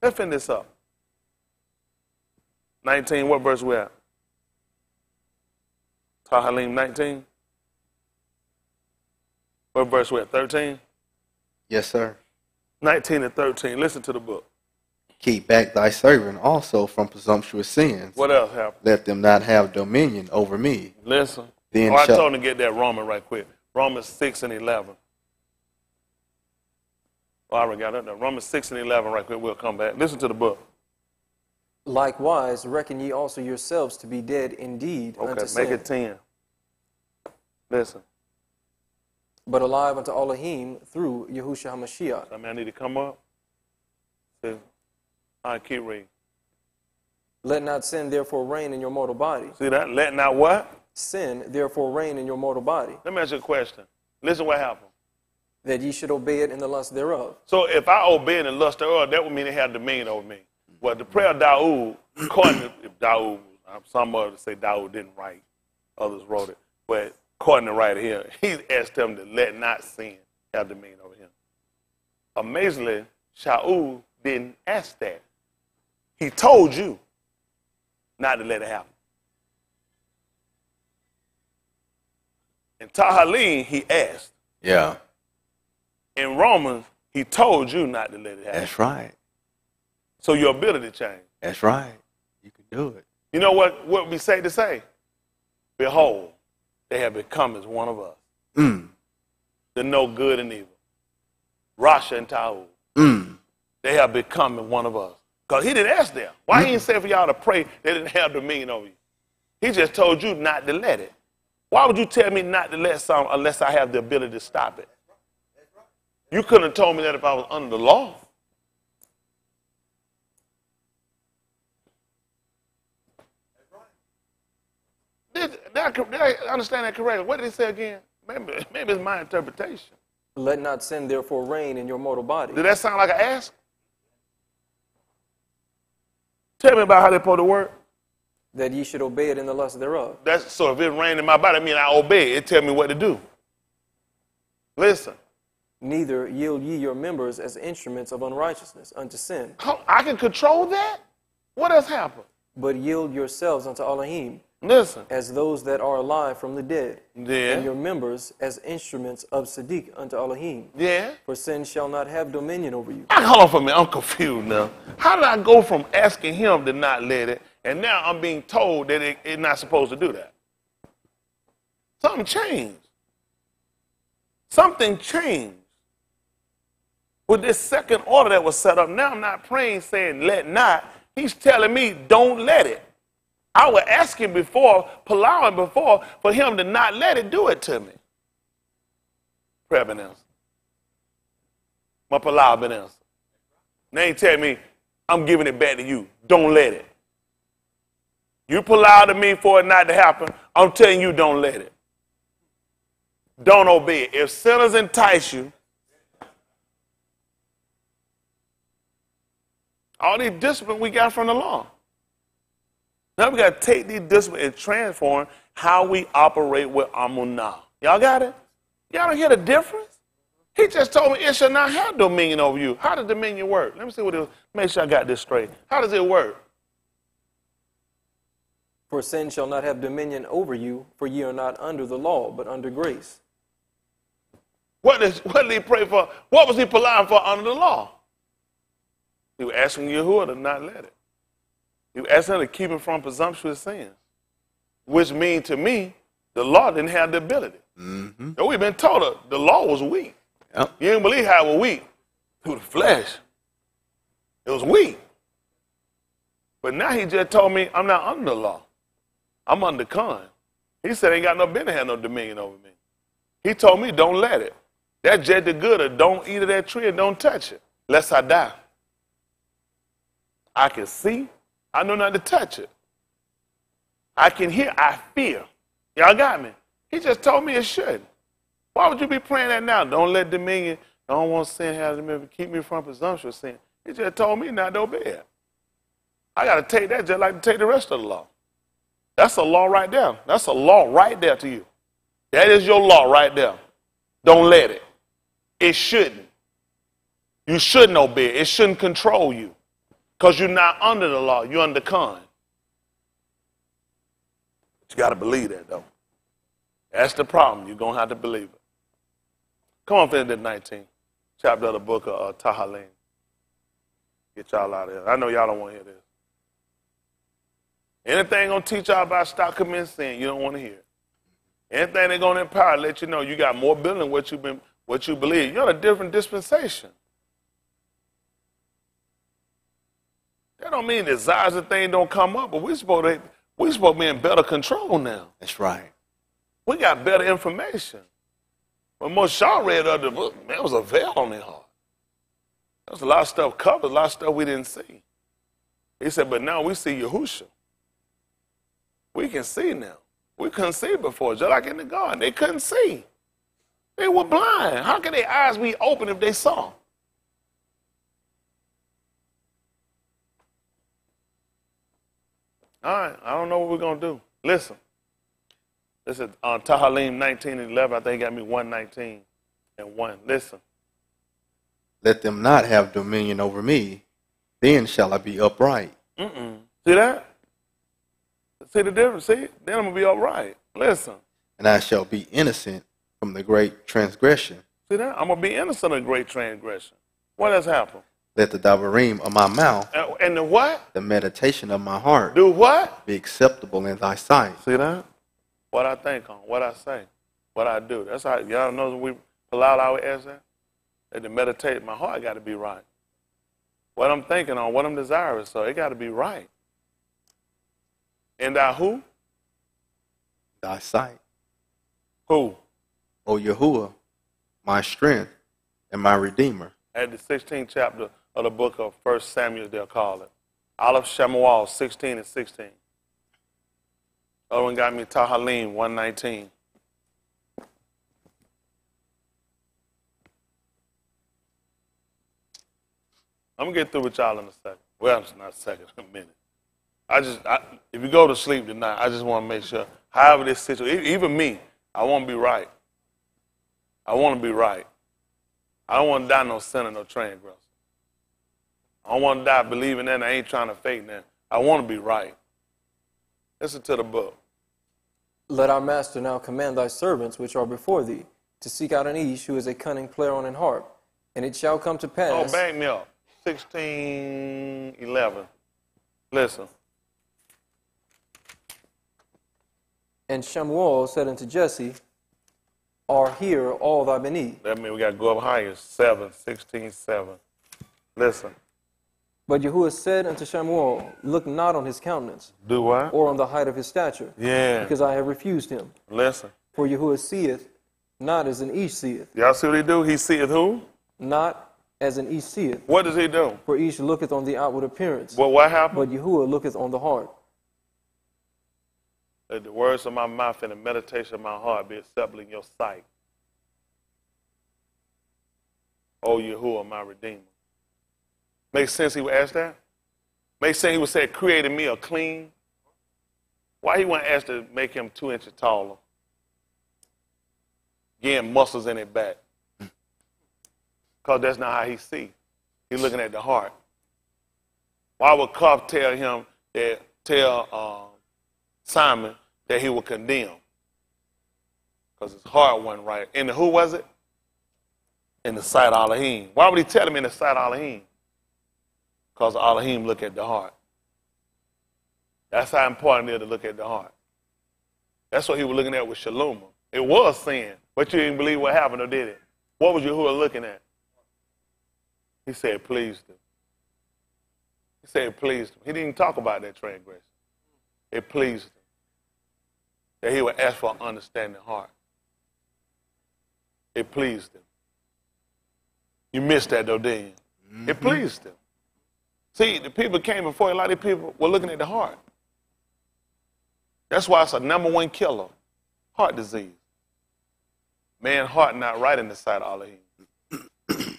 Let's finish this up. 19, what verse we at? Tahalim 19. What verse we at? 13? Yes, sir. 19 and 13. Listen to the book. Keep back thy servant also from presumptuous sins. What else happened? Let them not have dominion over me. Listen. Then I told him to get that Roman right quick. Romans 6 and 11. Oh, I already got it. Romans 6 and 11 right quick. We'll come back. Listen to the book. Likewise, reckon ye also yourselves to be dead indeed unto Okay, sin, make it 10. Listen. but alive unto Elohim through Yahushua HaMashiach. I mean, I need to come up. See? All right, keep reading. Let not sin therefore reign in your mortal body. See that? Let not what? Sin therefore reign in your mortal body, Let me ask you a question. Listen what happened. that ye should obey it in the lust thereof. So if I obey in the lust thereof, that would mean it had dominion over me. Well, the prayer of Dawood, according to if Dawood, some others say Dawood didn't write, others wrote it, but according to right here, he asked him to let not sin have dominion over him. Amazingly, Shaul didn't ask that. He told you not to let it happen. In Tahalim, he asked. Yeah, In Romans, he told you not to let it happen. that's right. So your ability changed. That's right. You can do it. You know what we say to say? Behold, they have become as one of us. To know good and evil. Rasha and Tahu. They have become as one of us. Because he didn't ask them. Why he didn't say for y'all to pray they didn't have dominion over you? He just told you not to let it. Why would you tell me not to let something unless I have the ability to stop it? You couldn't have told me that if I was under the law. Did I understand that correctly? What did he say again? Maybe it's my interpretation. Let not sin therefore reign in your mortal body. Did that sound like an ask? Tell me about how they supposed to work. That ye should obey it in the lust thereof. So if it rained in my body, I mean I obey it. It tell me what to do. Listen. Neither yield ye your members as instruments of unrighteousness unto sin, I can control that? What else happened? but yield yourselves unto Elohim Listen. as those that are alive from the dead, Yeah. and your members as instruments of Sadiq unto Elohim. Yeah. For sin shall not have dominion over you. Hold on for a minute. I'm confused now. How did I go from asking him to not let it, and now I'm being told that it's not supposed to do that? Something changed. Something changed. With this second order that was set up, now I'm not praying saying let not. He's telling me don't let it. I was asking before, allowing before, for him to not let it do it to me. Prayer been answered. My palau been answered. Now he tell me, I'm giving it back to you. Don't let it. You palau to me for it not to happen. I'm telling you, don't let it. Don't obey it. If sinners entice you, all these discipline we got from the law. Now we got to take these discipline and transform how we operate with Amunah. Y'all got it? Y'all don't hear the difference? He just told me it shall not have dominion over you. How does dominion work? Let me see what it is. Make sure I got this straight. How does it work? For sin shall not have dominion over you, for ye are not under the law, but under grace. What did he pray for? What was he applying for under the law? He was asking Yahuwah to not let it. He was asking him to keep him from presumptuous sins, which means to me, the law didn't have the ability. Mm-hmm. So we've been told the law was weak. Yep. You didn't believe how it was weak through the flesh. It was weak. But now he just told me I'm not under the law. I'm under Khan. He said ain't got no business have no dominion over me. He told me don't let it. That just the good or don't eat of that tree and don't touch it, lest I die. I can see. I know not to touch it. I can hear. I feel. Y'all got me? He just told me it shouldn't. Why would you be praying that now? Don't let dominion, I don't want sin have dominion, keep me from presumptuous sin. He just told me not to obey it. I got to take that just like to take the rest of the law. That's a law right there. That's a law right there to you. That is your law right there. Don't let it. It shouldn't. You shouldn't obey it. It shouldn't control you because you're not under the law. You're under Khan. You got to believe that, though. That's the problem. You're going to have to believe it. Come on, finish that 19th chapter of the book of Tahalim. Get y'all out of here. I know y'all don't want to hear this. Anything going to teach y'all about stop committing sin, you don't want to hear. Anything they're going to empower, let you know you got more building than what you believe. You're in a different dispensation. That don't mean desires of things don't come up, but we're supposed to be in better control now. That's right. We got better information. When Moshe read other book, there was a veil on their heart. There was a lot of stuff covered, a lot of stuff we didn't see. He said, but now we see Yahushua. We can see now. We couldn't see before, just like in the garden. They couldn't see. They were blind. How can their eyes be open if they saw? All right, I don't know what we're going to do. Listen. This is Tahalim 19 and 11. I think he got me 119 and 1. Listen. Let them not have dominion over me, then shall I be upright. See that? See the difference? See? Then I'm going to be upright. Listen. And I shall be innocent from the great transgression. See that? I'm going to be innocent of great transgression. What has happened? Let the dabarim of my mouth and the what? The meditation of my heart do what? Be acceptable in thy sight. See that? What I think on, what I say, what I do. That's how y'all know we pull out our answer. That to meditate, my heart got to be right. What I'm thinking on, what I'm desirous, so it got to be right. And thou who? Thy sight. Who? O Yahuwah, my strength and my redeemer. At the 16th chapter of the book of 1 Samuel, they'll call it. Aleph Shemuel 16 and 16. Other one got me Tahalim 119. I'm going to get through with y'all in a second. Well, it's not a second, a minute. If you go to sleep tonight, I just want to make sure, however this situation, even me, I want to be right. I want to be right. I don't want to die no sinner, no transgressor. I don't want to die believing that and I ain't trying to fake that. I want to be right. Listen to the book. Let our master now command thy servants which are before thee to seek out an Ish who is a cunning player on an harp. And it shall come to pass. Oh, back me up. 16:11. Listen. And Shemuel said unto Jesse, are here all thy beni? That means we got to go up higher. 16:7. Listen. But Yahuwah said unto Shemuel, look not on his countenance. Do what? Or on the height of his stature. Yeah. Because I have refused him. Listen. For Yahuwah seeth not as an Ish seeth. Y'all see what he do? He seeth who? Not as an Ish seeth. What does he do? For Ish looketh on the outward appearance. Well, what happened? But Yahuwah looketh on the heart. Let the words of my mouth and the meditation of my heart be acceptable in your sight. O Yahuwah, my Redeemer. Makes sense he would ask that? Makes sense he would say, created me a clean. Why he wouldn't ask to make him 2 inches taller? Getting muscles in his back. Because that's not how he see. He's looking at the heart. Why would Cuff tell Simon that he would condemn? Because his heart wasn't right. And who was it? In the sight of Elohim. Why would he tell him in the sight of Elohim? Because Elohim look at the heart. That's how important it is to look at the heart. That's what he was looking at with Shalom. It was sin, but you didn't believe what happened, or did it? What was Yahuwah looking at? He said, pleased him. He said it pleased him. He didn't talk about that transgression. It pleased him that he would ask for an understanding heart. It pleased him. You missed that though, didn't you? Mm-hmm. It pleased him. See, the people came before, a lot of people were looking at the heart. That's why it's a #1 killer, heart disease. Man's heart not right in the sight of Elohim.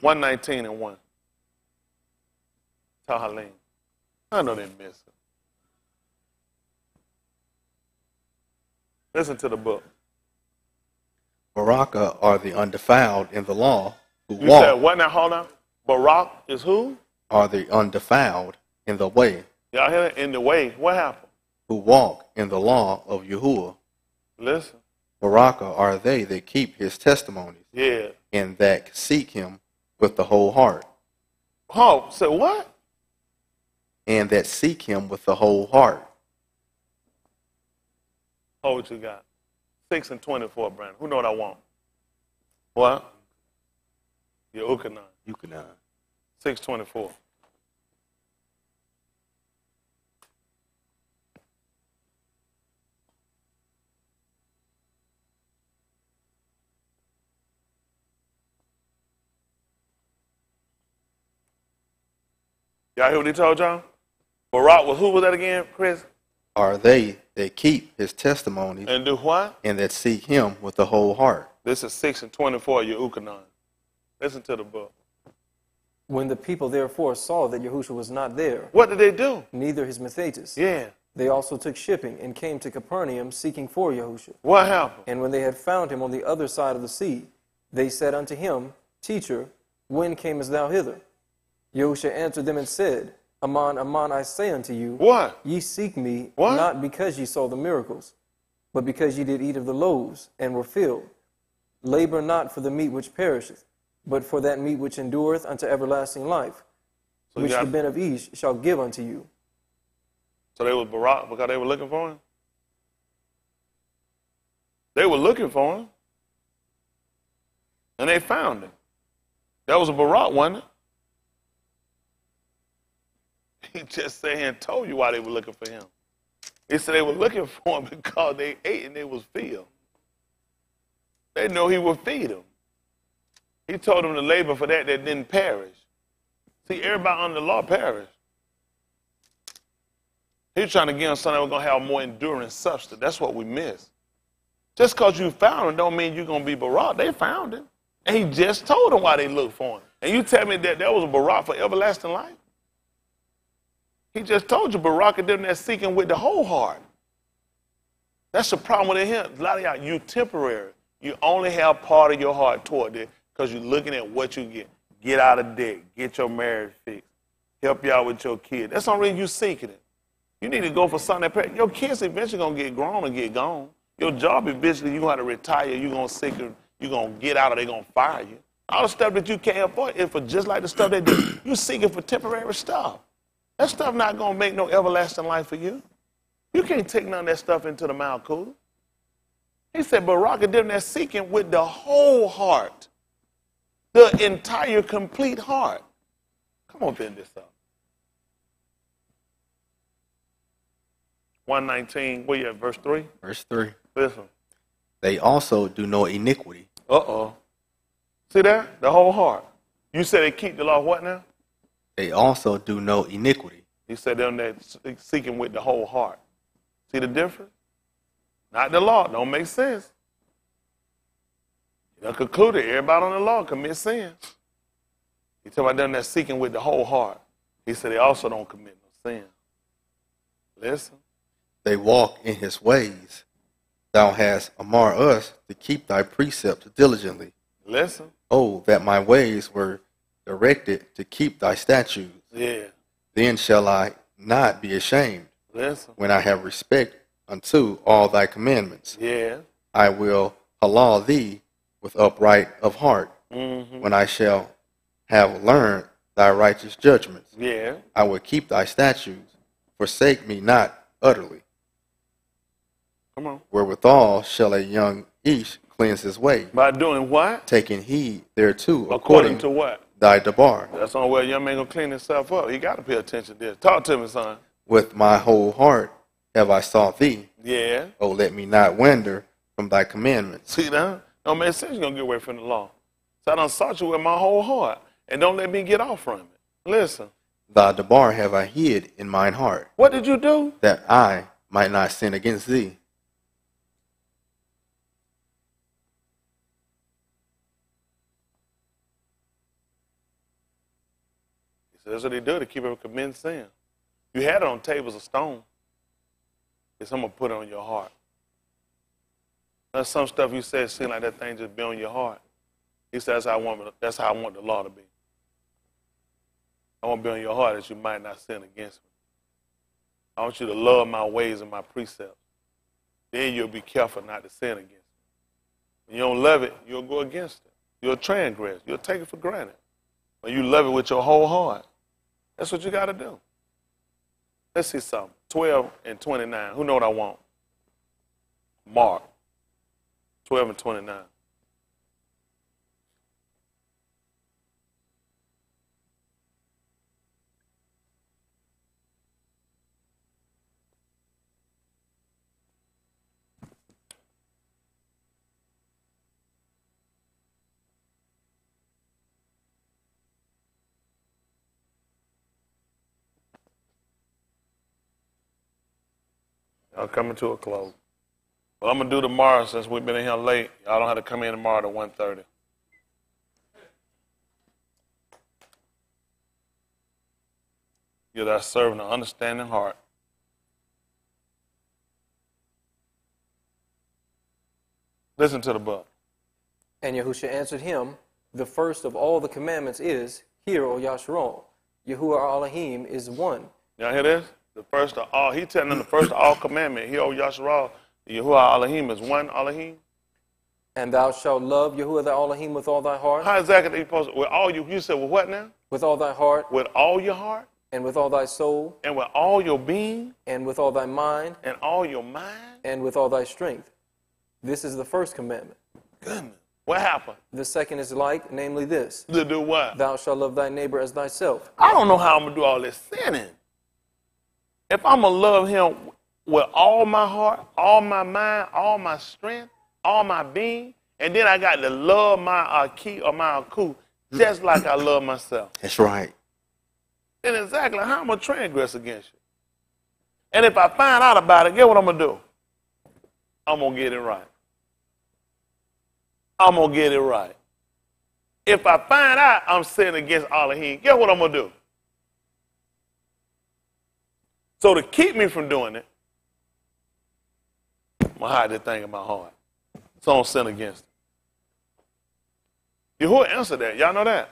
119:1. Tahalim. I know they miss it. Listen to the book. Baraka are the undefiled in the law who You walk. said what now? Hold on. Barak is who? Are the undefiled in the way Y'all hear it? In the way. What happened? who walk in the law of Yahuwah. Listen. Baraka are they that keep his testimonies Yeah. and that seek him with the whole heart. Oh, say what? And that seek him with the whole heart. Oh, what you got? 6 and 24, Brandon. Who know what I want? What? Your Ukanan. You can 6:24. Y'all hear what he told y'all? Barak was, who was that again, Chris? are they that keep his testimonies And do what? and that seek him with the whole heart. This is 6 and 24, your Ukanan. Listen to the book. When the people therefore saw that Yahushua was not there, What did they do? neither his Methetis, Yeah. they also took shipping and came to Capernaum seeking for Yahushua. What happened? And when they had found him on the other side of the sea, they said unto him, Teacher, when camest thou hither? Yahushua answered them and said, Aman, aman, I say unto you, What? ye seek me What? not because ye saw the miracles, but because ye did eat of the loaves and were filled. Labor not for the meat which perisheth, but for that meat which endureth unto everlasting life, So which you the got- Ben of Ish shall give unto you. So they was Barak because they were looking for him? They were looking for him. And they found him. That was a Barak, wasn't it? He just said here and told you why they were looking for him. He said they were looking for him because they ate and they was filled. They know he would feed them. He told them to labor for that didn't perish. See, everybody under the law perished. He was trying to give them something that was going to have more enduring substance. That's what we miss. Just because you found him don't mean you're going to be Barak. They found him. And he just told them why they looked for him. And you tell me that was a Barak for everlasting life? He just told you Barak and them that seeking with the whole heart. That's the problem with him. A lot of y'all, you temporary. You only have part of your heart toward it because you're looking at what you get. Get out of debt. Get your marriage fixed. Help you out with your kid. That's the only reason you're seeking it. You need to go for something that your kids eventually going to get grown and get gone. Your job eventually you're going to retire. You're going to seek it. You're going to get out or they're going to fire you. All the stuff that you can't afford is for just like the stuff they do. You're seeking for temporary stuff. That stuff not going to make no everlasting life for you. You can't take none of that stuff into the Mount Cooler. He said, Barak and them that seeking with the whole heart. The entire complete heart. Come on, bend this up. 119, where you at, verse 3? Verse 3. Listen. They also do no iniquity. Uh-oh. See that? The whole heart. You said they keep the law what now? They also do no iniquity. He said them that seeking with the whole heart. See the difference? Not the law. Don't make sense. You done concluded everybody on the law commit sin. He talking about them that seeking with the whole heart. He said they also don't commit no sin. Listen. They walk in his ways. Thou hast amar us to keep thy precepts diligently. Listen. Oh, that my ways were directed to keep thy statutes. Yeah. Then shall I not be ashamed Listen. when I have respect unto all thy commandments. Yeah. I will halal thee with upright of heart. Mm-hmm. When I shall have learned thy righteous judgments, Yeah. I will keep thy statutes. Forsake me not utterly. Come on. Wherewithal shall a young Ish cleanse his way, By doing what? taking heed thereto According to what? thy debar. That's the only way a young man gonna clean himself up. He got to pay attention to this. Talk to me, son. With my whole heart have I sought thee. Yeah. Oh, let me not wander from thy commandments. See that? Don't make sense you're gonna get away from the law. So I done sought you with my whole heart. And don't let me get off from it. Listen. Thy debar have I hid in mine heart, What did you do? that I might not sin against thee. He said, that's what they do to keep everyone from committing sin. You had it on tables of stone. It's I'm gonna put it on your heart. There's some stuff you said seem like that thing just be on your heart. He said that's how I want the law to be. I want to be on your heart that you might not sin against me. I want you to love my ways and my precepts. Then you'll be careful not to sin against me. When you don't love it, you'll go against it. You'll transgress. You'll take it for granted. When you love it with your whole heart, that's what you got to do. Let's see something. 12 and 29. Who know what I want? Mark. 12 and 29. I'm coming to a close. Well, I'm going to do tomorrow since we've been in here late. Y'all don't have to come in tomorrow at 1:30. Give that servant an understanding heart. Listen to the book. And Yahushua answered him, the first of all the commandments is, Hear, O Yasharal, Yahuwah our Elohim is one. Y'all hear this? The first of all, he telling them the first of all commandment. Hear, O Yasharal, Yahuwah Elohim is one Elohim. And thou shalt love Yahuwah thy Elohim with all thy heart. How exactly are you supposed to? With all you said, with what now? With all thy heart. With all your heart. And with all thy soul. And with all your being. And with all thy mind. And all your mind. And with all thy strength. This is the first commandment. Goodness. What happened? The second is like, namely this. To do what? Thou shalt love thy neighbor as thyself. I don't know how I'm going to do all this sinning. If I'm going to love him with all my heart, all my mind, all my strength, all my being, and then I got to love my Aki or my Aku just like I love myself. That's right. Then exactly how I'm going to transgress against you. And if I find out about it, guess what I'm going to do? I'm going to get it right. I'm going to get it right. If I find out I'm sinning against Elohim, guess what I'm going to do? So to keep me from doing it, I'm going to hide that thing in my heart. So I don't sin against it. Yahuwah answered that. Y'all know that?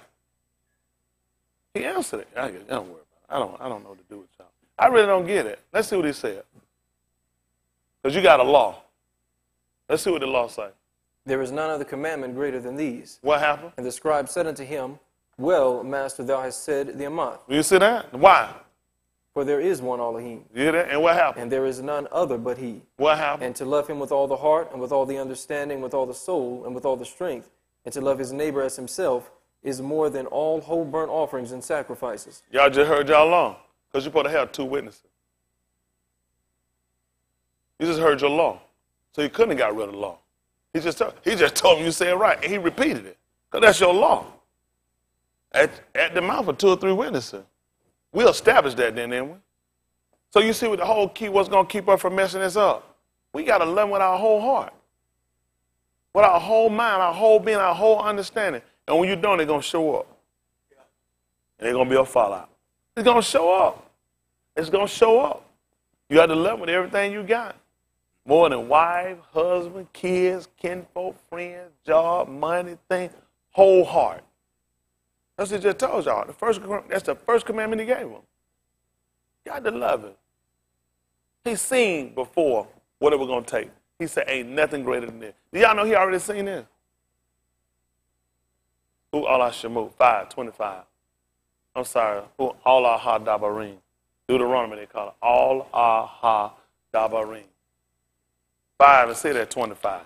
He answered it. Don't worry about it. I don't know what to do with y'all. I really don't get it. Let's see what he said. Because you got a law. Let's see what the law says. There is none other commandment greater than these. What happened? And the scribe said unto him, Well, master, thou hast said the Amath. You see that? Why? For there is one Elohim. You hear that? And what happened? And there is none other but he. What happened? And to love him with all the heart, and with all the understanding, with all the soul, and with all the strength, and to love his neighbor as himself, is more than all whole burnt offerings and sacrifices. Y'all just heard y'all law. Because you're supposed to have two witnesses. You just heard your law. So you couldn't have got rid of the law. He just told him you said it right, and he repeated it. Because that's your law. At the mouth of 2 or 3 witnesses. We established that then, didn't we? So you see what the whole key, what's going to keep us from messing this up? We got to love him with our whole heart. With our whole mind, our whole being, our whole understanding. And when you're done, they're going to show up. And they're going to be a fallout. It's going to show up. It's going to show up. You have to love him with everything you got. More than wife, husband, kids, kinfolk, friends, job, money, thing, whole heart. That's what he just told y'all. That's the first commandment he gave them. You got to love him. He's seen before what it was going to take. He said, ain't nothing greater than this. Do y'all know he already seen this? Who Allah Shemut, 5:25. I'm sorry. Who Allah Ha Dabarim. Deuteronomy they call it. Allah Ha Dabarim. 5 and say that 25.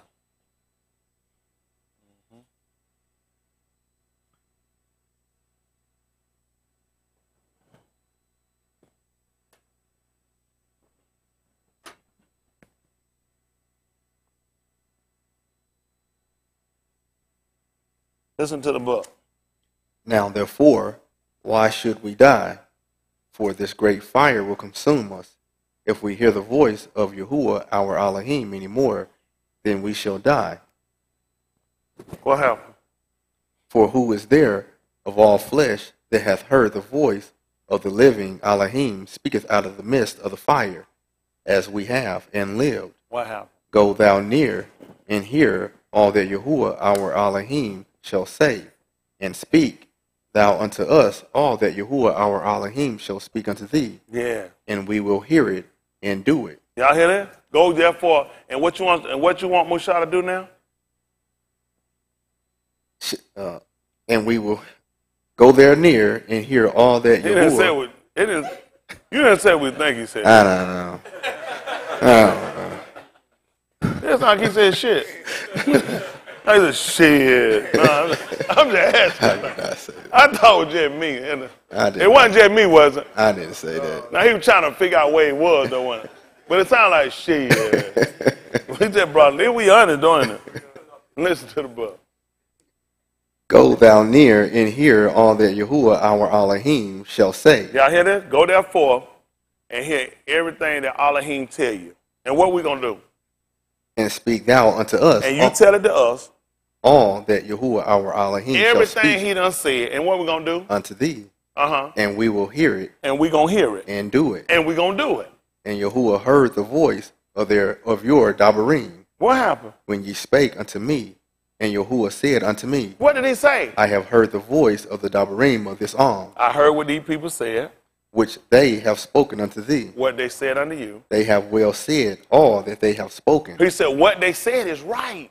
Listen to the book. Now, therefore, why should we die? For this great fire will consume us. If we hear the voice of Yahuwah our Elohim any more, then we shall die. What happened? For who is there of all flesh that hath heard the voice of the living Elohim speaketh out of the midst of the fire, as we have, and lived? What happened? Go thou near, and hear all that Yahuwah our Elohim shall say, and speak thou unto us all that Yahuwah our Elohim shall speak unto thee. Yeah. And we will hear it and do it. Y'all hear that? Go therefore, and what you want Moshe to do now? And we will go there near and hear all that He didn't say Yahuwah. what it is. You didn't say what we think he said. I don't know. That's not like he said shit. I said shit. No, I'm just asking. I thought it was just me. It wasn't just me, was it? I didn't say that. Now he was trying to figure out where he was, though, wasn't it? But it sounded like shit. We just brought it. We honest doing it. Listen to the book. Go thou near and hear all that Yahuwah our Elohim shall say. Y'all hear this? Go therefore and hear everything that Elohim tell you. And what we going to do? And speak thou unto us. And you tell it to us. All that Yahuwah our Elohim shall Everything speak he done said. And what we going to do? unto thee. Uh-huh. And we will hear it And we going to hear it. and do it. And we going to do it. And Yahuwah heard the voice of your Dabarim What happened? when ye spake unto me. And Yahuwah said unto me, What did he say? I have heard the voice of the Dabarim of this arm, I heard what these people said, which they have spoken unto thee. what they said unto you. They have well said all that they have spoken. He said, what they said is right.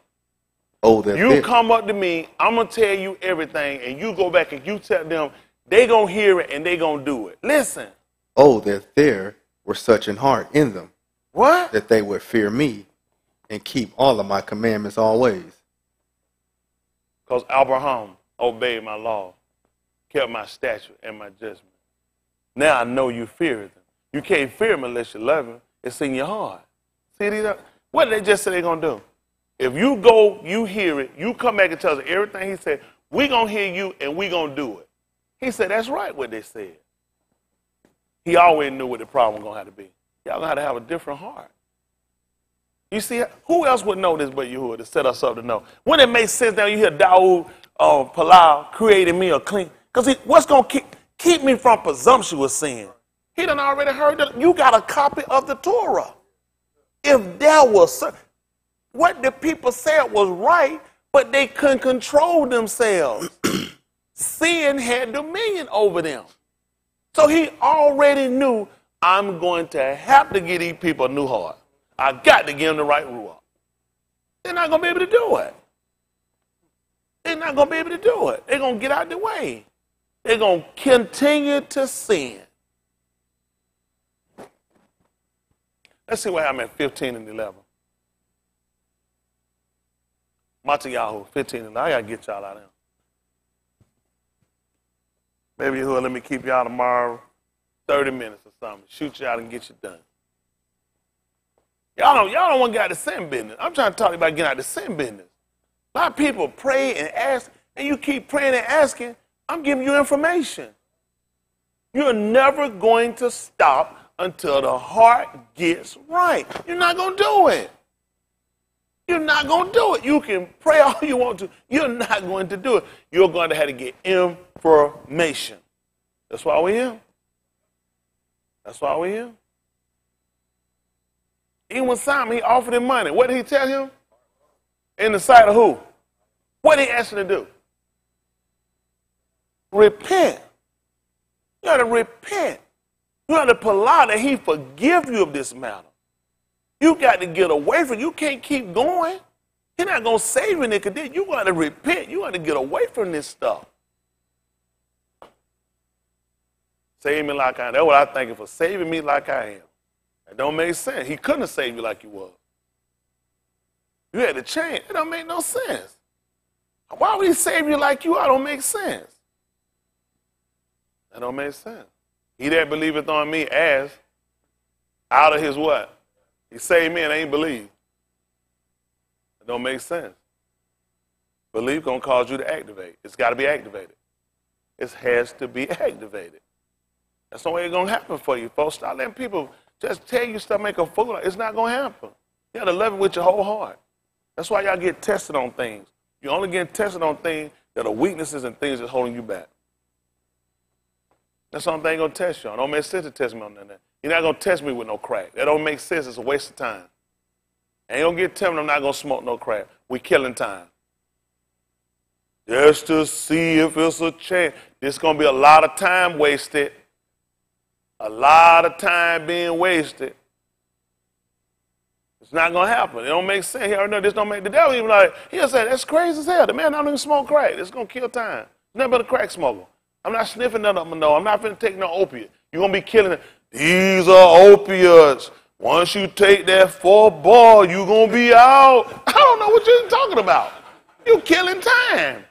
Oh, that You there, come up to me, I'm going to tell you everything, and you go back and you tell them, they going to hear it and they going to do it. Listen. oh, that there were such an heart in them, What? that they would fear me and keep all of my commandments always. Because Abraham obeyed my law, kept my statute and my judgment. Now I know you fear them. You can't fear him unless you love him. It's in your heart. See, what did they just say they're going to do? If you go, you hear it, you come back and tell us everything he said, we're going to hear you and we're going to do it. He said, that's right what they said. He always knew what the problem was going to have to be. Y'all going to have a different heart. You see, who else would know this but Yahuwah to set us up to know? When it makes sense now you hear Dawood Palau created me a clean, because what's going to keep me from presumptuous sin? He done already heard that. You got a copy of the Torah. If there was, what the people said was right, but they couldn't control themselves. Sin had dominion over them. So he already knew, I'm going to have to give these people a new heart. I got to give them the right ruah. They're not going to be able to do it. They're not going to be able to do it. They're going to get out the way. They're going to continue to sin. Let's see what happened at 15 and 11. Matayahu, 15 and 11. I got to get y'all out of here. Maybe let me keep y'all tomorrow 30 minutes or something. Shoot you out and get you done. Y'all don't want to get out of the sin business. I'm trying to talk about getting out of the sin business. A lot of people pray and ask, and you keep praying and asking, I'm giving you information. You're never going to stop until the heart gets right. You're not going to do it. You're not going to do it. You can pray all you want to. You're not going to do it. You're going to have to get information. That's why we're here. That's why we're here. Even when Simon, he offered him money. What did he tell him? In the sight of who? What did he ask him to do? Repent. You got to repent. You got to allow that he forgive you of this matter. You got to get away from it. You can't keep going. He's not going to save you, Nicodemus. You got to repent. You got to get away from this stuff. Save me like I am. That's what I think of for saving me like I am. It don't make sense. He couldn't have saved you like you was. You had to change. It don't make no sense. Why would he save you like you are? It don't make sense. That don't make sense. He that believeth on me as out of his what? He saved me and ain't believe. It don't make sense. Belief gonna cause you to activate. It's got to be activated. It has to be activated. That's the way it's gonna happen for you, folks. Stop letting people just tell you stuff, make a fool. It's not gonna happen. You gotta love it with your whole heart. That's why y'all get tested on things. You only get tested on things that are weaknesses and things that's holding you back. That's the only thing gonna test you on. Don't make sense to test me on that. You're not gonna test me with no crack. That don't make sense. It's a waste of time. Ain't gonna get telling me I'm not gonna smoke no crack. We killing time. Just to see if it's a chance. There's gonna be a lot of time wasted. A lot of time being wasted. It's not gonna happen. It don't make sense. He already know this don't make the devil even like. He'll say that's crazy as hell. The man don't even smoke crack. It's gonna kill time. He's nothing but a crack smoker. I'm not sniffing none of them. No, I'm not finna take no opiate. You're gonna be killing it. These are opiates. Once you take that 4-ball, you're gonna be out. I don't know what you're talking about. You're killing time.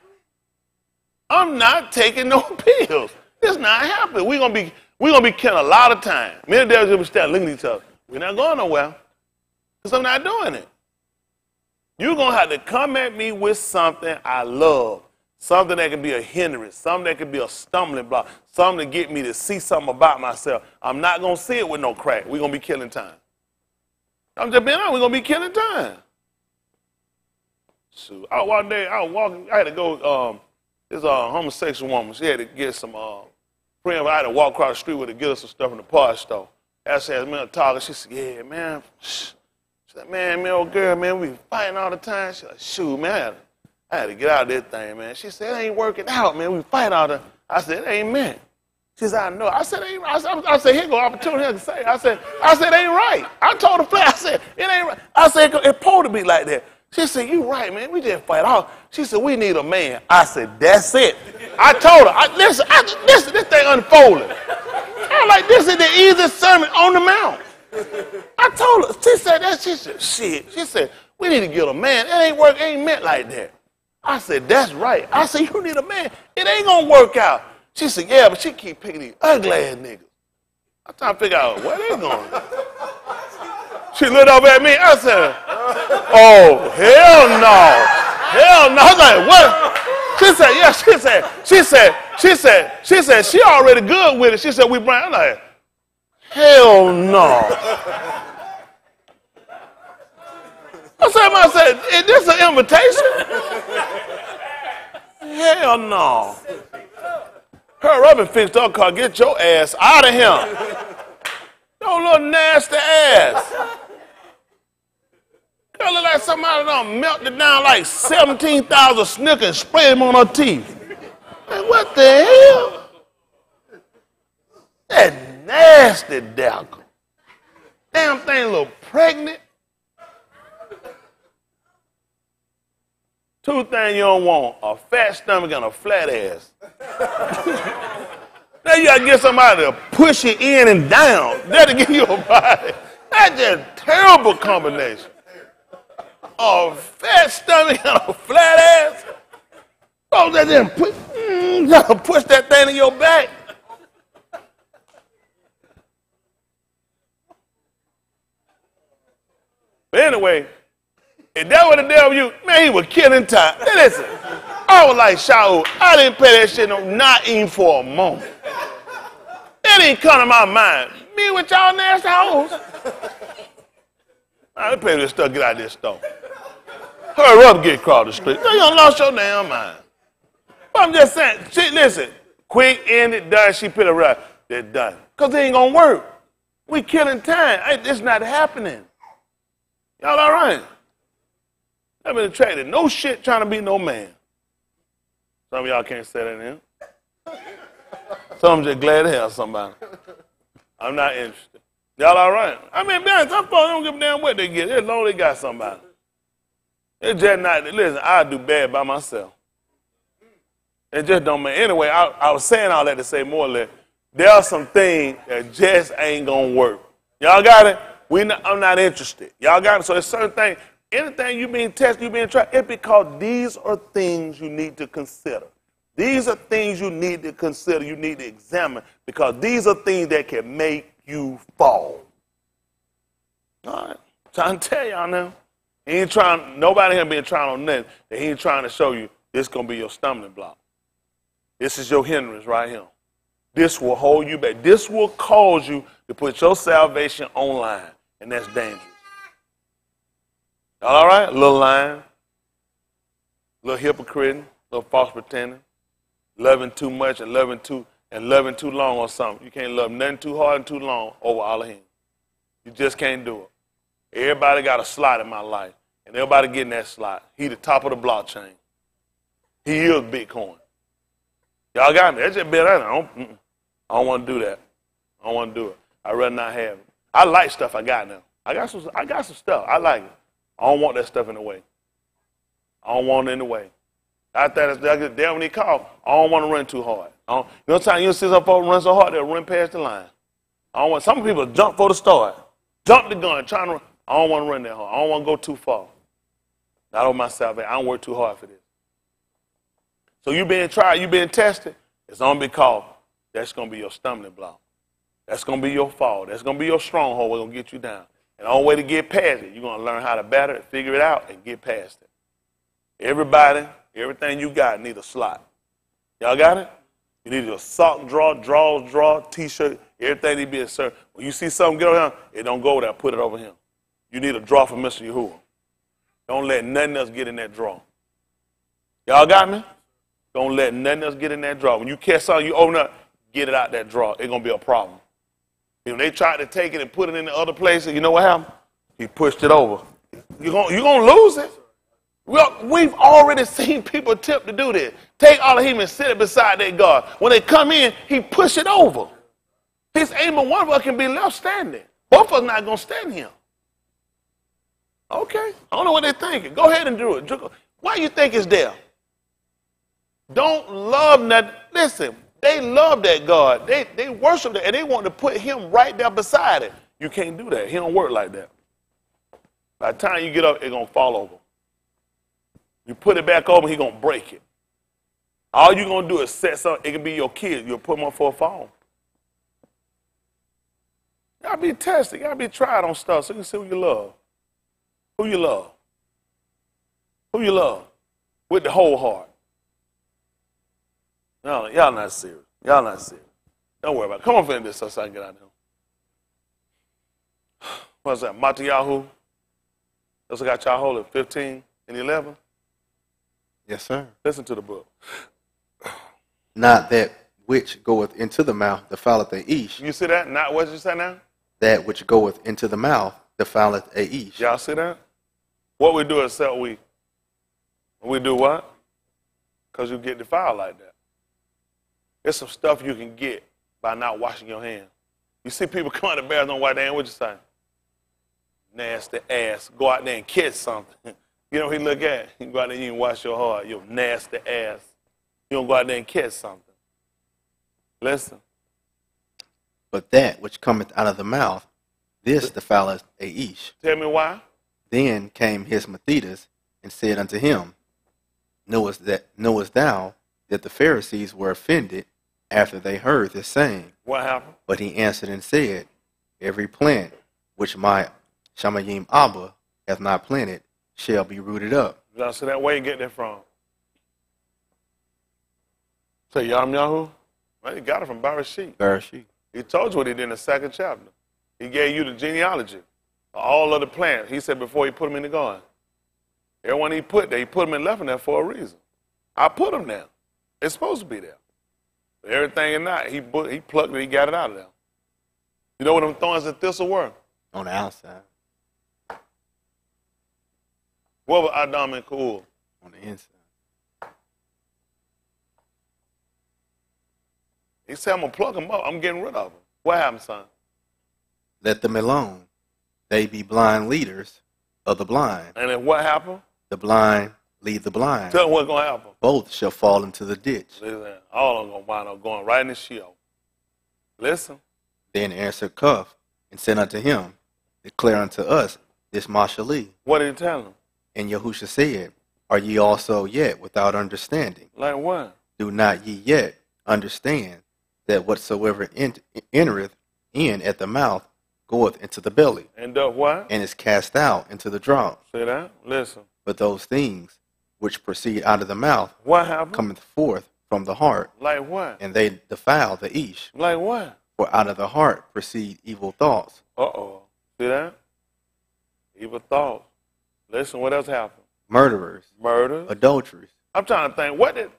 I'm not taking no pills. It's not happening. We're gonna be killing a lot of time. Me and the devil will start looking at each other. We're not going nowhere. Because I'm not doing it. You're going to have to come at me with something I love, something that can be a hindrance, something that can be a stumbling block, something to get me to see something about myself. I'm not going to see it with no crack. We're going to be killing time. I'm just being honest, we're going to be killing time. So, one day, I was walking, I had to go, this homosexual woman, she had to get some, friend, I had to walk across the street with her to get her some stuff in the parts store. I said, man, talking, she said, yeah, man, she said, man, old girl, man, we fighting all the time. She said, shoot, man, I had to get out of this thing, man. She said, it ain't working out, man. We fight all the time. I said, it ain't meant. She said, I know. I said, it ain't right. I said, here go opportunity to say. I said, it ain't right. I told her flat. I said, it ain't right. I said, it's supposed to be like that. She said, you right, man. We just fight all. She said, we need a man. I said, that's it. I told her, listen, this thing unfolded. I'm like, this is the easiest sermon on the mount. I told her, she said that, she said, shit. She said, we need to get a man. It ain't work, ain't meant like that. I said, that's right. I said, you need a man. It ain't gonna work out. She said, yeah, but she keep picking these ugly ass niggas. I'm trying to figure out where they going. She looked up at me. I said, oh, hell no. Hell no. I was like, what? She said, yeah, she said, she already good with it. She said, we bring, I'm like, hell no. I said, is this an invitation? Hell no. Hurry up and fix your car. Get your ass out of here. Your little nasty ass. Girl look like somebody done melted down like 17,000 Snickers and sprayed them on her teeth. Like, what the hell? That nasty devil. Damn thing a little pregnant. Two things you don't want, a fat stomach and a flat ass. Now you gotta get somebody to push you in and down. That'll give you a body. That's just a terrible combination. A fat stomach and a flat ass. Oh, that didn't push, you gotta push that thing in your back. But anyway, if that was the devil you, man, he was killing time. Now listen, I was like Shaul. I didn't pay that shit no, not even for a moment. It didn't come to my mind. Me with y'all nasty hoes. I didn't pay this stuff, get out of this store. Hurry up, get across the street. You done lost your damn mind. But I'm just saying, shit, listen, quick, ended, done, she put it right. They're done. Because it ain't gonna work. We killing time. It's not happening. Y'all all right? I've been attracted. No shit trying to be no man. Some of y'all can't say that in. Some just glad to have somebody. I'm not interested. Y'all all right? I mean, be honest, some folks don't give a damn what they get. As long as they got somebody. It's just not, listen, I do bad by myself. It just don't matter. Anyway, I was saying all that to say more or less, there are some things that just ain't gonna work. Y'all got it? I'm not interested. Y'all got it? So there's certain things. Anything you being tested, you being tried, it's because these are things you need to consider. These are things you need to consider, you need to examine, because these are things that can make you fall. All right, trying to tell y'all now. He ain't trying, nobody here been trying on nothing that he ain't trying to show you this going to be your stumbling block. This is your hindrance right here. This will hold you back. This will cause you to put your salvation online, and that's dangerous. All right? A little lying, a little hypocriting, a little false pretending, loving too much and loving too long or something. You can't love nothing too hard and too long over Elohim. You just can't do it. Everybody got a slot in my life, and everybody getting that slot. He the top of the blockchain. He is Bitcoin. Y'all got me. That's just been that. I don't want to do that. I don't want to do it. I'd rather not have it. I like stuff I got now. I got some stuff. I like it. I don't want that stuff in the way. I don't want it in the way. I thought that's damn when he called. I don't want to run too hard. You know time you see some folks run so hard they'll run past the line. I don't want some people jump for the start. Jump the gun, trying to run. I don't want to run that hard. I don't want to go too far. Not on my salvation. I don't work too hard for this. So you being tried, you being tested, it's only because that's going to be your stumbling block. That's going to be your fall. That's going to be your stronghold. We're going to get you down. And the only way to get past it, you're going to learn how to battle it, figure it out, and get past it. Everybody, everything you got need a slot. Y'all got it? You need a sock drawer, drawers drawer, T-shirt, everything need to be inserted. When you see something get over him, it don't go there, put it over him. You need a drawer for Mr. Yahuwah. Don't let nothing else get in that drawer. Y'all got me? Don't let nothing else get in that drawer. When you catch something, you open up, get it out that drawer. It's going to be a problem. When they tried to take it and put it in the other places, you know what happened? He pushed it over. You're going to lose it. We've already seen people attempt to do this. Take Elohim and sit it beside their God. When they come in, he push it over. His aim of one of us can be left standing. Both of us not going to stand here. Okay. I don't know what they're thinking. Go ahead and do it. Why you think it's there? Don't love nothing. Listen, they love that God. They worship that, and they want to put him right there beside it. You can't do that. He don't work like that. By the time you get up, it's going to fall over. You put it back over, he's going to break it. All you're going to do is set something. It can be your kid. You'll put them up for a fall. You got to be tested. You got to be tried on stuff so you can see who you love. Who you love. Who you love. With the whole heart. No, y'all not serious. Y'all not serious. Don't worry about it. Come on, finish this so I can get out of here. What's that? Matayahu? That's what got y'all holding 15 and 11? Yes, sir. Listen to the book. Not that which goeth into the mouth defileth a ish. You see that? Not what you say now? That which goeth into the mouth defileth a ish. Y'all see that? What we do is we do what? Because you get defiled like that. There's some stuff you can get by not washing your hands. You see people come out of the bathroom, don't wash their hands, what you say? Nasty ass. Go out there and catch something. You know what he look at? You go out there and you wash your heart, you nasty ass. You don't go out there and catch something. Listen. But that which cometh out of the mouth, this defileth a ish. Tell me why? Then came his Methidas and said unto him, Knowest thou that the Pharisees were offended after they heard this saying? What happened? But he answered and said, Every plant which my Shamayim Abba hath not planted shall be rooted up. Y'all see that? Where you get that from? Say Yahoo? Well, he got it from Bereshit. Bereshit. He told you what he did in the second chapter. He gave you the genealogy of all of the plants. He said before he put them in the garden. Everyone he put there, he put them and left them there for a reason. I put them there. It's supposed to be there. But everything in that, he plucked it, he got it out of there. You know what them thorns and thistle were? On the outside. What was Adam and Kuul? On the inside. He said, I'm going to pluck them up. I'm getting rid of them. What happened, son? Let them alone. They be blind leaders of the blind. And then what happened? The blind lead the blind. Tell them what's going to happen. Both shall fall into the ditch. Listen, all of them going to wind up going right in the Sheol. Listen. Then answered Cuff and said unto him, Declare unto us this Mashali. What did he tell him? And Yahusha said, Are ye also yet without understanding? Like what? Do not ye yet understand that whatsoever entereth in at the mouth goeth into the belly, And doth what? and is cast out into the drought. See that? Listen. But those things which proceed out of the mouth What happened? cometh forth from the heart, Like what? and they defile the ish. Like what? For out of the heart proceed evil thoughts, Uh-oh. See that? Evil thoughts. Listen, what else happened? murderers, Murder. adulteries, I'm trying to think. What did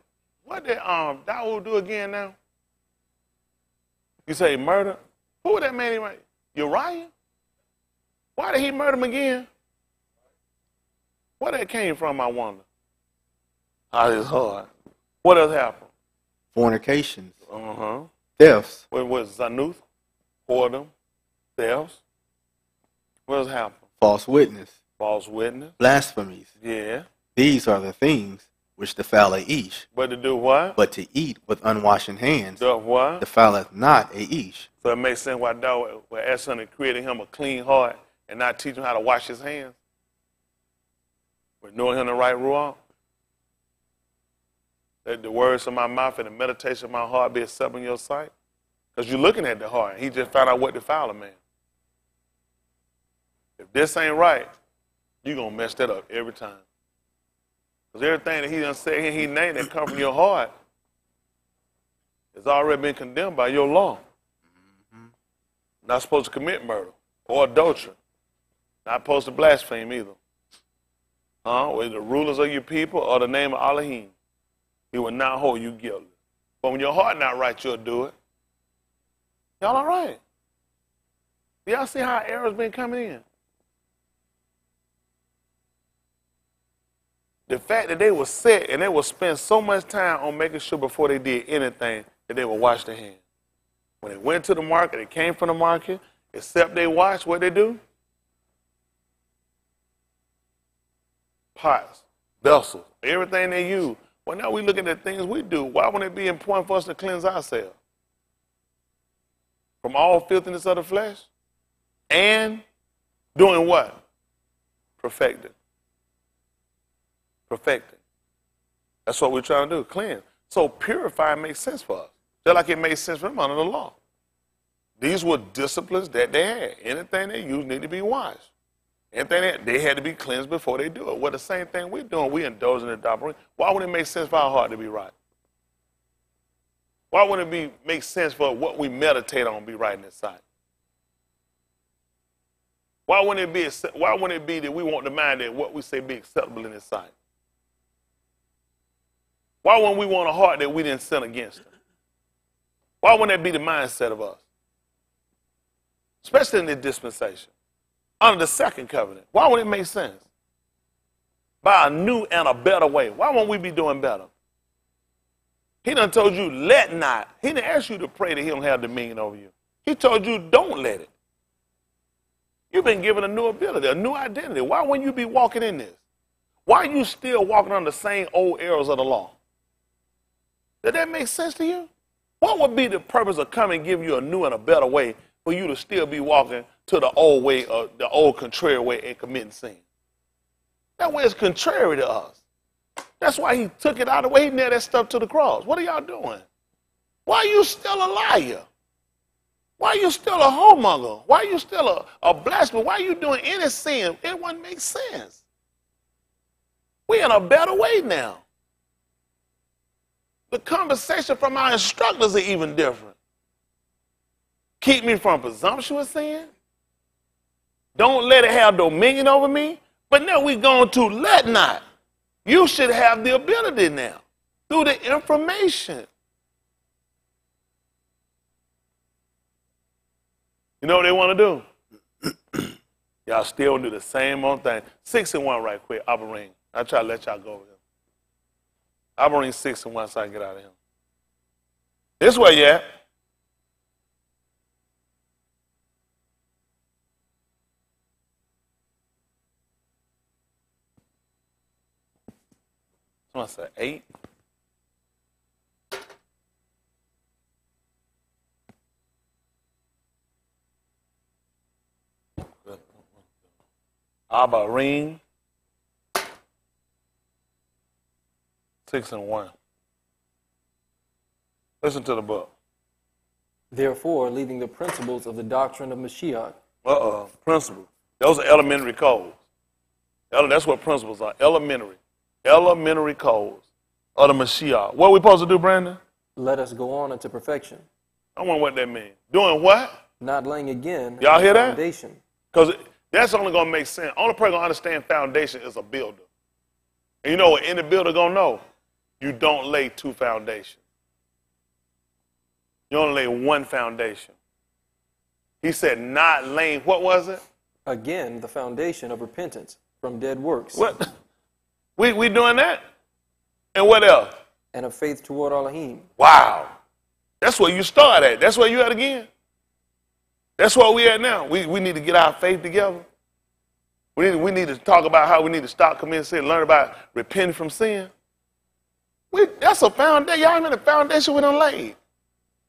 Dawood do again now? You say murder? Who was that man anyway? Uriah? Why did he murder him again? Where that came from, I wonder. It's hard. What else happened? fornications, Uh-huh. thefts, What was Zanuth? Whoredom? Thefts? What else happened? false witness, False witness? blasphemies. Yeah. These are the things which defile a ish. But to do what? But to eat with unwashen hands Do what? defileth not a ish. So it makes sense why Dawood would ask son and created him a clean heart and not teach him how to wash his hands. But knowing him the right rule. Let the words of my mouth and the meditation of my heart be acceptable in your sight. Because you're looking at the heart. He just found out what defile a man. If this ain't right, you're going to mess that up every time. Because everything that he done said here, he named that come from your heart has already been condemned by your law. Not supposed to commit murder or adultery. Not supposed to blaspheme either. With the rulers of your people or the name of Elohim, he will not hold you guilty. But when your heart not right, you'll do it. Y'all all right? Y'all see how errors been coming in? The fact that they were set and they would spend so much time on making sure before they did anything that they would wash their hands. When they went to the market, they came from the market, except they wash, what they do? Pots, vessels, everything they use. Well, now we looking at things we do. Why wouldn't it be important for us to cleanse ourselves? From all filthiness of the flesh? And doing what? Perfecting. Perfecting. That's what we're trying to do, cleanse. So purifying makes sense for us. Just like it made sense for them under the law. These were disciplines that they had. Anything they used needed to be washed. Anything they had to be cleansed before they do it. Well, the same thing we're doing, we indulge in the Dabarim. Why wouldn't it make sense for our heart to be right? Why wouldn't it make sense for what we meditate on be right in His sight? Why wouldn't it be that we want the mind that what we say be acceptable in His sight? Why wouldn't we want a heart that we didn't sin against Him? Why wouldn't that be the mindset of us? Especially in this dispensation. Under the second covenant. Why would it make sense? By a new and a better way. Why won't we be doing better? He done told you, let not. He didn't ask you to pray that He don't have dominion over you. He told you, don't let it. You've been given a new ability, a new identity. Why wouldn't you be walking in this? Why are you still walking on the same old errors of the law? Does that make sense to you? What would be the purpose of coming and giving you a new and a better way for you to still be walking to the old way, the old contrary way and committing sin? That way is contrary to us. That's why He took it out of the way. He nailed that stuff to the cross. What are y'all doing? Why are you still a liar? Why are you still a whoremonger? Why are you still a blasphemer? Why are you doing any sin? It wouldn't make sense. We're in a better way now. The conversation from our instructors are even different. Keep me from presumptuous sin. Don't let it have dominion over me. But now we're going to let not. You should have the ability now through the information. You know what they want to do? Y'all still do the same old thing. 6-1 right quick, Abarim. I'll try to let y'all go over here. Abarim 6-1 so I can get out of here. This way, yeah. Someone said 8. Abarim 6-1. Listen to the book. Therefore, leaving the principles of the doctrine of Mashiach, Principles. Those are elementary codes. That's what principles are. Elementary codes of the Mashiach. What are we supposed to do, Brandon? Let us go on unto perfection. I wonder what that means. Doing what? Not laying again Y'all hear that? foundation. Because that's only going to make sense. Only person going to understand foundation is a builder. And you know what any builder going to know? You don't lay two foundations. You only lay one foundation. He said not laying, what was it? Again, the foundation of repentance from dead works. What? We doing that? And what else? And of faith toward Elohim. Wow. That's where you start at. That's where you at again. That's where we at now. We need to get our faith together. We need to talk about how we need to stop committing sin, learn about repenting from sin. That's a foundation. Y'all mean the foundation we done laid.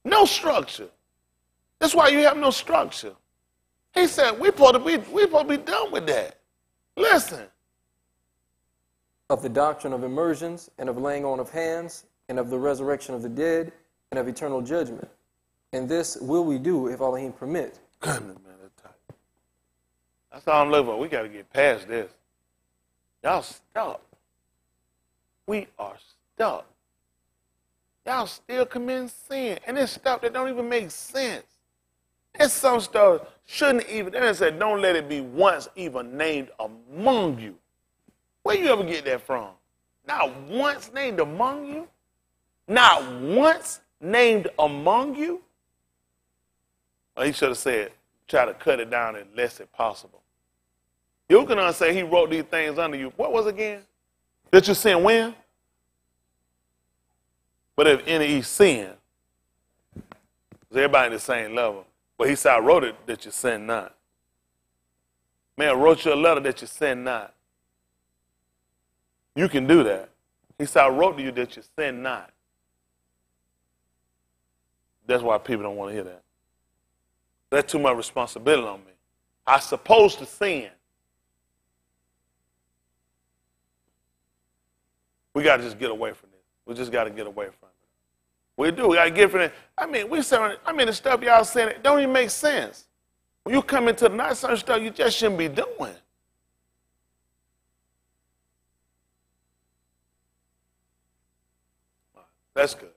No structure. That's why you have no structure. He said we supposed to be done with that. Listen. Of the doctrine of immersions, and of laying on of hands, and of the resurrection of the dead, and of eternal judgment. And this will we do if Elohim permit. Goodness, man, that's tight. That's all I'm looking for. We got to get past this. Y'all stuck. We are stuck. Y'all still committing sin. And it's stuff that don't even make sense. There's some stuff shouldn't even, they said, don't let it be once even named among you. Where you ever get that from? Not once named among you? Not once named among you? Well, he should have said, try to cut it down as less as possible. Yochanan said he wrote these things under you. What was it again? That you sin when? But if any sin, is everybody in the same level. But he said, I wrote it that you sin not. Man, I wrote you a letter that you sin not. You can do that. He said, I wrote to you that you sin not. That's why people don't want to hear that. That's too much responsibility on me. I'm supposed to sin. We got to just get away from this. We just got to get away from it. We do. We got to get from it. The stuff y'all saying, it don't even make sense. When you come into the night, certain stuff you just shouldn't be doing. That's good.